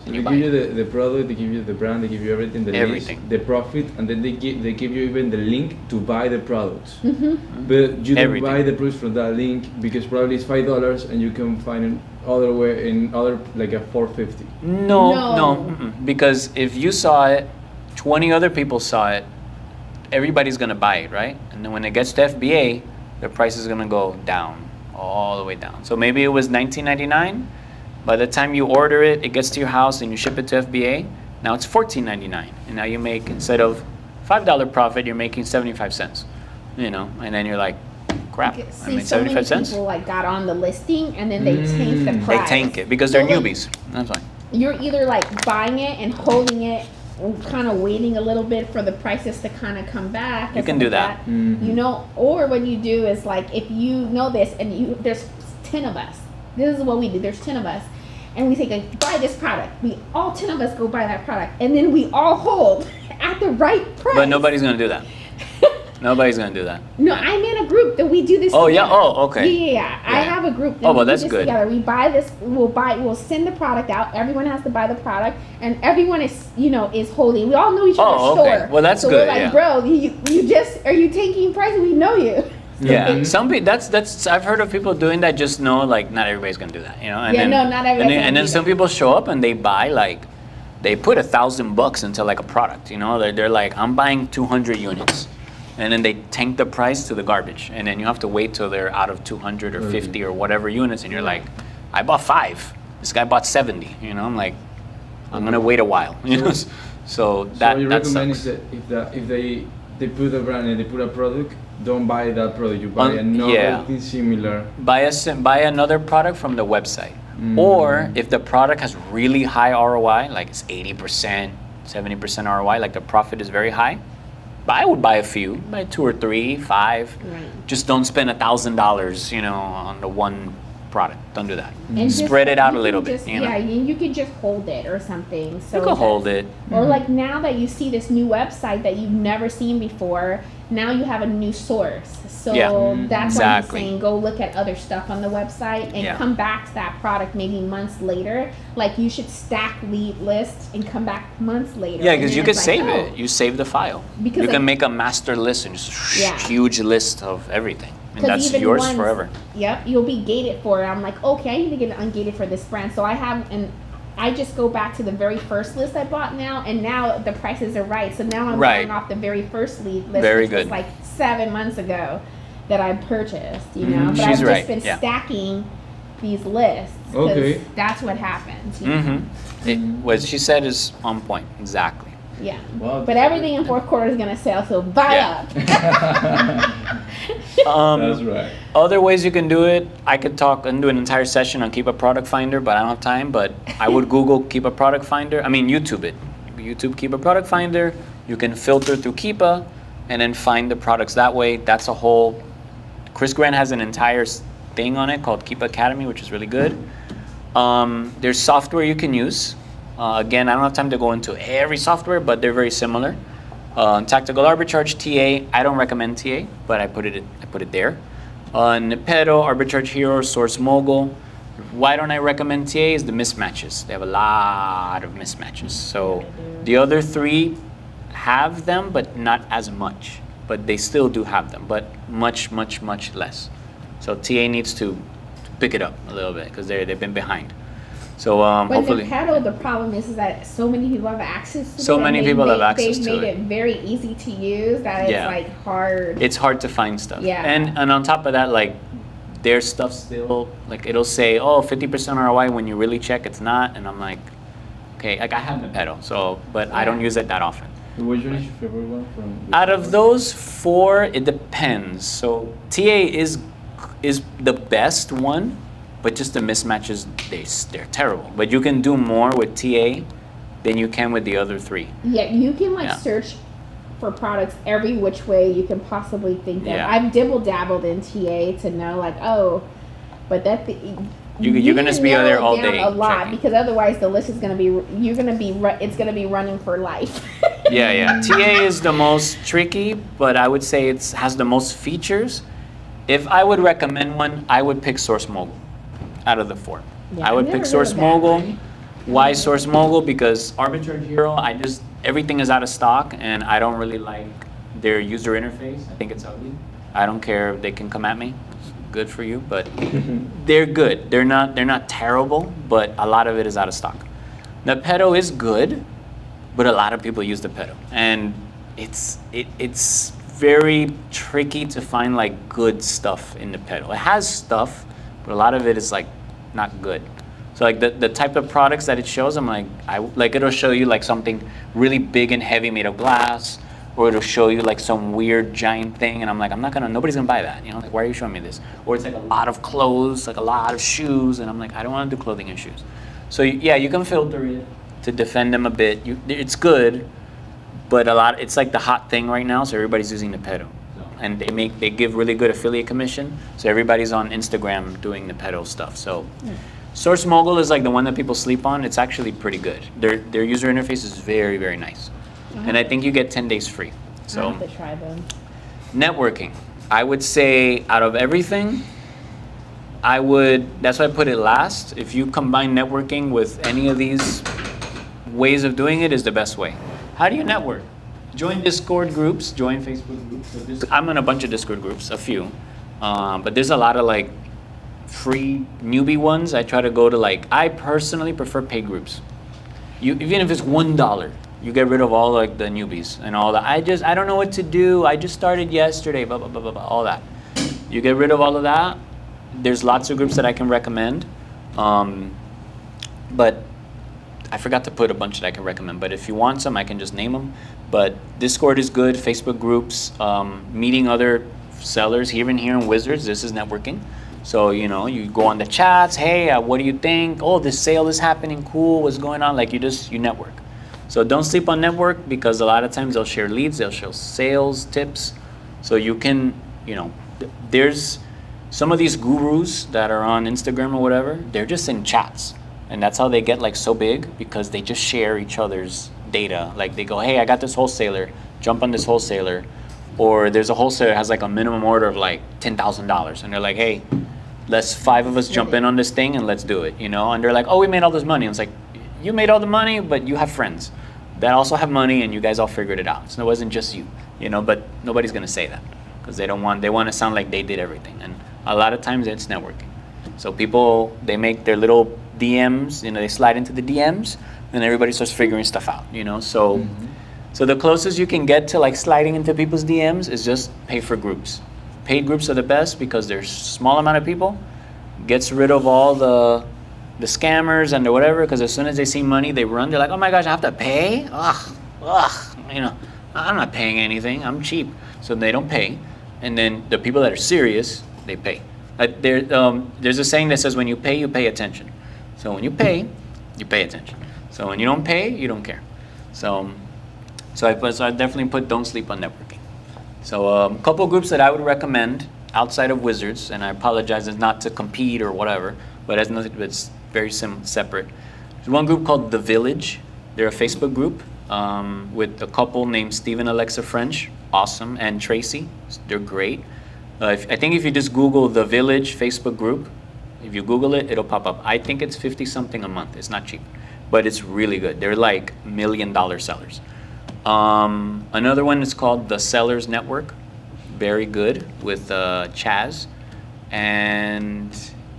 And They you give buy you it. the product, they give you the brand, they give you everything, the Everything. list, the profit, and then they give you even the link to buy the products. Mm-hmm. But you don't Everything. buy the products from that link because probably it's $5 and you can find it other way in other like a $4.50. No, No. mm-mm. Because if you saw it, 20 other people saw it, everybody's gonna buy it, right? And then when it gets to FBA, the price is gonna go down, all the way down. So maybe it was $19.99. By the time you order it, it gets to your house and you ship it to FBA. Now it's $14.99, and now you make, instead of $5 profit, you're making 75 cents. You know, and then you're like, crap, I See, made so many 75 cents. people like got on the listing and then they tank the They price. tank it because they're So, like, newbies. That's why. You're either like buying it and holding it, kind of waiting a little bit for the prices to kind of come back. You and can stuff do like that. You know, or what you do is like if you know this and there's 10 of us. This is what we do. There's 10 of us, and we take buy this product. We all 10 of us go buy that product, and then we all hold at the right price. But nobody's gonna do that. Nobody's gonna do that. No, I'm in a group that we do this. Oh, yeah? together. Oh, okay. Yeah. I Yeah. have a group that Oh, we well, do that's this good. together. We buy this. We'll send the product out. Everyone has to buy the product, and everyone is is holding. We all know each other's Oh, okay. store. Well, that's so good, We're like, yeah. bro, you just are you taking price? We know you. Yeah, some people. That's I've heard of people doing that. Just know, like, not everybody's gonna do that, you know. And Yeah, then, no, not everybody's gonna And then do some that. people show up and they buy like, they put $1,000 into like a product, you know. They're like, I'm buying 200 units, and then they tank the price to the garbage, and then you have to wait till they're out of 200 or 50 or whatever units, and you're like, I bought 5. This guy bought 70. You know, I'm like, I'm gonna wait a while, you know. So that So you that recommend sucks. is that if they put a brand and they put a product, don't buy that product. You buy another yeah. thing similar. Buy another product from the website. Or if the product has really high ROI, like it's 80%, 70% ROI, like the profit is very high, I would buy a few, buy 2 or 3, 5. Right. Just don't spend $1,000, you know, on the one product. Don't do that. And just- Spread it out you a little can bit. just- You know, Yeah, you could just hold it or something. So you can that- hold it. Or like now that you see this new website that you've never seen before, now you have a new source. So Yeah. that's why Exactly. I'm saying go look at other stuff on the website and Yeah. come back to that product maybe months later. Like you should stack lead lists and come back months later. Yeah, and because then you can it's like, save oh, it. You save the file. Because you can like- make a master list and just Yeah. huge list of everything. And 'cause that's even yours ones- forever. Yep, you'll be gated for it. I'm like, okay, I need to get it ungated for this brand. So I just go back to the very first list I bought now, and now the prices are right. So now I'm Right. going off the very first lead list, Very which was good. like 7 months ago that I purchased, you know. But She's I've just right, been yeah. stacking these lists. 'cause Okay. That's what happens. You know? What she said is on point. Exactly. Yeah. Wow. But everything in fourth quarter is gonna sell, so buy Yeah. up. That's right. Other ways you can do it, I could talk and do an entire session on Keep a Product Finder, but I don't have time. But I would Google Keep a Product Finder. I mean, YouTube it. YouTube Keep a Product Finder. You can filter through Keepa and then find the products that way. That's a whole. Chris Grant has an entire thing on it called Keep Academy, which is really good. There's software you can use. Again, I don't have time to go into every software, but they're very similar. Tactical Arbitrage, TA. I don't recommend TA, but I put it there. Nepedo, Arbitrage Hero, Source Mogul. Why don't I recommend TA? Is the mismatches. They have a lot of mismatches. So the other 3 have them, but not as much. But they still do have them, but much, much, much less. So TA needs to pick it up a little bit because they've been behind. So But hopefully. the pedal, the problem is that so many people have access to So it. and many people have access they've to made it. it very easy to use that Yeah. it's like hard. It's hard to find stuff. Yeah. And on top of that, like their stuff still like it'll say, oh, 50% ROI when you really check it's not, and I'm like, okay, like I have the pedal, so but I don't Yeah. use it that often. Which one is your favorite one from? Out of those 4, it depends. So TA is the best one, but just the mismatches they're terrible. But you can do more with TA than you can with the other 3. Yeah, you can like Yeah. search for products every which way you can possibly think of. Yeah. I've dibble dabbled in TA to know like, oh, but that You're gonna be narrow there it all down day a lot checking. because otherwise the list is gonna be it's gonna be running for life. Yeah. TA is the most tricky, but I would say it has the most features. If I would recommend one, I would pick Source Mogul out of the four. Yeah, I would I've never pick heard Source of that Mogul. one. Why Source Mogul? Because Arbitrage Hero, everything is out of stock, and I don't really like their user interface. I think it's ugly. I don't care if they can come at me. It's good for you, but they're good. They're not terrible, but a lot of it is out of stock. The Pedo is good, but a lot of people use the Pedo, and it's very tricky to find like good stuff in the Pedo. It has stuff, but a lot of it is like not good. So like the type of products that it shows, I'm like it'll show you like something really big and heavy made of glass, or it'll show you like some weird giant thing, and I'm like, nobody's gonna buy that, like why are you showing me this? Or it's like a lot of clothes, like a lot of shoes, and I'm like, I don't want to do clothing and shoes. So yeah, you can filter it to defend them a bit. It's good, but it's like the hot thing right now, so everybody's using the Pedo. And they give really good affiliate commission, so everybody's on Instagram doing the Pedo stuff. So Source Mogul is like the one that people sleep on. It's actually pretty good. Their user interface is very, very nice. And I think you get 10 days free. So I have to try them. networking, I would say out of everything, that's why I put it last. If you combine networking with any of these ways of doing it, is the best way. How do you network? Join Discord groups, join Facebook groups. So I'm in a bunch of Discord groups, a few. But there's a lot of like free newbie ones. I try to go to I personally prefer paid groups. Even if it's $1, you get rid of all like the newbies and all that. I don't know what to do. I just started yesterday, blah, blah, blah, blah, blah, all that. You get rid of all of that. There's lots of groups that I can recommend. But I forgot to put a bunch that I can recommend. But if you want some, I can just name them. But Discord is good, Facebook groups, meeting other sellers, even here in Wizards, this is networking. So, you go on the chats, hey, what do you think? Oh, this sale is happening, cool, what's going on? Like you network. So don't sleep on network because a lot of times they'll share leads, they'll share sales tips. So you can, there's some of these gurus that are on Instagram or whatever, they're just in chats. And that's how they get like so big because they just share each other's data. Like they go, hey, I got this wholesaler, jump on this wholesaler. Or there's a wholesaler that has like a minimum order of like $10,000. And they're like, hey, let's 5 of us jump in on this thing and let's do it, And they're like, oh, we made all this money. And it's like, you made all the money, but you have friends that also have money and you guys all figured it out. So it wasn't just you, but nobody's gonna say that because they want to sound like they did everything. And a lot of times it's networking. So people, they make their little DMs, they slide into the DMs and everybody starts figuring stuff out, So so the closest you can get to like sliding into people's DMs is just pay for groups. Paid groups are the best because there's a small amount of people, gets rid of all the scammers and the whatever, because as soon as they see money, they run. They're like, oh my gosh, I have to pay? Ugh, I'm not paying anything. I'm cheap. So they don't pay. And then the people that are serious, they pay. There's a saying that says when you pay attention. So when you pay attention. So when you don't pay, you don't care. So I definitely put don't sleep on networking. So a couple groups that I would recommend outside of Wizards, and I apologize, it's not to compete or whatever, but it's very separate. There's one group called The Village. They're a Facebook group with a couple named Steve and Alexa French, awesome, and Tracy. They're great. I think if you just Google The Village Facebook group, if you Google it, it'll pop up. I think it's 50 something a month. It's not cheap, but it's really good. They're like $1 million sellers. Another one is called The Sellers Network. Very good with Chaz. And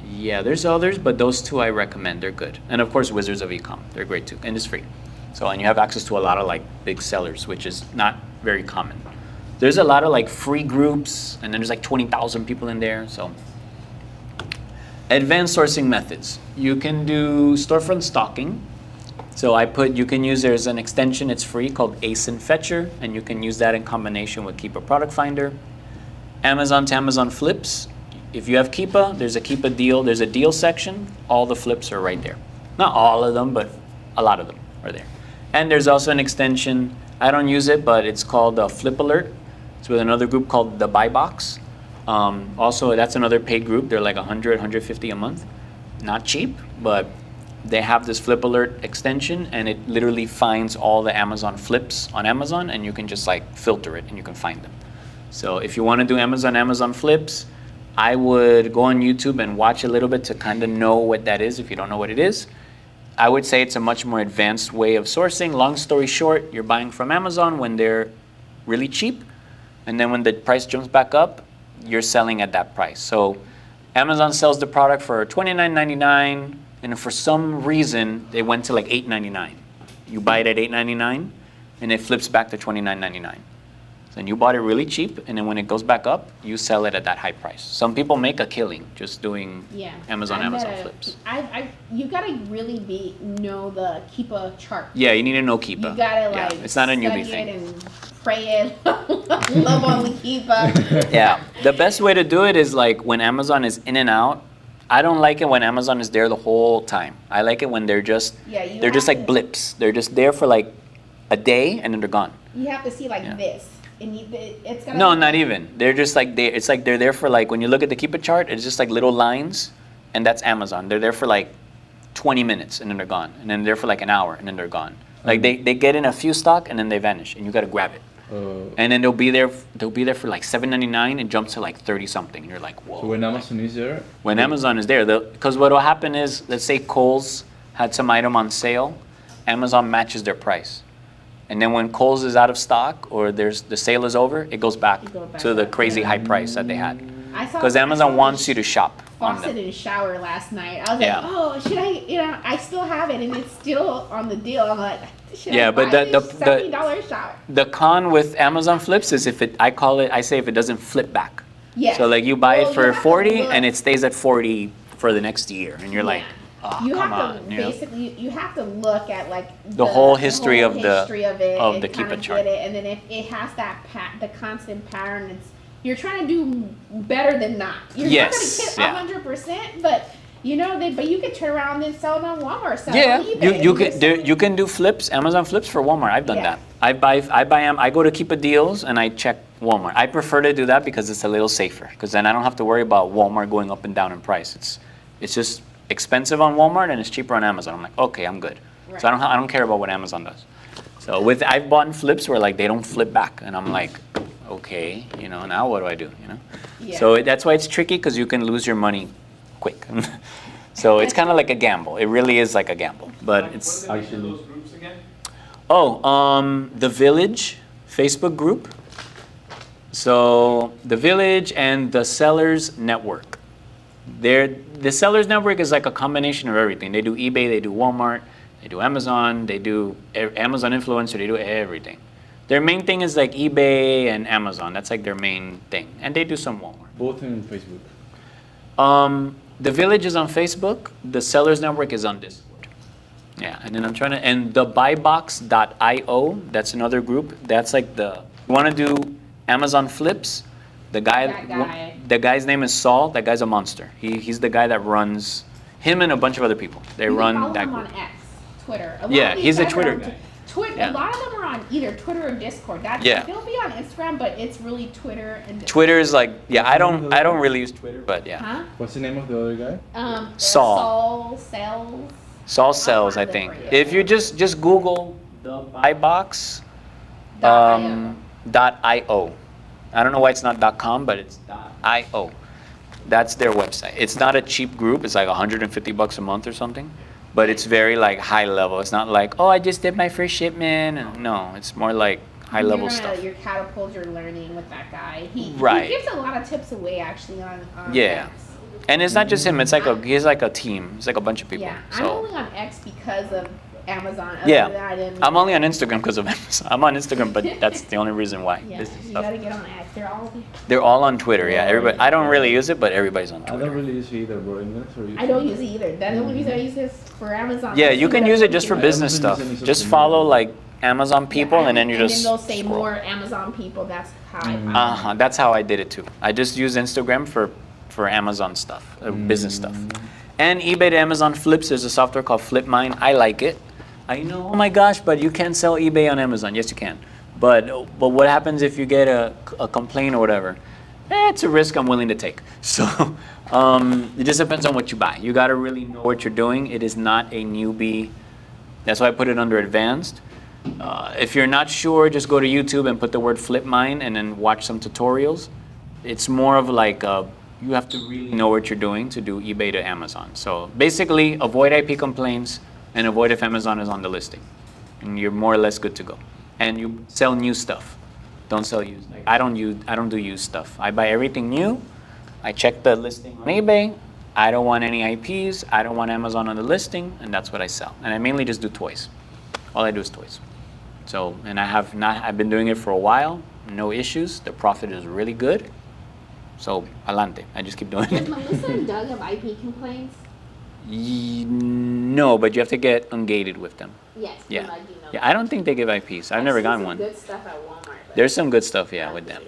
yeah, there's others, but those two I recommend. They're good. And of course, Wizards of Ecom. They're great too, and it's free. So, and you have access to a lot of like big sellers, which is not very common. There's a lot of like free groups, and then there's like 20,000 people in there. So, advanced sourcing methods. You can do storefront stalking. So there's an extension, it's free, called ASIN Fetcher, and you can use that in combination with Keepa Product Finder. Amazon to Amazon flips. If you have Keepa, there's a Keepa deal, there's a deal section, all the flips are right there. Not all of them, but a lot of them are there. And there's also an extension, I don't use it, but it's called Flip Alert. It's with another group called the Buy Box. Also, that's another paid group. They're like 100, 150 a month. Not cheap, but they have this Flip Alert extension, and it literally finds all the Amazon flips on Amazon, and you can just like filter it, and you can find them. So if you want to do Amazon flips, I would go on YouTube and watch a little bit to kind of know what that is if you don't know what it is. I would say it's a much more advanced way of sourcing. Long story short, you're buying from Amazon when they're really cheap, and then when the price jumps back up, you're selling at that price. So Amazon sells the product for $29.99, and for some reason, they went to like $8.99. You buy it at $8.99, and it flips back to $29.99. Then you bought it really cheap, and then when it goes back up, you sell it at that high price. Some people make a killing just doing Amazon flips. You gotta really know the Keepa chart. Yeah, you need to know Keepa. You gotta like it's not a newbie study thing. it and pray it. Love on the Keepa. Yeah, the best way to do it is like when Amazon is in and out. I don't like it when Amazon is there the whole time. I like it when they're just like blips. They're just there for like a day and then they're gone. You have to see like this. And it's gonna No, not even. They're just like it's like they're there for like when you look at the Keepa chart, it's just like little lines, and that's Amazon. They're there for like 20 minutes and then they're gone, and then they're there for like an hour and then they're gone. Like they get in a few stock and then they vanish, and you gotta grab it. And then they'll be there for like $7.99 and jumps to like 30 something, and you're like, whoa. So when Amazon is there? When Amazon is there, because what will happen is, let's say Kohl's had some item on sale, Amazon matches their price. And then when Kohl's is out of stock or the sale is over, it goes back to the crazy high price that they had. Because Amazon wants you to shop on them. Faucet in the shower last night. I was like, oh, should I? I still have it, and it's still on the deal. I'm like, should I buy this $70 shower? The con with Amazon flips is I say if it doesn't flip back. Yeah. So like you buy it for 40 and it stays at 40 for the next year, and you're like, oh, you come have on. to basically you have to look at like the whole history of it the and Keepa kind of chart. get it, and then if it has that the constant pattern, you're trying to do better than not. You're not going to hit 100%, but you know but you could turn around and sell it on Walmart. Sell it on eBay. You can do flips, Amazon flips for Walmart. I've done that. I go to Keepa Deals and I check Walmart. I prefer to do that because it's a little safer, because then I don't have to worry about Walmart going up and down in price. It's just expensive on Walmart and it's cheaper on Amazon. I'm like, okay, I'm good. Right. So I don't care about what Amazon does. So I've bought flips where like they don't flip back, and I'm like, okay, now what do I do? Yeah. So that's why it's tricky, because you can lose your money quick. So it's kind of like a gamble. It really is like a gamble, but it's actually those groups again. The Village Facebook group. So the Village and the Sellers Network. The Sellers Network is like a combination of everything. They do eBay, they do Walmart, they do Amazon, they do Amazon influencer, they do everything. Their main thing is like eBay and Amazon. That's like their main thing. And they do some Walmart. Both in Facebook. The Village is on Facebook. The Sellers Network is on Discord. Yeah, and then and the buybox.io, that's another group. That's like you want to do Amazon flips. The guy's name is Saul. That guy's a monster. He's the guy that runs, him and a bunch of other people. They run that group. On X, Twitter. He's a Twitter guy. A lot of them are on either Twitter or Discord. They'll be on Instagram, but it's really Twitter and Discord. Twitter is like, I don't really use Twitter, but yeah. Huh? What's the name of the other guy? Saul Sells. Saul Sells, I think. If you just Google the buybox .io. I don't know why it's not .com, but it's .io. That's their website. It's not a cheap group. It's like $150 a month or something. But it's very like high level. It's not like, oh, I just did my first shipment. And no, it's more like high level stuff. Your catapult your learning with that guy. He gives a lot of tips away actually on X. And it's not just him. It's like he's like a team. It's like a bunch of people. Yeah, so. I'm only on X because of Amazon. I'm only on Instagram because of Amazon. I'm on Instagram, but that's the only reason why. Yeah, you gotta get on X. They're all on Twitter. Yeah, everybody. I don't really use it, but everybody's on Twitter. I don't really use it either, bro. I don't use it either. That's the only reason I use this for Amazon. Yeah, you can use it just for business stuff. Just follow like Amazon people, and then you just. And then they'll say more Amazon people. That's how. That's how I did it too. I just use Instagram for Amazon stuff, business stuff, and eBay to Amazon flips. There's a software called FlipMine. I like it. I know, oh my gosh, but you can't sell eBay on Amazon. Yes, you can. But what happens if you get a complaint or whatever? It's a risk I'm willing to take. So it just depends on what you buy. You got to really know what you're doing. It is not a newbie. That's why I put it under advanced. If you're not sure, just go to YouTube and put the word flip mine and then watch some tutorials. It's more of like you have to really know what you're doing to do eBay to Amazon. So basically, avoid IP complaints and avoid if Amazon is on the listing. And you're more or less good to go. And you sell new stuff. Don't sell used. Like, I don't do used stuff. I buy everything new. I check the listing on eBay. I don't want any IPs. I don't want Amazon on the listing, and that's what I sell. And I mainly just do toys. All I do is toys. So, and I've been doing it for a while. No issues. The profit is really good. So, adelante. I just keep doing Does it. Melissa and Doug have IP complaints? No, but you have to get ungated with them. Yes. Yeah. Like, you know. Yeah, I don't think they give IPs. I've never gotten one. Good stuff at Walmart. But There's some good stuff, yeah, with them.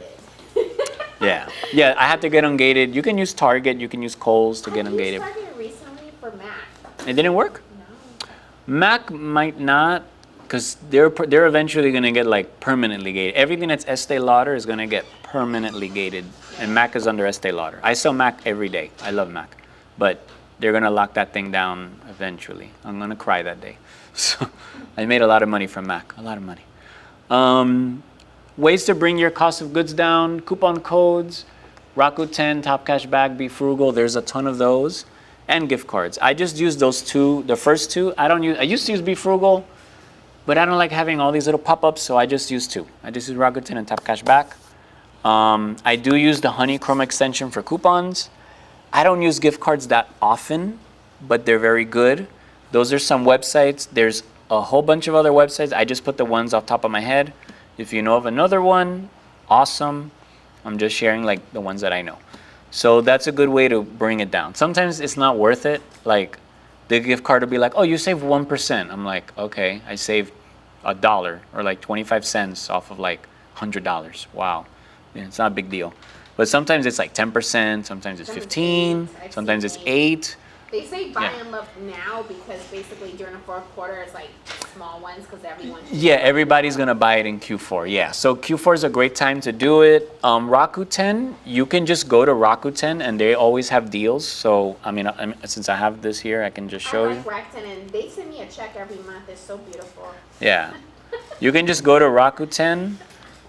Yeah. Yeah, I had to get ungated. You can use Target, you can use Kohl's to get I ungated. used Target recently for Mac. It didn't work? No. Mac might not, because they're eventually going to get like permanently gated. Everything that's Estee Lauder is going to get permanently gated, and Mac is under Estee Lauder. I sell Mac every day. I love Mac, but they're going to lock that thing down eventually. I'm going to cry that day. So I made a lot of money from Mac, a lot of money. Ways to bring your cost of goods down, coupon codes, Rakuten, Top Cash Back, Be Frugal. There's a ton of those, and gift cards. I just use those two, the first two. I used to use Be Frugal, but I don't like having all these little pop-ups, so I just use two. I just use Rakuten and Top Cash Back. I do use the Honeycomb extension for coupons. I don't use gift cards that often, but they're very good. Those are some websites. There's a whole bunch of other websites. I just put the ones off top of my head. If you know of another one, awesome. I'm just sharing like the ones that I know. So that's a good way to bring it down. Sometimes it's not worth it. Like the gift card will be like, oh, you saved 1%. I'm like, okay, I saved $1 or like 25 cents off of like $100. Wow. Yeah, it's not a big deal. But sometimes it's like 10%, sometimes it's 15, sometimes it's 8. They say buy Yeah. them up now because basically during the fourth quarter it's like small ones because everyone. Yeah, everybody's gonna buy it in Q4. Yeah, so Q4 is a great time to do it. Rakuten, you can just go to Rakuten and they always have deals. So I mean, since I have this here, I can just show I you. like Rakuten and they send me a check every month. It's so beautiful. Yeah, you can just go to Rakuten,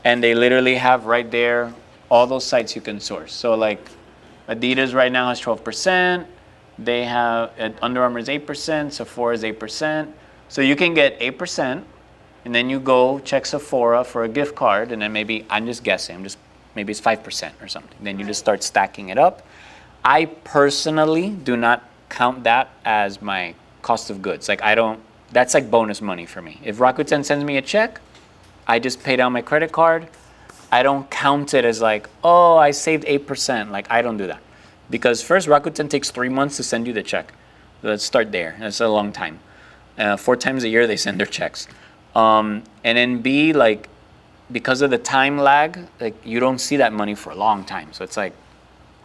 and they literally have right there all those sites you can source. So like, Adidas right now has 12%. They have Under Armour is 8%, Sephora is 8%. So you can get 8%, and then you go check Sephora for a gift card, and then maybe, I'm just guessing, maybe it's 5% or something. Then you just start stacking it up. I personally do not count that as my cost of goods. Like that's like bonus money for me. If Rakuten sends me a check, I just pay down my credit card. I don't count it as like, oh, I saved 8%. Like I don't do that. Because first, Rakuten takes 3 months to send you the check. Let's start there. That's a long time. 4 times a year they send their checks. And then B, like, because of the time lag, like you don't see that money for a long time. So it's like,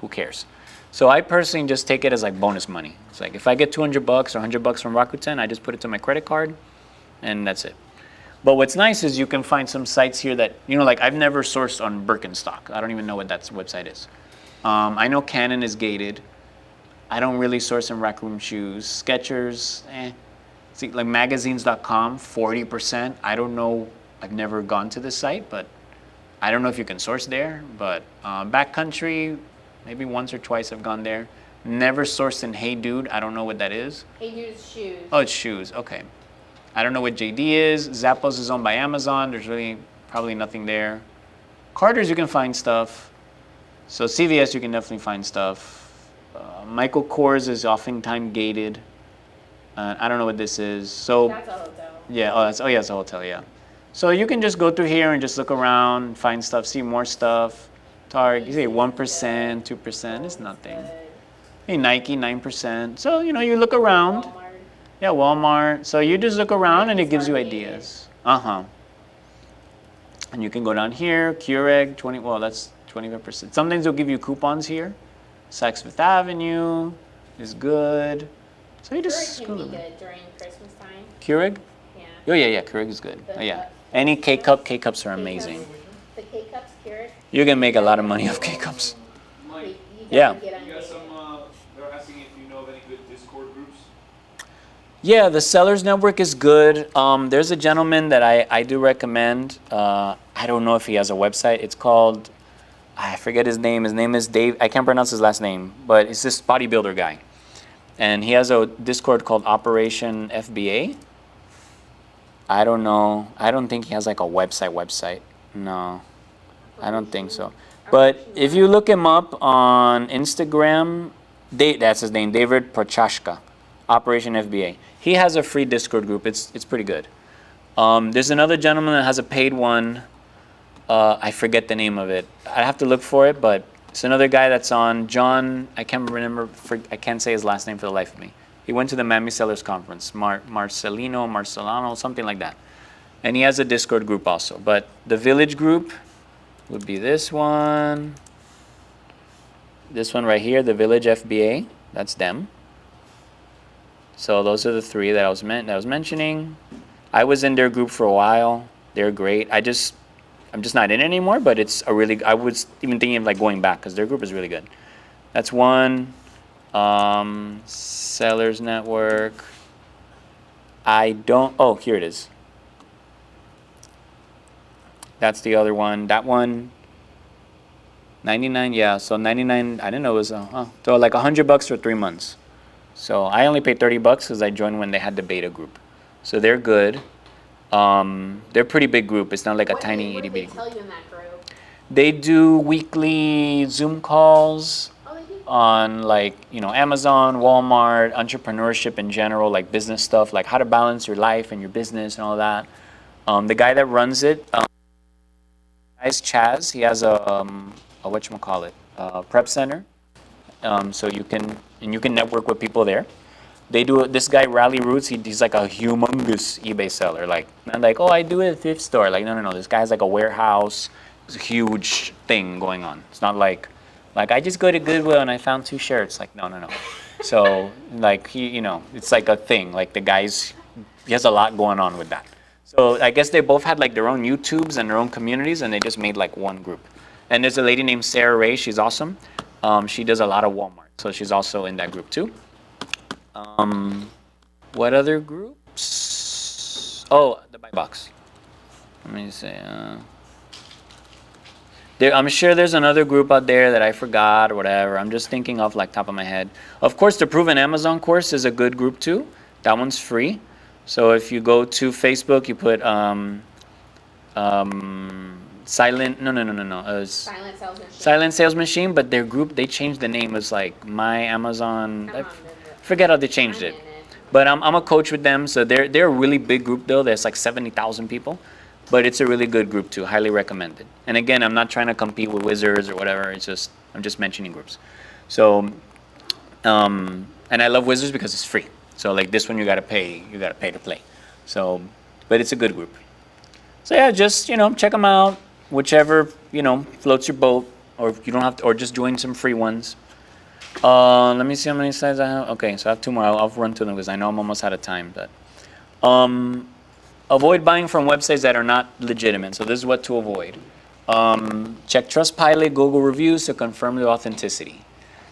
who cares? So I personally just take it as like bonus money. It's like if I get $200 or $100 from Rakuten, I just put it to my credit card, and that's it. But what's nice is you can find some sites here that, like I've never sourced on Birkenstock. I don't even know what that website is. I know Canon is gated. I don't really source in Rack Room Shoes. Skechers, See, like magazines.com, 40%. I don't know. I've never gone to this site, but I don't know if you can source there. But Backcountry, maybe once or twice I've gone there. Never sourced in Hey Dude. I don't know what that is. Hey Dude's shoes. Oh, it's shoes. Okay. I don't know what JD is. Zappos is owned by Amazon. There's really probably nothing there. Carter's, you can find stuff. So CVS, you can definitely find stuff. Michael Kors is oftentimes gated. I don't know what this is. So That's a hotel. yeah, it's a hotel, yeah. So you can just go through here and just look around, find stuff, see more stuff. Target, you say 1%, 2%, it's nothing. Hey, Nike, 9%. So, you look around. Walmart. Yeah, Walmart. So you just look around and it gives you ideas. And you can go down here, Keurig, that's 25%. Sometimes they'll give you coupons here. Saks Fifth Avenue is good. So you just Keurig go can be there. good during Christmas time. Keurig? Yeah. Oh yeah, Keurig is good. The, Oh yeah. Any K-cups are amazing. The K-cups, carrot. You can make a lot of money off K-cups. Mike, You Yeah. gotta get on you got it. some, they're asking if you know of any good Discord groups? Yeah, the Sellers Network is good. There's a gentleman that I do recommend. I don't know if he has a website. It's called, I forget his name. His name is Dave. I can't pronounce his last name, but it's this bodybuilder guy. And he has a Discord called Operation FBA. I don't know. I don't think he has like a website. No, I don't think so. But if you look him up on Instagram, that's his name, David Prochashka, Operation FBA. He has a free Discord group. It's pretty good. There's another gentleman that has a paid one. I forget the name of it. I have to look for it, but it's another guy that's on. John, I can't remember. I can't say his last name for the life of me. He went to the Miami Sellers Conference. Marcelano, something like that. And he has a Discord group also. But the Village group would be this one. This one right here, the Village FBA. That's them. So those are the three that I was mentioning. I was in their group for a while. They're great. I'm just not in it anymore, but it's a really, I was even thinking of like going back because their group is really good. That's one. Sellers Network. Oh, here it is. That's the other one. That one, 99, yeah. So 99, I didn't know it was, so like $100 for 3 months. So I only paid $30 because I joined when they had the beta group. So they're good. They're a pretty big group. It's not like a tiny itty bitty group. What do they tell you in that group? They do weekly Zoom calls Oh, they do? on like, Amazon, Walmart, entrepreneurship in general, like business stuff, like how to balance your life and your business and all that. The guy that runs it, guy's Chaz. He has a whatchamacallit, prep center. So you can network with people there. They do this guy Rally Roots. He's like a humongous eBay seller. Like not like, oh, I do it at a thrift store. Like no. This guy's like a warehouse. It's a huge thing going on. It's not like I just go to Goodwill and I found 2 shirts. Like no. So like it's like a thing. Like the guy's, he has a lot going on with that. So I guess they both had like their own YouTubes and their own communities, and they just made like one group. And there's a lady named Sarah Ray. She's awesome. She does a lot of Walmart, so she's also in that group too. What other groups? Oh, the Buy Box. Let me see. I'm sure there's another group out there that I forgot or whatever. I'm just thinking of like top of my head. Of course, the Proven Amazon course is a good group too. That one's free. So if you go to Facebook, you put Silent Sales Machine. Silent Sales Machine, but their group, they changed the name. It's like My Amazon. I forget how they changed it. But I'm a coach with them, so they're a really big group though. There's like 70,000 people, but it's a really good group too. Highly recommended. And again, I'm not trying to compete with Wizards or whatever. I'm just mentioning groups. So, and I love Wizards because it's free. So like this one, you gotta pay to play. So, but it's a good group. So yeah, just check them out. Whichever floats your boat, or if you don't have to, or just join some free ones. Let me see how many slides I have. Okay, so I have 2 more. I'll run through them because I know I'm almost out of time. But avoid buying from websites that are not legitimate. So this is what to avoid. Check Trustpilot, Google reviews to confirm the authenticity.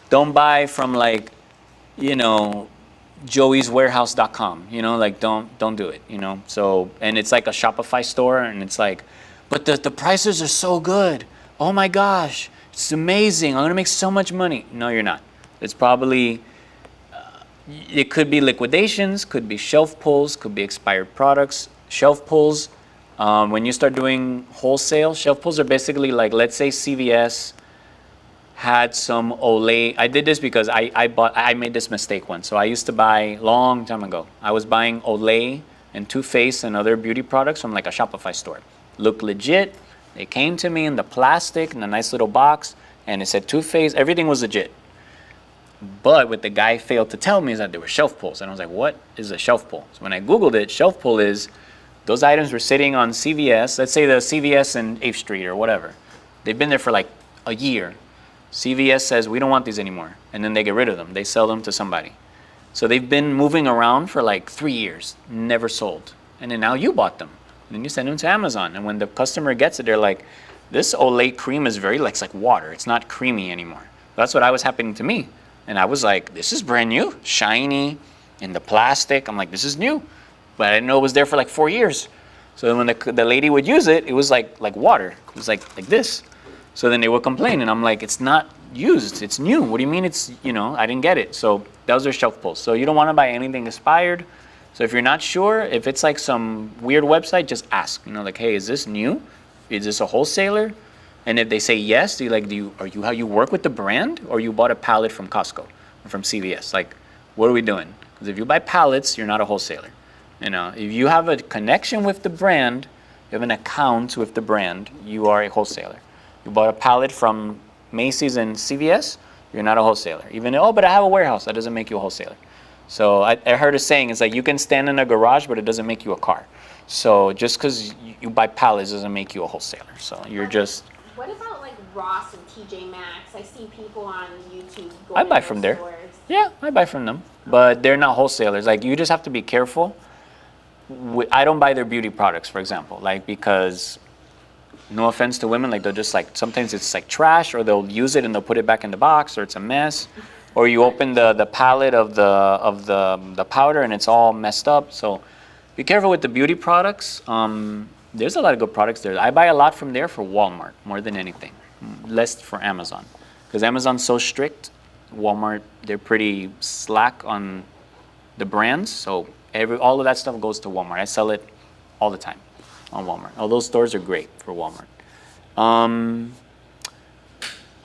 Don't buy from like, joeyswarehouse.com. Like don't do it. So, and it's like a Shopify store, and it's like, but the prices are so good. Oh my gosh, it's amazing. I'm gonna make so much money. No, you're not. It's probably, it could be liquidations, could be shelf pulls, could be expired products. Shelf pulls, when you start doing wholesale, shelf pulls are basically like, let's say CVS had some Olay. I did this because I made this mistake once. So I used to buy, long time ago, I was buying Olay and Too Faced and other beauty products from like a Shopify store. Looked legit. They came to me in the plastic, in a nice little box, and it said Too Faced. Everything was legit. But what the guy failed to tell me is that there were shelf pulls. And I was like, what is a shelf pull? So when I Googled it, shelf pull is those items were sitting on CVS. Let's say the CVS in 8th Street or whatever. They've been there for like a year. CVS says, we don't want these anymore. And then they get rid of them. They sell them to somebody. So they've been moving around for like 3 years, never sold. And then now you bought them. then you send them to Amazon. And when the customer gets it, they're like, this Olay cream is very like, it's like water. It's not creamy anymore. That's what was happening to me. And I was like, this is brand new, shiny, in the plastic. I'm like, this is new. But I didn't know it was there for like 4 years. So when the lady would use it, it was like water. It was like this. So then they would complain, and I'm like, it's not used, it's new. What do you mean it's, I didn't get it. So that was their shelf pull. So you don't want to buy anything expired. So if you're not sure, if it's like some weird website, just ask, like, hey, is this new? Is this a wholesaler? And if they say yes, are you how you work with the brand, or you bought a pallet from Costco or from CVS? Like, what are we doing? Because if you buy pallets, you're not a wholesaler. If you have a connection with the brand, you have an account with the brand, you are a wholesaler. You bought a pallet from Macy's and CVS, you're not a wholesaler. Even, but I have a warehouse, that doesn't make you a wholesaler. So I heard a saying, it's like you can stand in a garage, but it doesn't make you a car. So just because you buy pallets doesn't make you a wholesaler. So you're just... What about like Ross and TJ Maxx? I see people on YouTube going I buy to from those there. stores. Yeah, I buy from them. But they're not wholesalers. Like, you just have to be careful. I don't buy their beauty products, for example, like, because... No offense to women, like they'll just like, sometimes it's like trash, or they'll use it and they'll put it back in the box, or it's a mess, or you open the palette of the powder and it's all messed up. So be careful with the beauty products. There's a lot of good products there. I buy a lot from there for Walmart more than anything, less for Amazon, because Amazon's so strict. Walmart, they're pretty slack on the brands, so all of that stuff goes to Walmart. I sell it all the time on Walmart. All those stores are great for Walmart.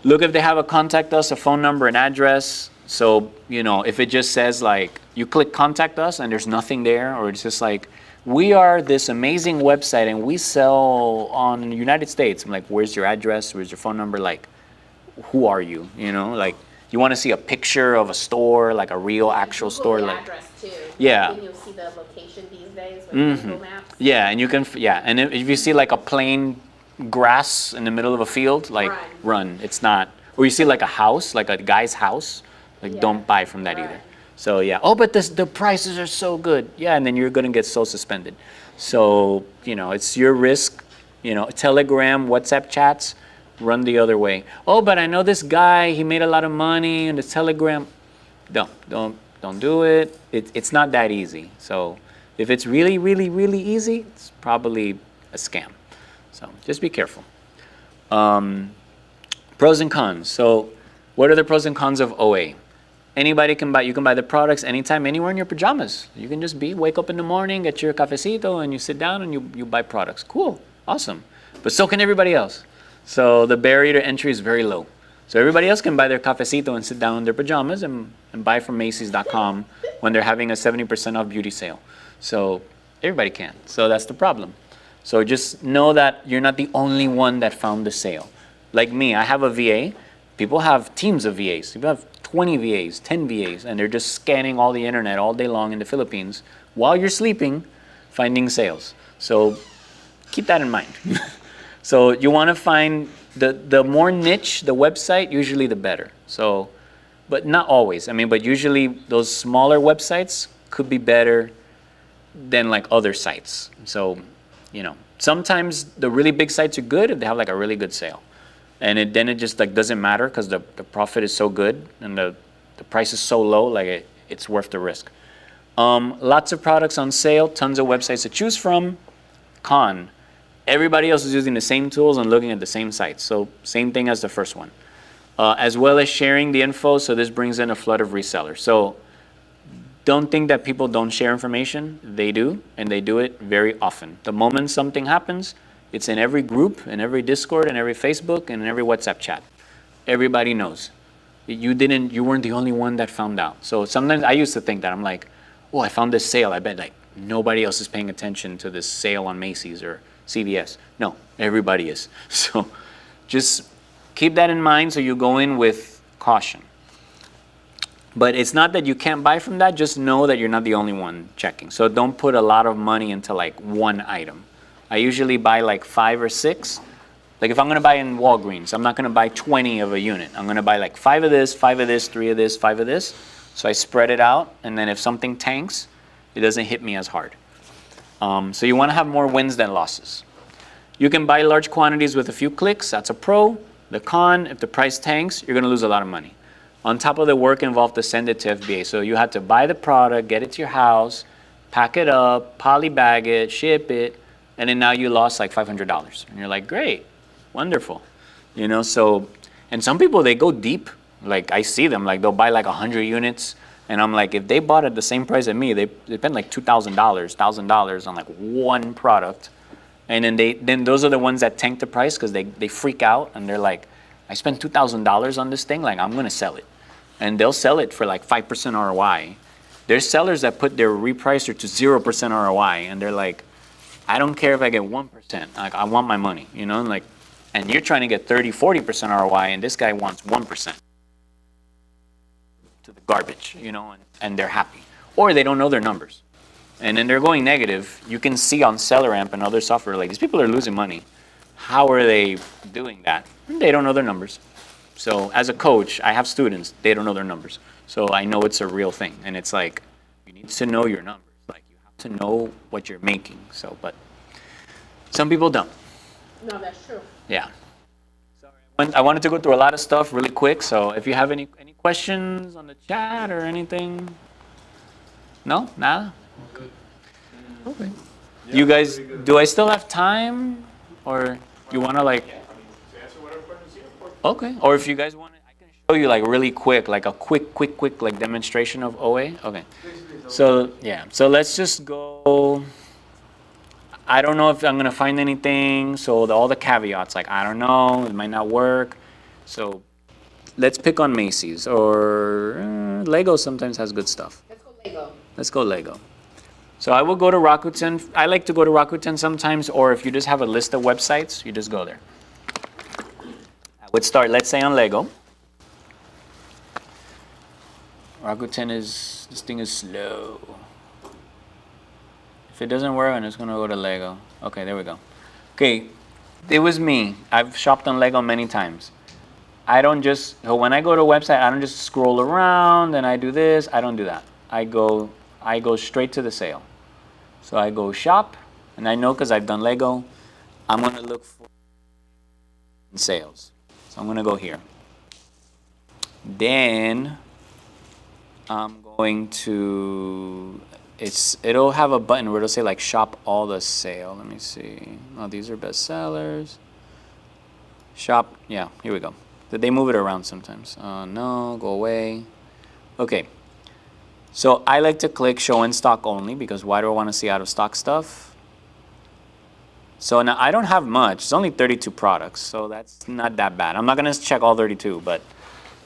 Look if they have a contact us, a phone number, an address. So, if it just says like, you click contact us and there's nothing there, or it's just like, we are this amazing website and we sell on the United States. I'm like, where's your address? Where's your phone number? Like, who are you? Like, you want to see a picture of a store, like a real actual store. The Like, address too. Yeah. Then you'll see the location these days with Google Maps. Yeah, and you can, and if you see like a plain grass in the middle of a field, like, run. It's not, or you see like a house, like a guy's house, like, don't buy from that either. So yeah, but the prices are so good. Yeah, and then you're gonna get so suspended. So, it's your risk. Telegram, WhatsApp chats, run the other way. But I know this guy, he made a lot of money in the Telegram. Don't do it. It's not that easy. So if it's really, really, really easy, it's probably a scam. So just be careful. Pros and cons. So what are the pros and cons of OA? Anybody can buy, you can buy the products anytime, anywhere in your pajamas. You can just wake up in the morning, get your cafecito, and you sit down and you buy products. Cool, awesome. But so can everybody else. So the barrier to entry is very low. So everybody else can buy their cafecito and sit down in their pajamas and buy from Macy's.com when they're having a 70% off beauty sale. So everybody can. So that's the problem. So just know that you're not the only one that found the sale. Like me, I have a VA. People have teams of VAs. People have 20 VAs, 10 VAs, and they're just scanning all the internet all day long in the Philippines while you're sleeping, finding sales. So keep that in mind. So you want to find the more niche the website, usually the better. So, but not always. But usually those smaller websites could be better than like other sites. So, sometimes the really big sites are good if they have like a really good sale. And then it just like doesn't matter because the profit is so good and the price is so low, like it's worth the risk. Lots of products on sale, tons of websites to choose from. Con, everybody else is using the same tools and looking at the same sites. So same thing as the first one. As well as sharing the info, so this brings in a flood of resellers. So don't think that people don't share information. They do, and they do it very often. The moment something happens, it's in every group, in every Discord, in every Facebook, and in every WhatsApp chat. Everybody knows. You weren't the only one that found out. So sometimes I used to think that. I'm like, I found this sale. I bet like nobody else is paying attention to this sale on Macy's or CVS. No, everybody is. So just keep that in mind so you go in with caution. But it's not that you can't buy from that. Just know that you're not the only one checking. So don't put a lot of money into like one item. I usually buy like 5 or 6. Like if I'm going to buy in Walgreens, I'm not going to buy 20 of a unit. I'm going to buy like 5 of this, 5 of this, 3 of this, 5 of this. So I spread it out, and then if something tanks, it doesn't hit me as hard. So you want to have more wins than losses. You can buy large quantities with a few clicks. That's a pro. The con, if the price tanks, you're going to lose a lot of money. On top of the work involved to send it to FBA. So you had to buy the product, get it to your house, pack it up, polybag it, ship it, and then now you lost like $500. And you're like, great, wonderful. You know, so, and some people, they go deep. Like I see them, like they'll buy like 100 units. And I'm like, if they bought at the same price as me, they spent like $2,000, $1,000 on like one product. And then those are the ones that tank the price because they freak out and they're like, I spent $2,000 on this thing, like I'm gonna sell it. And they'll sell it for like 5% ROI. There's sellers that put their repricer to 0% ROI and they're like, I don't care if I get 1%, like I want my money, you know, like, and you're trying to get 30, 40% ROI and this guy wants 1% to the garbage, you know, and they're happy. Or they don't know their numbers. And then they're going negative. You can see on SellerAmp and other software, like these people are losing money. How are they doing that? They don't know their numbers. So as a coach, I have students, they don't know their numbers. So I know it's a real thing. And it's like, you need to know your numbers. Like you have to know what you're making. So, but some people don't. No, that's true. Yeah. Sorry, I wanted to go through a lot of stuff really quick. So if you have any questions on the chat or anything? No? Nada? Okay. You guys, do I still have time? Or you want to like... Okay. Or if you guys want, I can show you like really quick, like a quick like demonstration of OA. Okay. So yeah. So let's just go. I don't know if I'm gonna find anything. So all the caveats, like I don't know, it might not work. So let's pick on Macy's or Lego. Sometimes has good stuff. Let's go Lego. Let's go Lego. So I will go to Rakuten. I like to go to Rakuten sometimes, or if you just have a list of websites, you just go there. Would start, let's say, on Lego. Rakuten this thing is slow. If it doesn't work, I'm just gonna go to Lego. Okay, there we go. Okay, it was me. I've shopped on Lego many times. So when I go to a website, I don't just scroll around and I do this. I don't do that. I go straight to the sale. So I go shop, and I know because I've done Lego, I'm gonna look for sales. So I'm gonna go here. Then I'm going to, it'll have a button where it'll say like shop all the sale. Let me see. Oh, these are best sellers. Shop, yeah, here we go. Did they move it around sometimes? No, go away. Okay. So I like to click show in stock only because why do I want to see out of stock stuff? So now I don't have much. It's only 32 products, so that's not that bad. I'm not gonna check all 32, but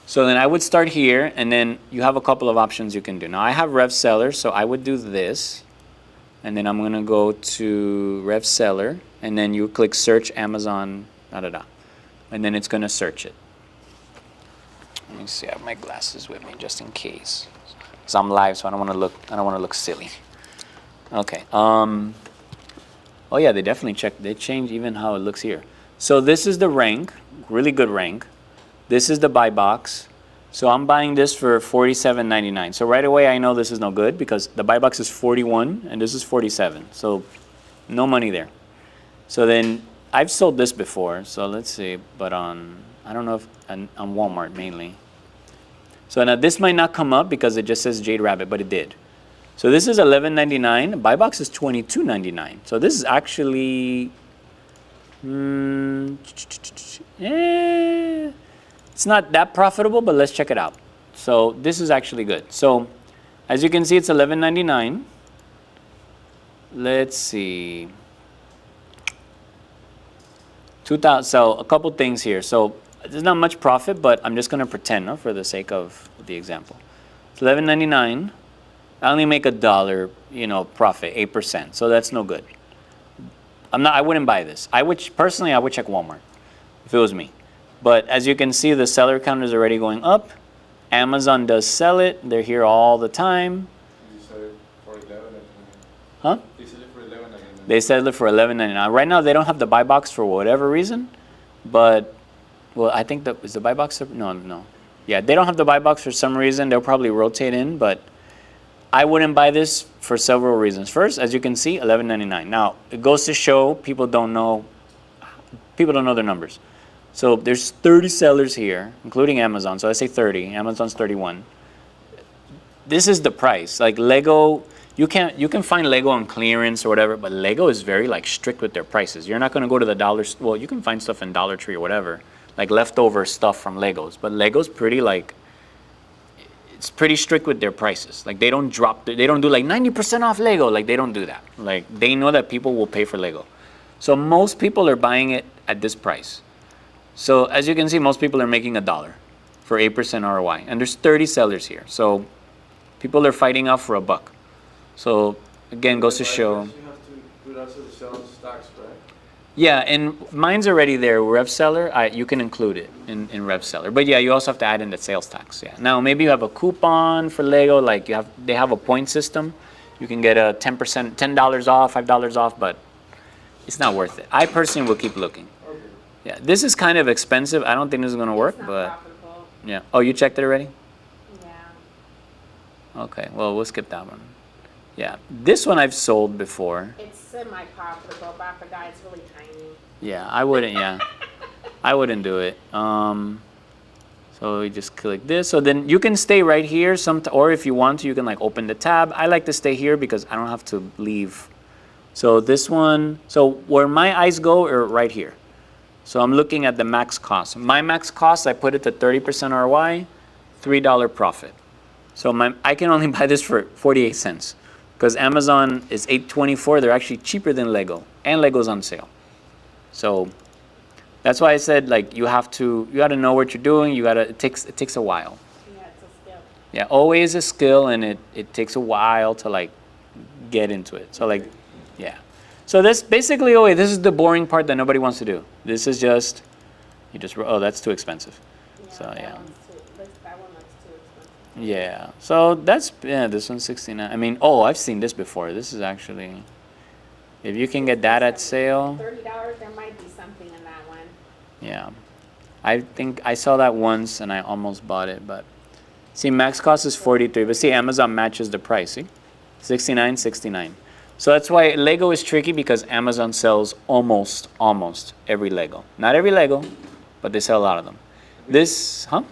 so then I would start here, and then you have a couple of options you can do. Now I have Rev Seller, so I would do this, and then I'm gonna go to Rev Seller, and then you click search Amazon, and then it's gonna search it. Let me see. I have my glasses with me just in case, because I'm live, so I don't want to look silly. Okay. Oh yeah, they definitely checked. They changed even how it looks here. So this is the rank, really good rank. This is the buy box. So I'm buying this for $47.99. So right away I know this is no good because the buy box is 41 and this is 47. So no money there. So then I've sold this before. So let's see, but I don't know if on Walmart mainly. So now this might not come up because it just says Jade Rabbit, but it did. So this is $11.99. Buy box is $22.99. So this is actually, it's not that profitable, but let's check it out. So this is actually good. So as you can see, it's $11.99. Let's see. 2,000. So a couple things here. So there's not much profit, but I'm just going to pretend for the sake of the example. It's $11.99. I only make $1, profit, 8%. So that's no good. I wouldn't buy this. Personally, I would check Walmart if it was me. But as you can see, the seller count is already going up. Amazon does sell it. They're here all the time. You sell it for $11.99. Huh? They sell it for $11.99. They sell it for $11.99. Right now, they don't have the buy box for whatever reason. But, well, I think is the buy box? No. Yeah, they don't have the buy box for some reason. They'll probably rotate in, but I wouldn't buy this for several reasons. First, as you can see, $11.99. Now, it goes to show people don't know their numbers. So there's 30 sellers here, including Amazon. So I say 30. Amazon's 31. This is the price. Like Lego, you can find Lego on clearance or whatever, but Lego is very like strict with their prices. You're not going to go to the dollar. Well, you can find stuff in Dollar Tree or whatever, like leftover stuff from Legos. But Lego's pretty like, it's pretty strict with their prices. Like they don't they don't do like 90% off Lego. Like they don't do that. Like they know that people will pay for Lego. So most people are buying it at this price. So as you can see, most people are making $1 for 8% ROI. And there's 30 sellers here. So people are fighting out for $1. So again, goes to show. You have to put also the sales tax, right? Yeah, and mine's already there, RevSeller. You can include it in RevSeller. But yeah, you also have to add in the sales tax. Yeah. Now maybe you have a coupon for Lego, like they have a point system. You can get a 10%, $10 off, $5 off, but it's not worth it. I personally will keep looking. Okay. Yeah, this is kind of expensive. I don't think this is gonna work, It's not but profitable. yeah. Oh, you checked it already? Yeah. Okay, well we'll skip that one. Yeah, this one I've sold before. It's semi-profitable, but I forgot it's really tiny. Yeah, I wouldn't. Yeah, I wouldn't do it. So you just click this. So then you can stay right here. Or if you want to, you can like open the tab. I like to stay here because I don't have to leave. So this one. So where my eyes go are right here. So I'm looking at the max cost. My max cost, I put it to 30% ROI, $3 profit. So I can only buy this for 48 cents. Because Amazon is $8.24, they're actually cheaper than Lego, and Lego's on sale. So that's why I said like you got to know what you're doing. It takes a while. Yeah, it's a skill. Yeah, always a skill, and it takes a while to like get into it. So like, yeah. So this basically, this is the boring part that nobody wants to do. This is just that's too expensive. So yeah. That one looks too expensive. Yeah, so this one's 69. I mean, I've seen this before. This is actually, if you can get that at sale. $30, there might be something in that one. Yeah, I think I saw that once and I almost bought it, but see, max cost is 43, but see, Amazon matches the price, see? 69, 69. So that's why Lego is tricky because Amazon sells almost every Lego. Not every Lego, but they sell a lot of them. This, No,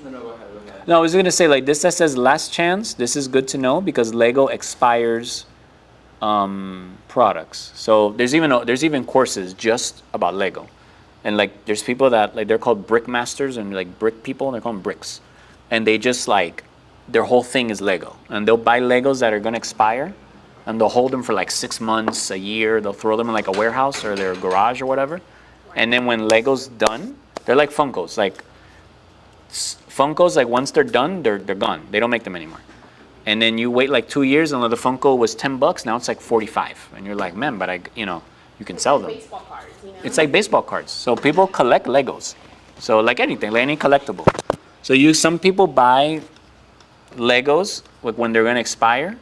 go ahead. No, I was going to say like this that says last chance. This is good to know because Lego expires products. So there's even courses just about Lego, and like there's people that like they're called brick masters and like brick people. And they're called bricks, and they just like their whole thing is Lego, and they'll buy Legos that are going to expire, and they'll hold them for like 6 months, a year. They'll throw them in like a warehouse or their garage or whatever, and then when Lego's done, they're like Funkos. Like Funkos, like once they're done, they're gone. They don't make them anymore. And then you wait like 2 years, and the Funko was $10. Now it's like 45, and you're like, man, but you can sell them. Baseball cards, you know? It's like baseball cards. So people collect Legos. So like anything, like any collectible. So some people buy Legos like when they're gonna expire,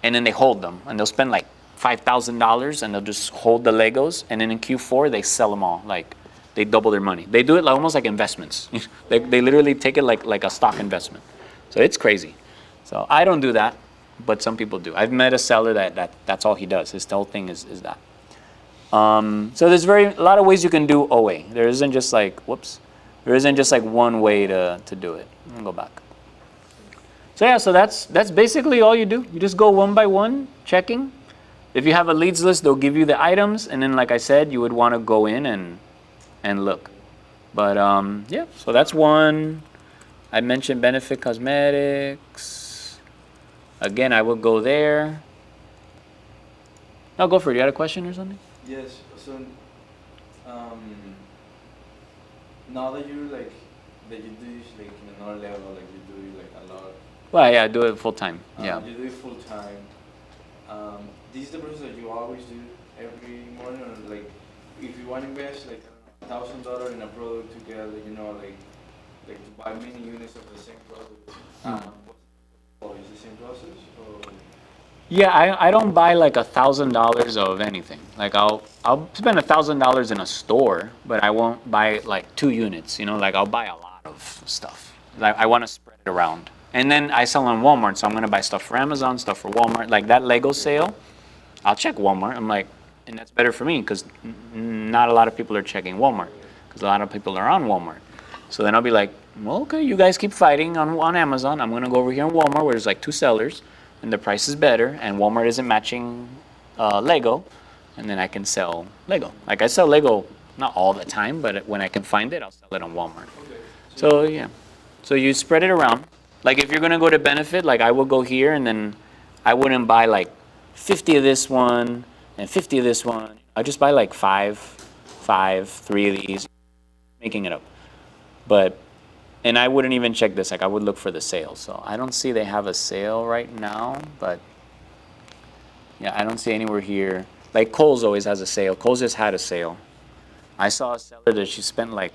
and then they hold them, and they'll spend like $5,000, and they'll just hold the Legos, and then in Q4 they sell them all. Like they double their money. They do it like, almost like investments. They literally take it like a stock investment. So it's crazy. So I don't do that, but some people do. I've met a seller that's all he does. His whole thing is that. So there's a lot of ways you can do OA. There isn't just like one way to do it. Let me go back. So yeah, so that's basically all you do. You just go one by one, checking. If you have a leads list, they'll give you the items, and then like I said, you would want to go in and look. But yeah, so that's one. I mentioned Benefit Cosmetics. Again, I will go there. No, go for it. You had a question or something? Yes. So, now that you do this like in another level, like you do it like a lot. Well, yeah, I do it full time. Yeah. You do it full time. This is the process that you always do every morning, or like if you want to invest like $1,000 in a product to get like to buy many units of the same product. Is the same process? Or? Yeah, I don't buy like $1,000 of anything. Like I'll spend $1,000 in a store, but I won't buy like 2 units. Like I'll buy a lot of stuff. Like I want to spread it around. And then I sell on Walmart, so I'm gonna buy stuff for Amazon, stuff for Walmart. Like that Lego sale, I'll check Walmart. I'm like, and that's better for me because not a lot of people are checking Walmart because a lot of people are on Walmart. So then I'll be like, well, okay, you guys keep fighting on Amazon. I'm gonna go over here on Walmart where there's like 2 sellers and the price is better and Walmart isn't matching Lego, and then I can sell Lego. Like I sell Lego not all the time, but when I can find it, I'll sell it on Walmart. So yeah, so you spread it around. Like if you're gonna go to Benefit, like I will go here and then I wouldn't buy like 50 of this one and 50 of this one. I just buy like 3 of these, making it up. But, and I wouldn't even check this, like I would look for the sale. So I don't see they have a sale right now, but yeah, I don't see anywhere here. Like Kohl's always has a sale. Kohl's just had a sale. I saw a seller that she spent like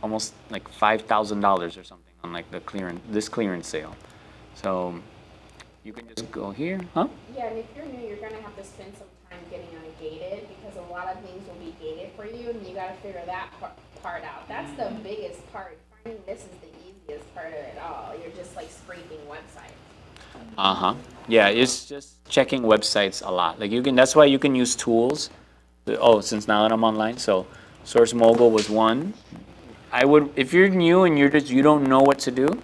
almost like $5,000 or something on like the clearance sale. So you can just go here, huh? Yeah, and if you're new, you're gonna have to spend some time getting on a gated because a lot of things will be gated for you, and you gotta figure that part out. That's the biggest part. Finding this is the easiest part of it all. You're just like scraping websites. Yeah, it's just checking websites a lot. Like you can, that's why you can use tools. Oh, since now that I'm online, so Source Mogul was one. I would, if you're new and you don't know what to do,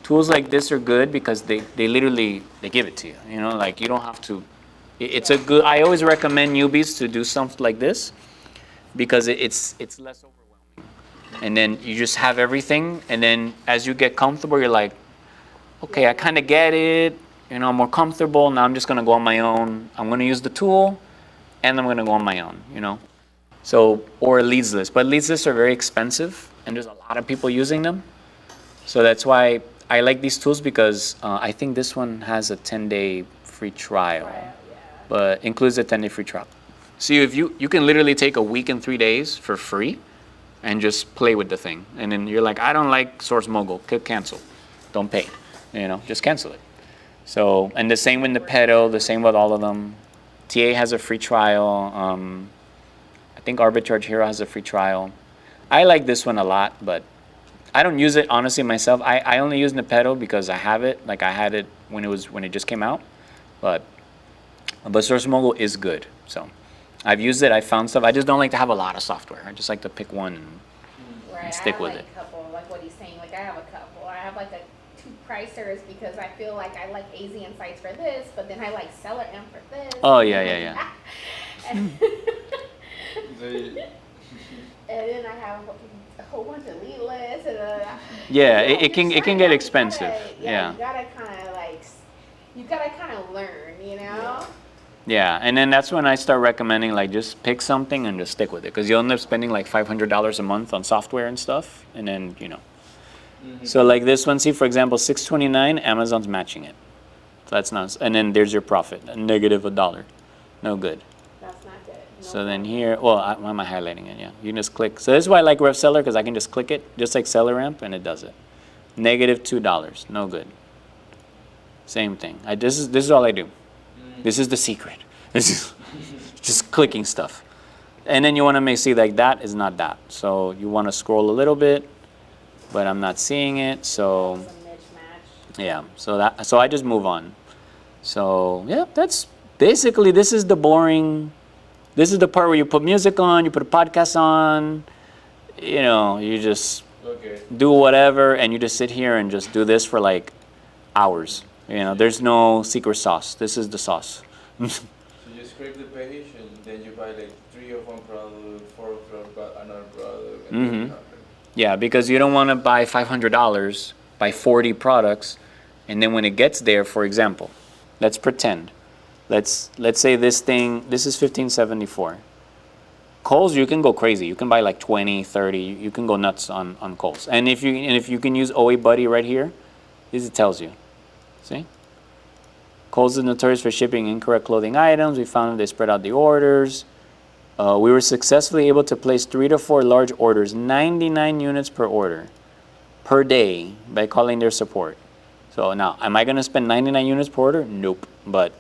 tools like this are good because they literally, they give it to you. You know, like you don't have to, it's a good, I always recommend newbies to do something like this because it's less overwhelming. And then you just have everything, and then as you get comfortable, you're like, okay, I kind of get it, you know, I'm more comfortable, now I'm just gonna go on my own. I'm gonna use the tool, and I'm gonna go on my own, you know? So, or leads list, but leads lists are very expensive, and there's a lot of people using them. So that's why I like these tools because I think this one has a 10-day free trial, but includes a 10-day free trial. So if you can literally take a week and 3 days for free and just play with the thing. And then you're like, I don't like Source Mogul, click cancel, don't pay, you know, just cancel it. So, and the same with the pedal, the same with all of them. TA has a free trial. I think Arbitrage Hero has a free trial. I like this one a lot, but I don't use it honestly myself. I only use Nepedo because I have it. Like I had it when it just came out, but Source Mogul is good. So I've used it. I found stuff. I just don't like to have a lot of software. I just like to pick one and stick with it. I have like a couple, like what he's saying. Like I have a couple. I have like 2 pricers because I feel like I like AZ Insights for this, but then I like Seller M for this. Oh yeah. And then I have a whole bunch of lead lists. And, yeah, it can get expensive. Yeah, you gotta kind of learn, you know. Yeah, and then that's when I start recommending like just pick something and just stick with it because you'll end up spending like $500 a month on software and stuff, and then you know. So like this one, see for example, $629, Amazon's matching it. So that's nice, and then there's your profit, a negative $1. No good. That's not good. No So then here, well, why am I highlighting it? Yeah, you can just click. So this is why I like RevSeller because I can just click it, just like SellerAmp, and it does it. Negative $2, no good. Same thing. This is all I do. This is the secret. This is just clicking stuff. And then you want to see like that is not that. So you want to scroll a little bit, but I'm not seeing it. So yeah, so I just move on. So yeah, that's basically, this is the part where you put music on, you put a podcast on, you know, you just do whatever, and you just sit here and just do this for like hours. You know, there's no secret sauce. This is the sauce. So you scrape the page and then you buy like 3 of one product, 4 of another product. And Yeah, because you don't want to buy $500, buy 40 products, and then when it gets there, for example, let's pretend. Let's say this is $15.74. Kohl's, you can go crazy. You can buy like 20, 30. You can go nuts on Kohl's. And if you can use OA Buddy right here, it tells you. See? Kohl's is notorious for shipping incorrect clothing items. We found that they spread out the orders. We were successfully able to place 3 to 4 large orders, 99 units per order, per day, by calling their support. So now, am I going to spend 99 units per order? Nope. But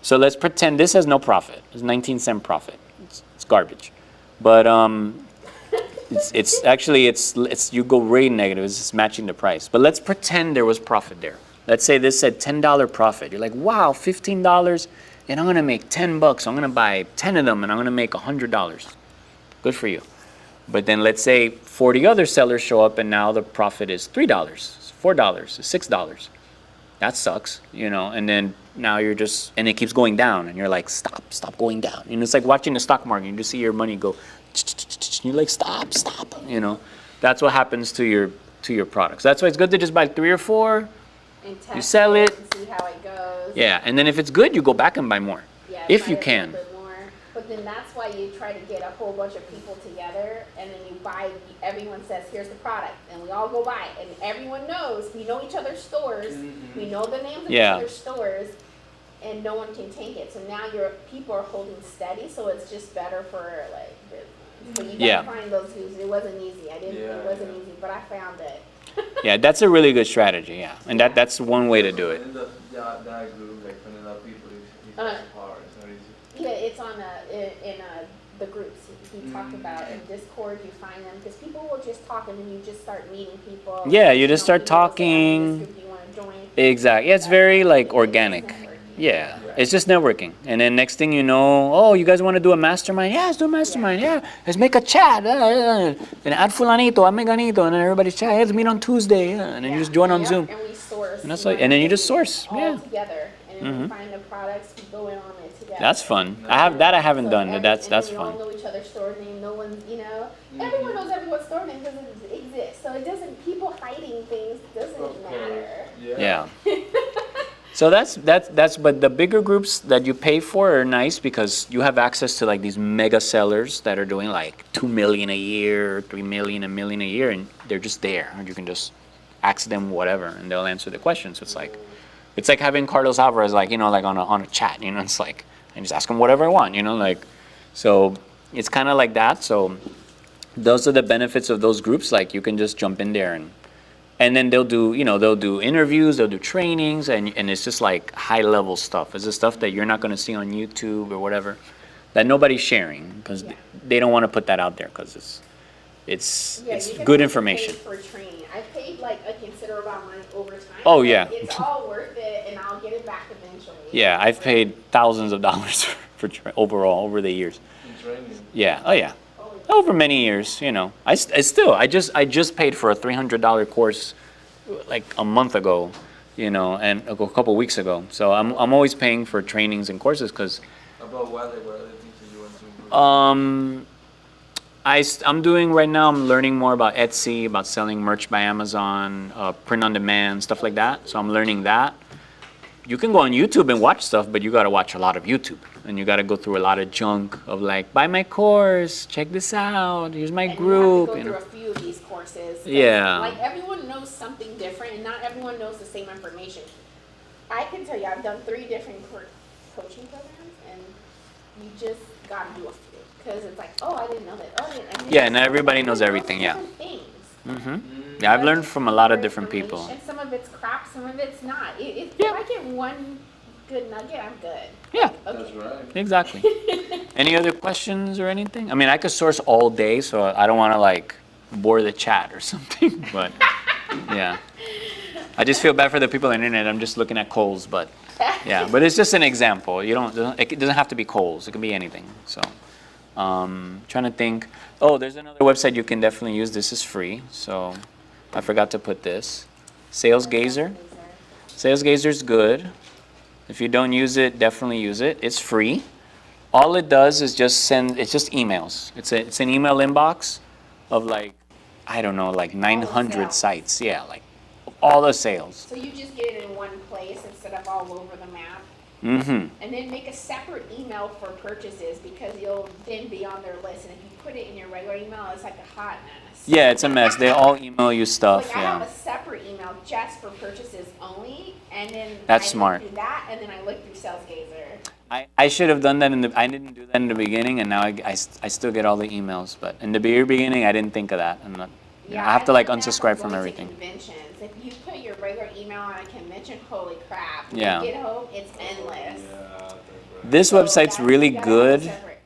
so let's pretend this has no profit. It's 19-cent profit. It's garbage. But It's actually, it's you go really negative. It's just matching the price. But let's pretend there was profit there. Let's say this said $10 profit. You're like, wow, $15, and I'm gonna make $10. I'm gonna buy 10 of them, and I'm gonna make $100. Good for you. But then let's say 40 other sellers show up, and now the profit is $3, $4, $6. That sucks, you know. And then now you're just, and it keeps going down, and you're like, stop going down. You know, it's like watching the stock market. You just see your money go, and you're like, stop. You know, that's what happens to your products. That's why it's good to just buy 3 or 4. And test You sell it. and see how it goes. Yeah, and then if it's good, you go back and buy more, Yeah, if try you a can. little bit more. But then that's why you try to get a whole bunch of people together, and then you buy. Everyone says, "Here's the product," and we all go buy it, and everyone knows. We know each other's stores. We know the names of Yeah. each other's stores, and no one can take it. So now your people are holding steady. So it's just better for like business. But you gotta Yeah. find those who's. It wasn't easy. It Yeah, wasn't yeah. easy, but I found it. Yeah, that's a really good strategy. Yeah, and that's one way to do it. In that group, like finding out people is Uh, hard. It's not easy. Yeah, it's on the groups he talked about in Discord. You find them because people will just talk, and then you just start meeting people. Yeah, you just know, start people will say, "I'm in talking. this group, do you wanna join?" Exactly. Yeah, it's very like organic. Yeah, it's just networking. And then next thing you know, oh, you guys want to do a mastermind? Yeah, let's do a mastermind. Yeah, let's make a chat. And add fulanito, add meganito, and then everybody's chat. Let's meet on Tuesday. Yeah. And then you just join on Yep, Zoom. And we source. And that's we like- and then you wanna just do source, all yeah. together, and then we find the products. We go in on it together. That's fun. I haven't So done, but that's we all fun. know each other's store name. No one's, everyone knows everyone's store name because it exists. So it doesn't. People hiding things doesn't matter. Yeah. So but the bigger groups that you pay for are nice because you have access to like these mega sellers that are doing like 2 million a year, 3 million, $1 million a year, and they're just there. And you can just ask them whatever, and they'll answer the questions. It's like having Carlos Alvarez, like, like on a chat, it's like, I just ask him whatever I want, like, so it's kind of like that. So those are the benefits of those groups. Like you can just jump in there and then they'll do interviews, they'll do trainings, and it's just like high level stuff. It's the stuff that you're not going to see on YouTube or whatever, that nobody's sharing because they don't want to put that out there because it's You can good also information. pay for training. I paid like a considerable amount over time. Oh, but yeah. It's all worth it, and I'll get it back eventually. Yeah, I've paid thousands of dollars for overall over the years. In training. Yeah. Oh yeah. Over many years, I just paid for a $300 course like a month ago, and a couple weeks ago. So I'm always paying for trainings and courses because About what are the things that you want to improve? I'm doing right now. I'm learning more about Etsy, about selling merch by Amazon, print on demand, stuff like that. So I'm learning that. You can go on YouTube and watch stuff, but you got to watch a lot of YouTube, and you got to go through a lot of junk of like, buy my course, check this out, here's my And group. you have to go through a few of these courses. 'cause, Yeah. Like everyone knows something different, and not everyone knows the same information. I can tell you, I've done 3 different coaching programs, and you just got to do a few because it's like, oh, I didn't know that. Oh, I didn't. Yeah, not everybody knows everything, yeah. Different things. Yeah, I've learned from a lot of different people. And some of it's crap, some of it's not. If I get one good nugget, I'm good. Yeah, That's right. exactly. Any other questions or anything? I mean, I could source all day, so I don't want to like bore the chat or something, but yeah. I just feel bad for the people on the internet. I'm just looking at Kohl's, but yeah, but it's just an example. It doesn't have to be Kohl's. It can be anything. So, trying to think. Oh, there's another website you can definitely use. This is free, so I forgot to put this. SalesGazer. SalesGazer's good. If you don't use it, definitely use it. It's free. All it does is it's just emails. It's an email inbox of like, I don't know, like 900 sales. sites. Yeah, like all the sales. So you just get it in one place instead of all over the map. Mm-hmm. And then make a separate email for purchases because you'll then be on their list. And if you put it in your regular email, it's like a hot mess. Yeah, it's a mess. They all email you stuff. Like I have Yeah. a separate email just for purchases only, and then That's I smart. look through that, and then I look through SalesGazer. I should have done that I didn't do that in the beginning, and now I still get all the emails. But in the very beginning, I didn't think of that. I have to like learned that unsubscribe from going to everything. Conventions. If you put your regular email on a convention, holy crap! When Yeah. you get home, it's endless. Yeah, that's right. This So website's that's- really you gotta have good. a separate-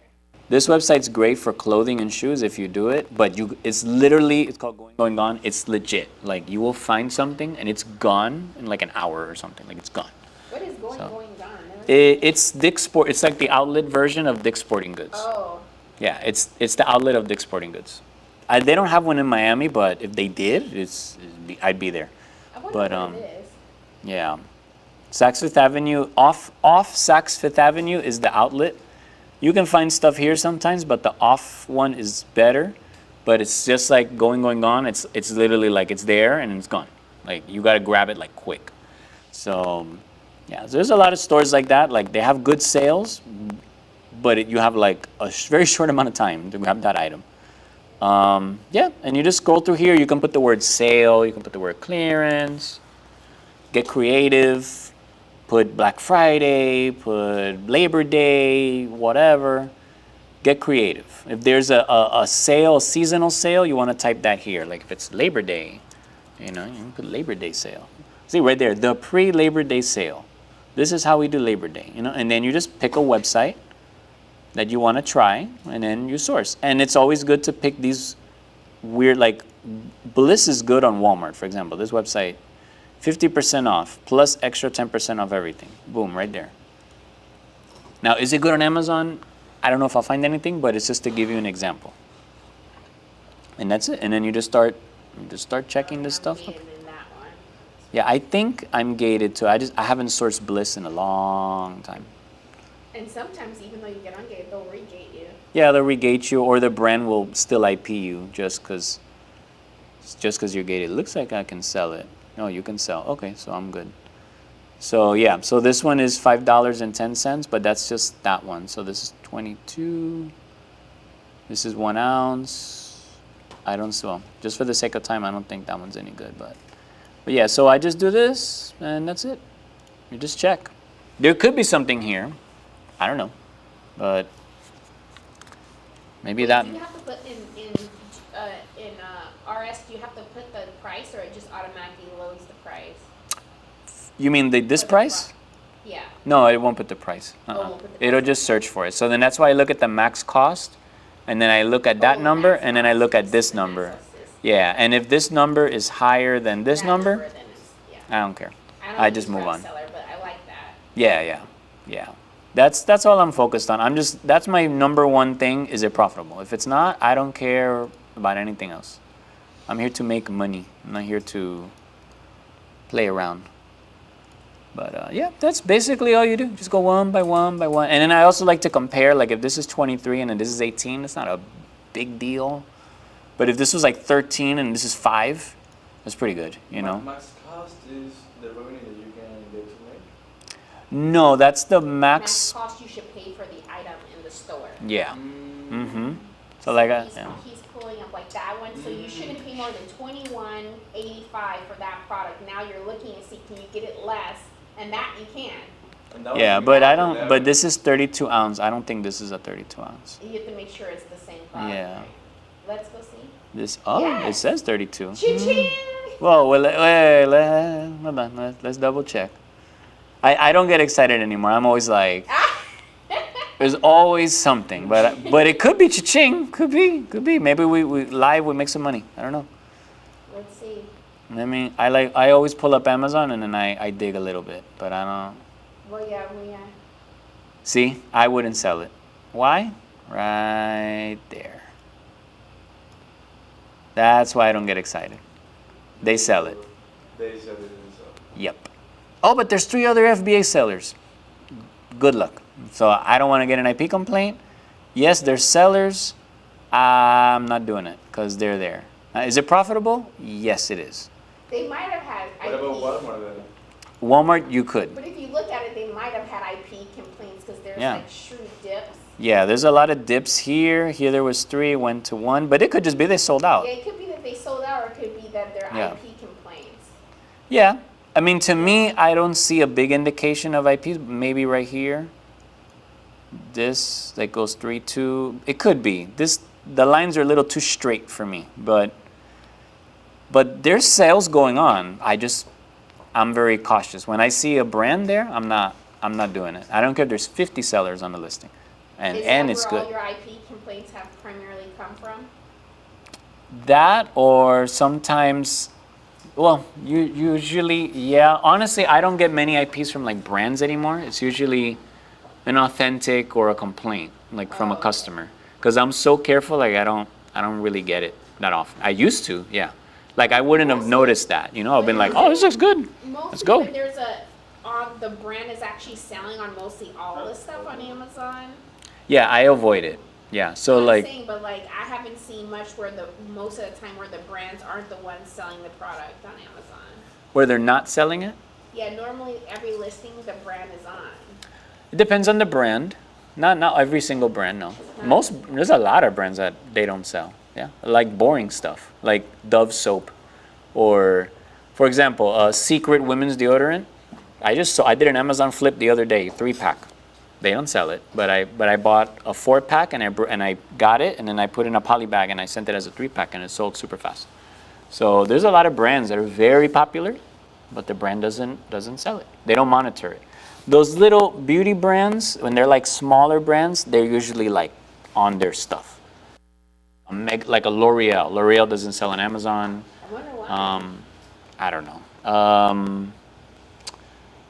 This website's great for clothing and shoes if you do it, but it's literally, it's called Going On. It's legit. Like, you will find something and it's gone in like an hour or something. Like, it's gone. What is going So, on? It's Dick's Sport. It's like the outlet version of Dick's Sporting Goods. Oh, Yeah, it's the outlet of Dick's Sporting Goods. They don't have one in Miami, but if they did, I'd be there. I wonder But what it is. yeah, Saks Fifth Avenue, off Saks Fifth Avenue is the outlet. You can find stuff here sometimes, but the off one is better. But it's just like going on. It's literally like it's there and it's gone. Like, you gotta grab it like quick. So yeah, so there's a lot of stores like that. Like, they have good sales, but you have like a very short amount of time to grab that item. Yeah, and you just scroll through here. You can put the word sale. You can put the word clearance. Get creative. Put Black Friday, put Labor Day, whatever. Get creative. If there's a sale, a seasonal sale, you want to type that here. Like, if it's Labor Day, you can put Labor Day sale. See right there, the pre-Labor Day sale. This is how we do Labor Day, and then you just pick a website that you want to try, and then you source. And it's always good to pick these weird, like, Bliss is good on Walmart, for example. This website, 50% off, plus extra 10% off everything. Boom, right there. Now, is it good on Amazon? I don't know if I'll find anything, but it's just to give you an example. And that's it. And then you just start checking this stuff up. Yeah, I think I'm gated too. I haven't sourced Bliss in a long time. And sometimes, even though you get ungated, they'll regate you. Yeah, they'll regate you, or the brand will still IP you just because you're gated. It looks like I can sell it. No, you can sell. Okay, so I'm good. So yeah, so this one is $5.10, but that's just that one. So this is 22. This is 1 ounce. I don't sell. Just for the sake of time, I don't think that one's any good. But yeah, so I just do this, and that's it. You just check. There could be something here. I don't know, but maybe that. Do you have to put in RS? Do you have to put the price, or it just automatically loads the price? You mean this price? Yeah. No, it won't put the price. Oh, it won't put the It'll price. just search for it. So then that's why I look at the max cost, and then I look at that number, max and then I look at cost. this The max number. cost is- Yeah, and if this number is higher than this That number, then it's- yeah. I don't care. don't I use just move Rev on. Seller, but I like that. Yeah. That's all I'm focused on. That's my number one thing. Is it profitable? If it's not, I don't care about anything else. I'm here to make money. I'm not here to play around. But yeah, that's basically all you do. Just go one by one by one. And then I also like to compare, like, if this is 23 and then this is 18, it's not a big deal. But if this was like 13 and this is 5, that's pretty good, Max cost is the revenue that you can get to make? No, that's the Max max. cost you should pay for the item in the store. Yeah. Mm-hmm. So like, He's pulling up like that one, so you shouldn't pay more than $21.85 for that product. Now you're looking and see, can you get it less? And that you can. yeah, but I don't. But this is 32 ounce. I don't think this is a 32 ounce. You have to make sure it's the same product. Yeah. Right? Let's go see. It Yes. says 32. Cha-ching! Whoa, well, hold on. Let's double check. I don't get excited anymore. I'm always like, there's always something, but it could be cha-ching. Could be. Maybe we live, we make some money. I don't know. Let's see. I always pull up Amazon and then I dig a little bit, but I don't. Well, yeah. See, I wouldn't sell it. Why? Right there. That's why I don't get excited. They sell it. They sell it themselves. Yep. Oh, but there's 3 other FBA sellers. Good luck. So I don't want to get an IP complaint. Yes, there's sellers. I'm not doing it because they're there. Is it profitable? Yes, it is. They might have had What IP. about Walmart then? Walmart, you could. But if you look at it, they might have had IP complaints because there's Yeah. like shoe dips. Yeah, there's a lot of dips here. Here there was 3, went to 1, but it could just be they sold out. Yeah, it could be that they sold out, or it could be that they're Yeah. IP complaints. Yeah. I mean, to me, I don't see a big indication of IPs. Maybe right here. This that goes 3-2. It could be. The lines are a little too straight for me, but there's sales going on. I'm very cautious. When I see a brand there, I'm not doing it. I don't care if there's 50 sellers on the listing. and it's Is that where good. all your IP complaints have primarily come from? That or sometimes, well, usually, yeah. Honestly, I don't get many IPs from like brands anymore. It's usually an authentic or a complaint, like from a Oh, okay. customer. Because I'm so careful, like I don't really get it that often. I used to, yeah. Like I wouldn't have noticed that, you know. I've been like, oh, this looks good. Let's Mostly go. when there's the brand is actually selling on mostly all the stuff on Amazon. Yeah, I avoid it. Yeah, so I'm like, saying, but like I haven't seen much where most of the time where the brands aren't the ones selling the product on Amazon. where they're not selling it. Yeah, normally every listing the brand is on. It depends on the brand. Not every single brand, no. There's a lot of brands that they don't sell. Yeah, like boring stuff, like Dove soap, or, for example, Secret women's deodorant. I did an Amazon flip the other day, 3-pack. They don't sell it, but I bought a 4-pack and I got it, and then I put it in a poly bag and I sent it as a 3-pack, and it sold super fast. So there's a lot of brands that are very popular, but the brand doesn't sell it. They don't monitor it. Those little beauty brands, when they're like smaller brands, they're usually like on their stuff. Like a L'Oreal. L'Oreal doesn't sell on Amazon. I wonder why. I don't know.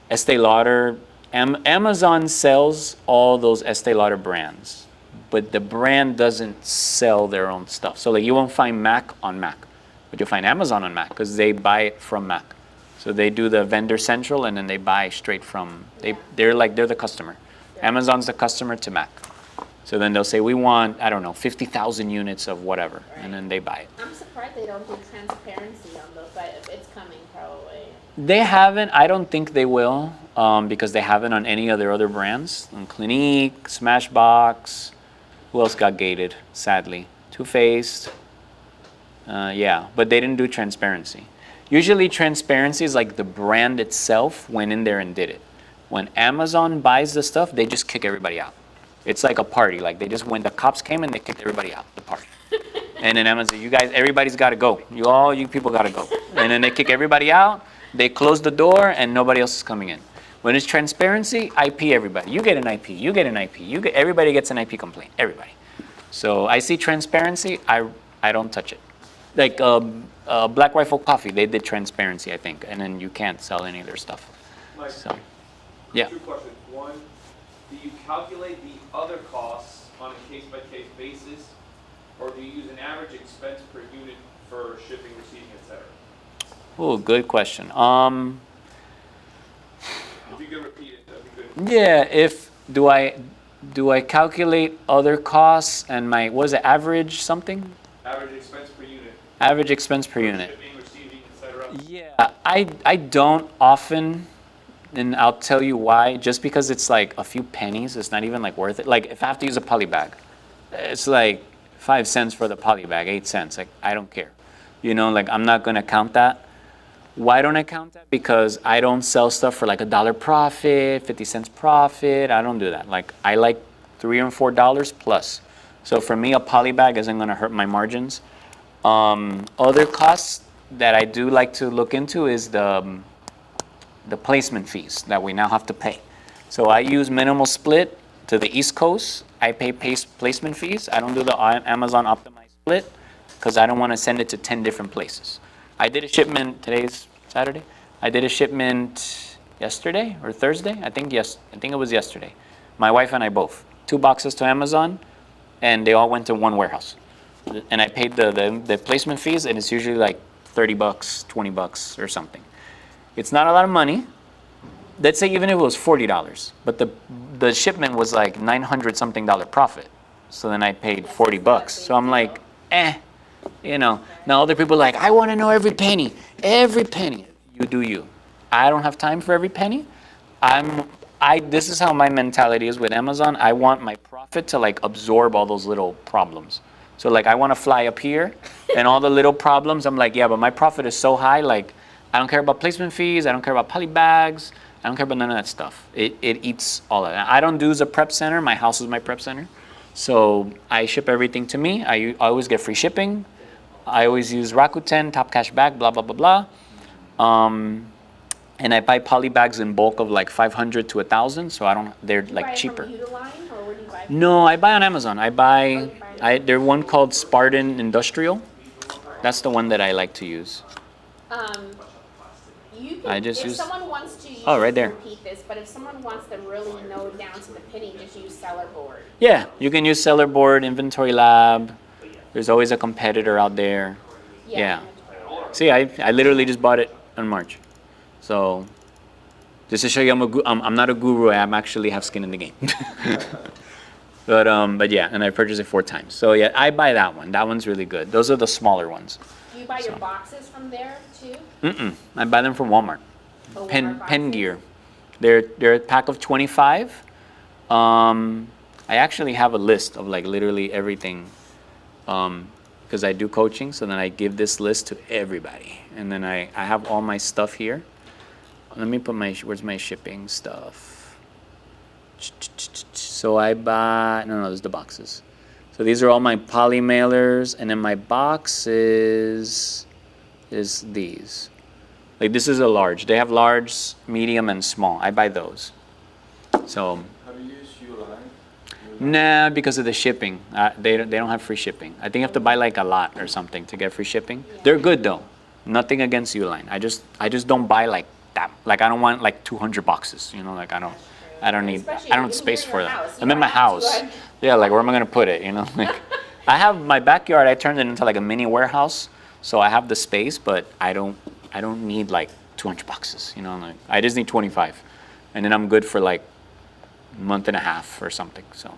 Estee Lauder. Amazon sells all those Estee Lauder brands, but the brand doesn't sell their own stuff. So like you won't find MAC on MAC, but you'll find Amazon on MAC because they buy it from MAC. So they do the vendor central and then they buy straight from, they're the customer. Amazon's the customer to MAC. So then they'll say, we want, I don't know, 50,000 units of whatever, and then they buy it. I'm surprised they don't do transparency on those, but it's coming probably. They haven't, I don't think they will, because they haven't on any of their other brands. On Clinique, Smashbox, who else got gated, sadly? Too Faced. Yeah, but they didn't do transparency. Usually transparency is like the brand itself went in there and did it. When Amazon buys the stuff, they just kick everybody out. It's like a party. Like they just, when the cops came and they kicked everybody out the party. And then Amazon, you guys, everybody's got to go. You people got to go. And then they kick everybody out. They close the door and nobody else is coming in. When it's transparency, IP everybody. You get an IP. You get an IP. Everybody gets an IP complaint. Everybody. So I see transparency. I don't touch it. Like Black Rifle Coffee, they did transparency, I think, and then you can't sell any of their stuff. Mike, So, yeah. 2 questions. One, do you calculate the other costs on a case-by-case basis, or do you use an average expense per unit for shipping, receiving, etc.? Oh, good question. If you could repeat it, that'd be good. Yeah. Do I calculate other costs and my, what is it, average something? Average expense per unit. Average expense per unit. Shipping, receiving, etc. Yeah, I don't often, and I'll tell you why. Just because it's like a few pennies, it's not even like worth it. Like if I have to use a poly bag, it's like 5 cents for the poly bag, 8 cents. Like I don't care, you know. Like I'm not gonna count that. Why don't I count that? Because I don't sell stuff for like $1 profit, 50 cents profit. I don't do that. Like I like $3 or $4 plus. So for me, a poly bag isn't gonna hurt my margins. Other costs that I do like to look into is the placement fees that we now have to pay. So I use minimal split to the East Coast. I pay placement fees. I don't do the Amazon optimized split because I don't want to send it to 10 different places. I did a shipment, today's Saturday. I did a shipment yesterday or Thursday. I think it was yesterday. My wife and I both. 2 boxes to Amazon, and they all went to one warehouse. And I paid the placement fees, and it's usually like $30, $20 or something. It's not a lot of money. Let's say even if it was $40, but the shipment was like $900 something profit. So then I paid $40. So I'm like, you know. Now other people are like, I want to know every penny. Every penny. You do you. I don't have time for every penny. This is how my mentality is with Amazon. I want my profit to like absorb all those little problems. So like I want to fly up here and all the little problems, I'm like, yeah, but my profit is so high, like I don't care about placement fees, I don't care about poly bags, I don't care about none of that stuff. It eats all of that. I don't do the prep center, my house is my prep center. So I ship everything to me. I always get free shipping. I always use Rakuten, Top Cash Back, blah, blah, blah, blah. And I buy poly bags in bulk of like 500 to 1,000, so they're like cheaper. Do you buy from Uline, or where do you buy No, I buy on Amazon. There's one called Spartan Industrial. That's the one that I like to use. You I can, just if use- someone wants to, you Oh, right can there. repeat this, but if someone wants to really know down to the penny, just use seller board. Yeah, you can use Seller Board, Inventory Lab. There's always a competitor out there. Yeah. See, I literally just bought it in March. So, just to show you I'm not a guru, I actually have skin in the game. But yeah, and I purchased it 4 times. So yeah, I buy that one. That one's really good. Those are the smaller ones. Do you buy your boxes from there too? I buy them from Walmart. Oh, Pen boxes? Gear. They're a pack of 25. I actually have a list of like literally everything. Because I do coaching, so then I give this list to everybody. And then I have all my stuff here. Let me put where's my shipping stuff? So I buy, no, there's the boxes. So these are all my poly mailers, and then my boxes is these. Like this is a large. They have large, medium, and small. I buy those. So. Have you used Uline? Nah, because of the shipping. They don't have free shipping. I think you have to buy like a lot or something to get free shipping. They're good though. Nothing against Uline. I just don't buy like that. Like I don't want like 200 boxes. You know, like I don't have space for that. I'm in my house. Yeah, like where am I gonna put it? You know, like I have my backyard. I turned it into like a mini warehouse, so I have the space, but I don't need like 200 boxes. You know, like I just need 25, and then I'm good for like a month and a half or something. So.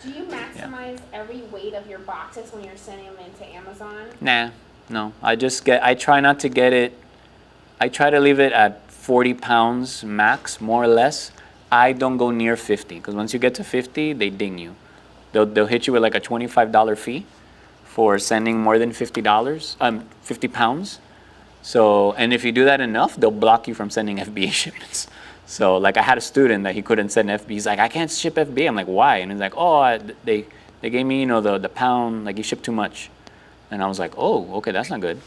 Do you maximize every weight of your boxes when you're sending them into Amazon? Nah, no. I try not to get it. I try to leave it at 40 pounds max, more or less. I don't go near 50 because once you get to 50, they ding you. They'll hit you with like a $25 fee for sending more than $50, 50 pounds. So, and if you do that enough, they'll block you from sending FBA shipments. So, like I had a student that he couldn't send FBA. He's like, I can't ship FBA. I'm like, why? And he's like, oh, they gave me, the pound, like you ship too much. And I was like, oh, okay, that's not good.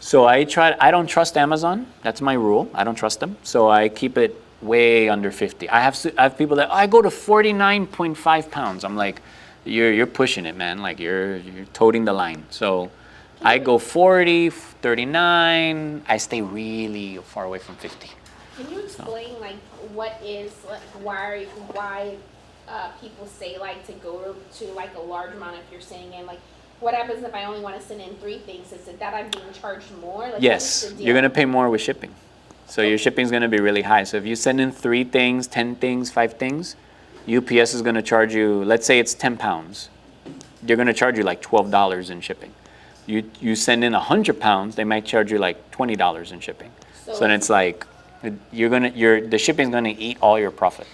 So I don't trust Amazon. That's my rule. I don't trust them. So I keep it way under 50. I have people that, I go to 49.5 pounds. I'm like, you're pushing it, man. Like you're toting the line. So I go 40, 39. I stay really far away from 50. Can you explain like what is like why people say like to go to like a large amount if you're saying in like what happens if I only want to send in 3 things? Is it that I'm being charged more? Like, yes, what is the deal? you're gonna pay more with shipping. So your shipping is gonna be really high. So if you send in 3 things, 10 things, 5 things, UPS is gonna charge you. Let's say it's 10 pounds. They're gonna charge you like $12 in shipping. You send in 100 pounds, they might charge you like $20 in shipping. So then it's like the shipping's gonna eat all your profit.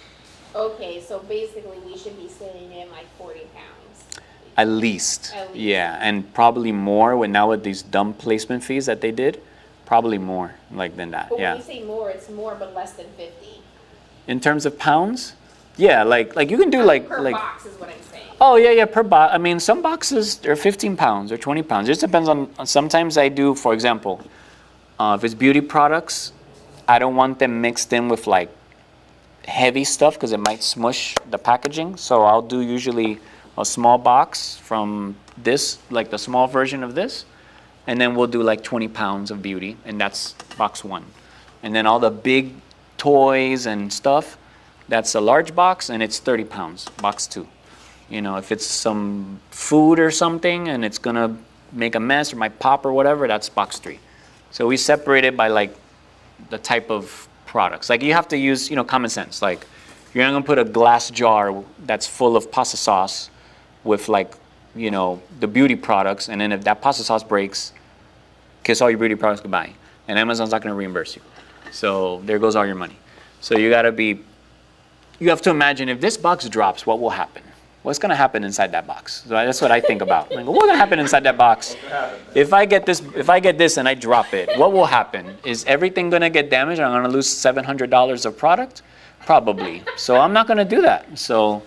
Okay, so basically we should be sending in like 40 pounds. At least. At least. Yeah, and probably more with these dumb placement fees that they did, probably more like than that. But Yeah. when you say more, it's more but less than 50. In terms of pounds, yeah, like you can do Per box is what I'm saying. Oh yeah, per box. I mean, some boxes are 15 pounds or 20 pounds. It just depends on. Sometimes I do, for example, if it's beauty products, I don't want them mixed in with like heavy stuff because it might smush the packaging. So I'll do usually a small box from this, like the small version of this, and then we'll do like 20 pounds of beauty, and that's box 1. And then all the big toys and stuff, that's a large box, and it's 30 pounds, box 2. If it's some food or something and it's gonna make a mess or might pop or whatever, that's box 3. So we separate it by like the type of products. Like you have to use, common sense. Like you're not gonna put a glass jar that's full of pasta sauce with like, the beauty products, and then if that pasta sauce breaks, kiss all your beauty products goodbye. And Amazon's not gonna reimburse you. So there goes all your money. So you have to imagine if this box drops, what will happen? What's gonna happen inside that box? So that's what I think about. Like, what's gonna happen inside that box? If I get this and I drop it, what will happen? Is everything gonna get damaged? I'm gonna lose $700 of product? Probably. So I'm not gonna do that. So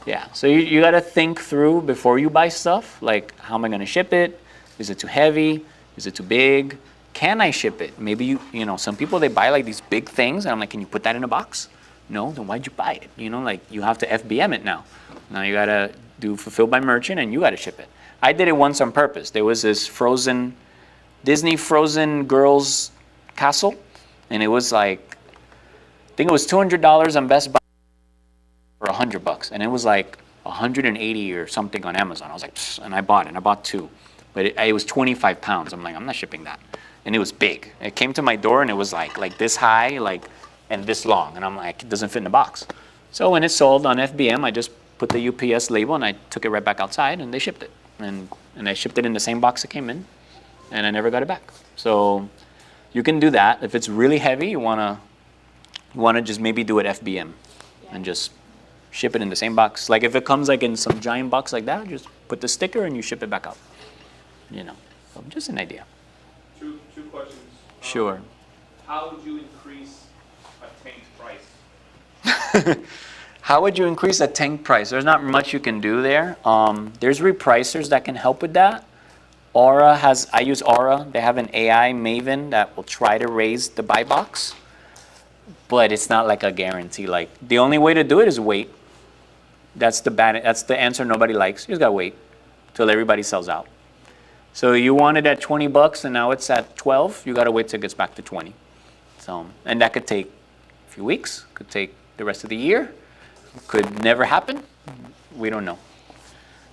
yeah. So you gotta think through before you buy stuff. Like, how am I gonna ship it? Is it too heavy? Is it too big? Can I ship it? Maybe some people they buy like these big things, and I'm like, can you put that in a box? No, then why'd you buy it? You know, like you have to FBM it now. Now you gotta do fulfilled by merchant and you gotta ship it. I did it once on purpose. There was this Disney Frozen Girls Castle, and it was like, I think it was $200 on Best Buy for $100, and it was like 180 or something on Amazon. I was like, psst, and I bought it, and I bought two, but it was 25 pounds. I'm like, I'm not shipping that, and it was big. It came to my door, and it was like this high, and this long, and I'm like, it doesn't fit in the box. So when it sold on FBM, I just put the UPS label, and I took it right back outside, and they shipped it, and I shipped it in the same box it came in, and I never got it back. So you can do that. If it's really heavy, you wanna just maybe do it FBM, and just ship it in the same box. Like if it comes like in some giant box like that, just put the sticker and you ship it back out. You know, so just an idea. Two questions. Sure. How would you increase a tank's price? How would you increase a tank price? There's not much you can do there. There's repricers that can help with that. I use Aura. They have an AI Maven that will try to raise the buy box, but it's not like a guarantee. Like the only way to do it is wait. That's the answer nobody likes. You just gotta wait till everybody sells out. So you want it at $20 and now it's at 12. You gotta wait till it gets back to 20. So, and that could take a few weeks. Could take the rest of the year. Could never happen. We don't know.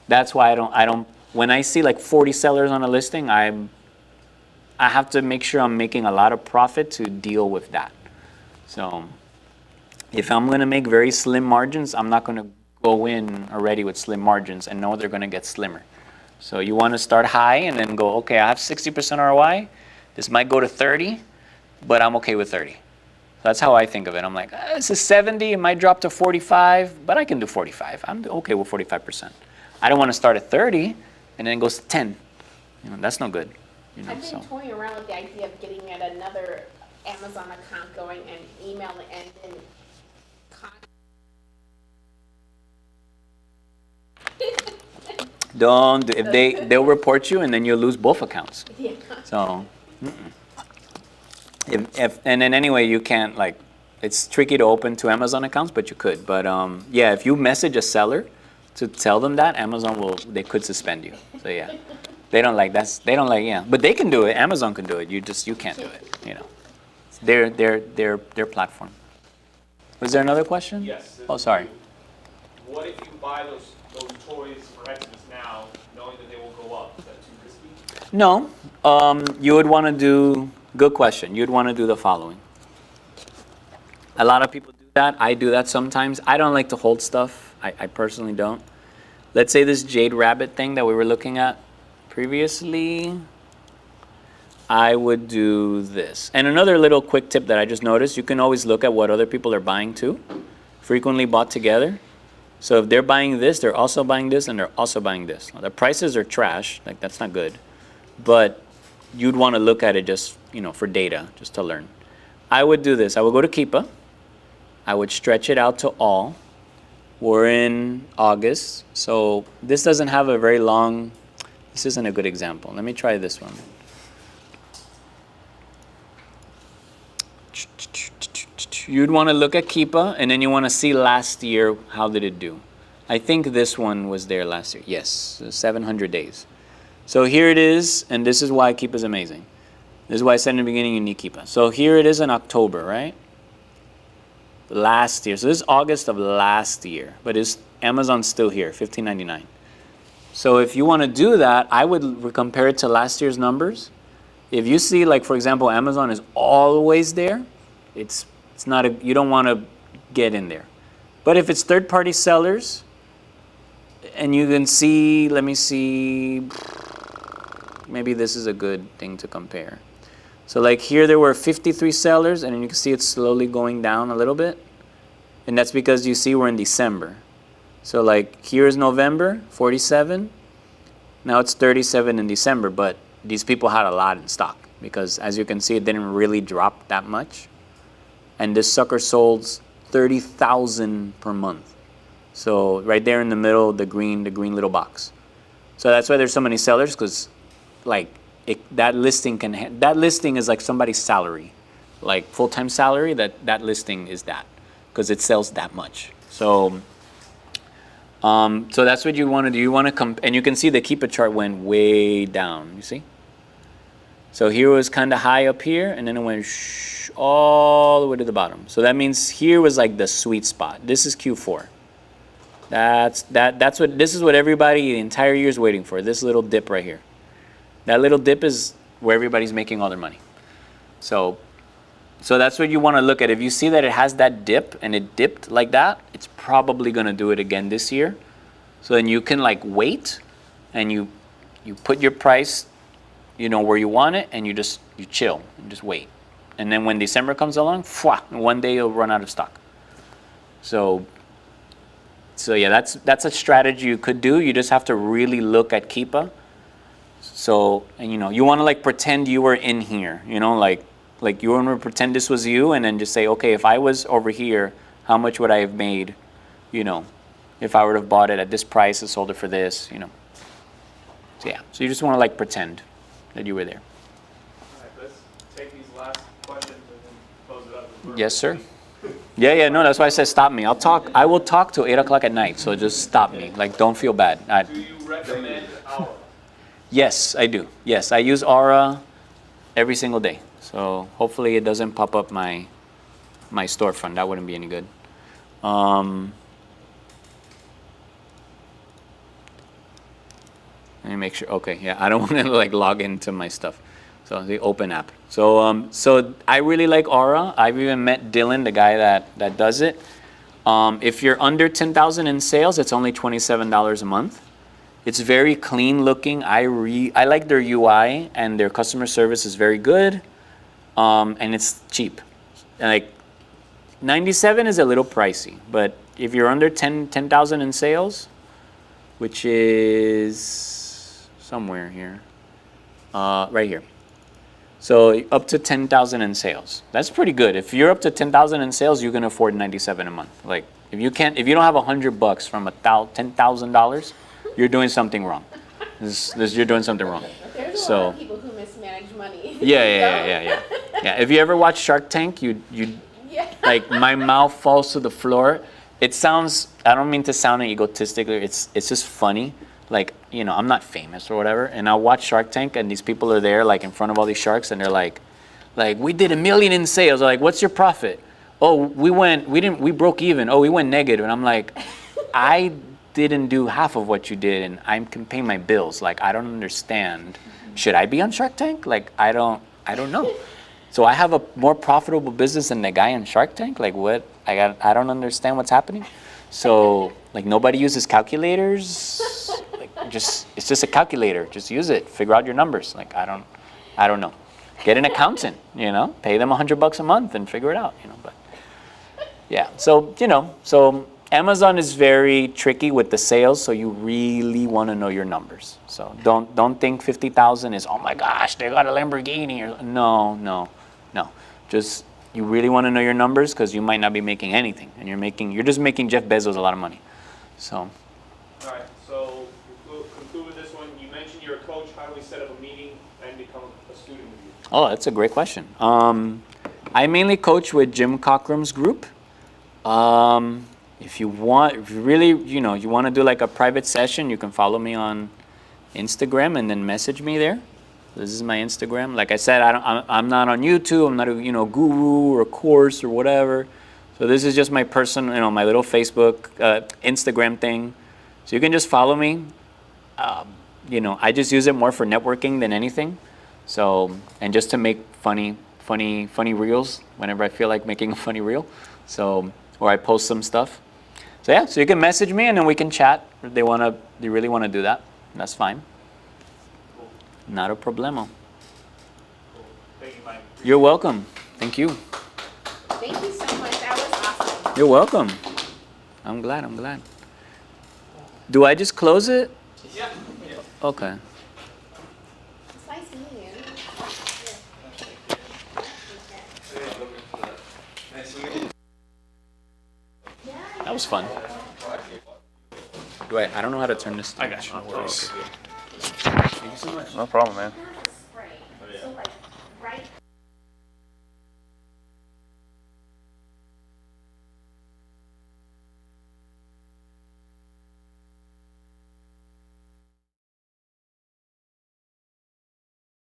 That's why I don't. When I see like 40 sellers on a listing, I have to make sure I'm making a lot of profit to deal with that. So if I'm gonna make very slim margins, I'm not gonna go in already with slim margins and know they're gonna get slimmer. So you wanna start high and then go, okay, I have 60% ROI. This might go to 30, but I'm okay with 30. That's how I think of it. I'm like, this is 70, it might drop to 45, but I can do 45. I'm okay with 45%. I don't wanna start at 30 and then it goes to 10. You know, that's no good. You know, I've been toying around with the idea of getting at another Amazon account going and email and then Don't, if they'll report you and then you'll lose both accounts. Yeah. So, and then anyway, you can't like, it's tricky to open two Amazon accounts, but you could. But yeah, if you message a seller to tell them that, they could suspend you. So yeah, they don't like, yeah, but they can do it. Amazon can do it. You can't do it. You know, it's their platform. Was there another question? Yes. Oh, sorry. What if you buy those toys for Xmas now, knowing that they will go up? Is that too risky? No, you would want to do, good question, you'd want to do the following. A lot of people do that, I do that sometimes. I don't like to hold stuff, I personally don't. Let's say this Jade Rabbit thing that we were looking at previously, I would do this. And another little quick tip that I just noticed, you can always look at what other people are buying too, frequently bought together. So if they're buying this, they're also buying this, and they're also buying this. Now, the prices are trash, like that's not good. But you'd want to look at it just, you know, for data, just to learn. I would do this. I would go to Keepa. I would stretch it out to all. We're in August, so this doesn't have a very long, this isn't a good example. Let me try this one. You'd want to look at Keepa, and then you want to see last year, how did it do? I think this one was there last year. Yes, 700 days. So here it is, and this is why Keepa is amazing. This is why I said in the beginning you need Keepa. So here it is in October, right? Last year. So this is August of last year, but Amazon's still here, $15.99. So if you want to do that, I would compare it to last year's numbers. If you see, like for example, Amazon is always there, it's not you don't want to get in there. But if it's third-party sellers, and you can see, let me see, maybe this is a good thing to compare. So like here there were 53 sellers, and then you can see it's slowly going down a little bit. And that's because you see we're in December. So like here's November, 47. Now it's 37 in December, but these people had a lot in stock because as you can see, it didn't really drop that much. And this sucker sold 30,000 per month. So right there in the middle, the green little box. So that's why there's so many sellers, because like that listing is like somebody's salary, like full-time salary. That listing is that. because it sells that much. So so that's what you want to do. You want to and you can see the Keepa chart went way down. You see? So here was kind of high up here, and then it went all the way to the bottom. So that means here was like the sweet spot. This is Q4. This is what everybody the entire year is waiting for. This little dip right here. That little dip is where everybody's making all their money. So that's what you want to look at. If you see that it has that dip and it dipped like that, it's probably going to do it again this year. So then you can like wait, and you put your price, where you want it, and you chill and just wait. And then when December comes along, one day you'll run out of stock. So yeah, that's a strategy you could do. You just have to really look at Keepa. So, and you want to like pretend you were in here, like you want to pretend this was you, and then just say, okay, if I was over here, how much would I have made, if I would have bought it at this price and sold it for this, So yeah, so you just want to like pretend that you were there. All right, let's take these last questions and then close it up. Yes, sir. Yeah, no, that's why I said stop me. I will talk till 8 o'clock at night, so just stop me. Like, don't feel bad. Do you recommend Aura? Yes, I do. Yes, I use Aura every single day. So hopefully it doesn't pop up my storefront. That wouldn't be any good. Let me make sure. Okay, yeah, I don't want to like log into my stuff. So the open app. So so I really like Aura. I've even met Dylan, the guy that does it. If you're under 10,000 in sales, it's only $27 a month. It's very clean looking. I like their UI, and their customer service is very good. And it's cheap. Like 97 is a little pricey, but if you're under 10,000 in sales, which is somewhere here, right here. So up to 10,000 in sales. That's pretty good. If you're up to 10,000 in sales, you can afford 97 a month. Like if you don't have $100 from $10,000, you're doing something wrong. You're doing something wrong. There's a lot of people who mismanage money. Yeah. If you ever watch Shark Tank, you like my mouth falls to the floor. It sounds, I don't mean to sound egotistic, it's just funny. Like, I'm not famous or whatever, and I watch Shark Tank, and these people are there like in front of all these sharks, and they're like we did $1 million in sales. They're like, what's your profit? Oh, we broke even. Oh, we went negative. And I'm like, I didn't do half of what you did, and I can pay my bills. Like, I don't understand. Should I be on Shark Tank? Like, I don't know. So I have a more profitable business than the guy on Shark Tank? Like, what? I don't understand what's happening. So, like, nobody uses calculators. Like, it's just a calculator. Just use it. Figure out your numbers. Like, I don't know. Get an accountant, pay them $100 a month and figure it out, but yeah. So, so Amazon is very tricky with the sales, so you really want to know your numbers. So don't think 50,000 is, oh my gosh, they got a Lamborghini. No. Just, you really want to know your numbers, because you might not be making anything, and you're just making Jeff Bezos a lot of money. So. All right, so conclude with this one. You mentioned you're a coach. How do we set up a meeting and become a student with you? Oh, that's a great question. I mainly coach with Jim Cockram's group. If you really, you want to do like a private session, you can follow me on Instagram and then message me there. This is my Instagram. Like I said, I'm not on YouTube. I'm not a guru or a course or whatever. So this is just my personal, my little Facebook, Instagram thing. So you can just follow me. I just use it more for networking than anything. So, and just to make funny reels whenever I feel like making a funny reel. So, or I post some stuff. So yeah, so you can message me and then we can chat. If they really want to do that, that's fine. Cool. Not a problemo. Cool. Thank you, Mike. You're welcome. Thank you. Thank you so much. That was awesome. You're welcome. I'm glad. Do I just close it? Yeah. Okay. It's nice meeting you. That was fun. I don't know how to turn this. I got you. No worries. Thank you so much. No problem, man.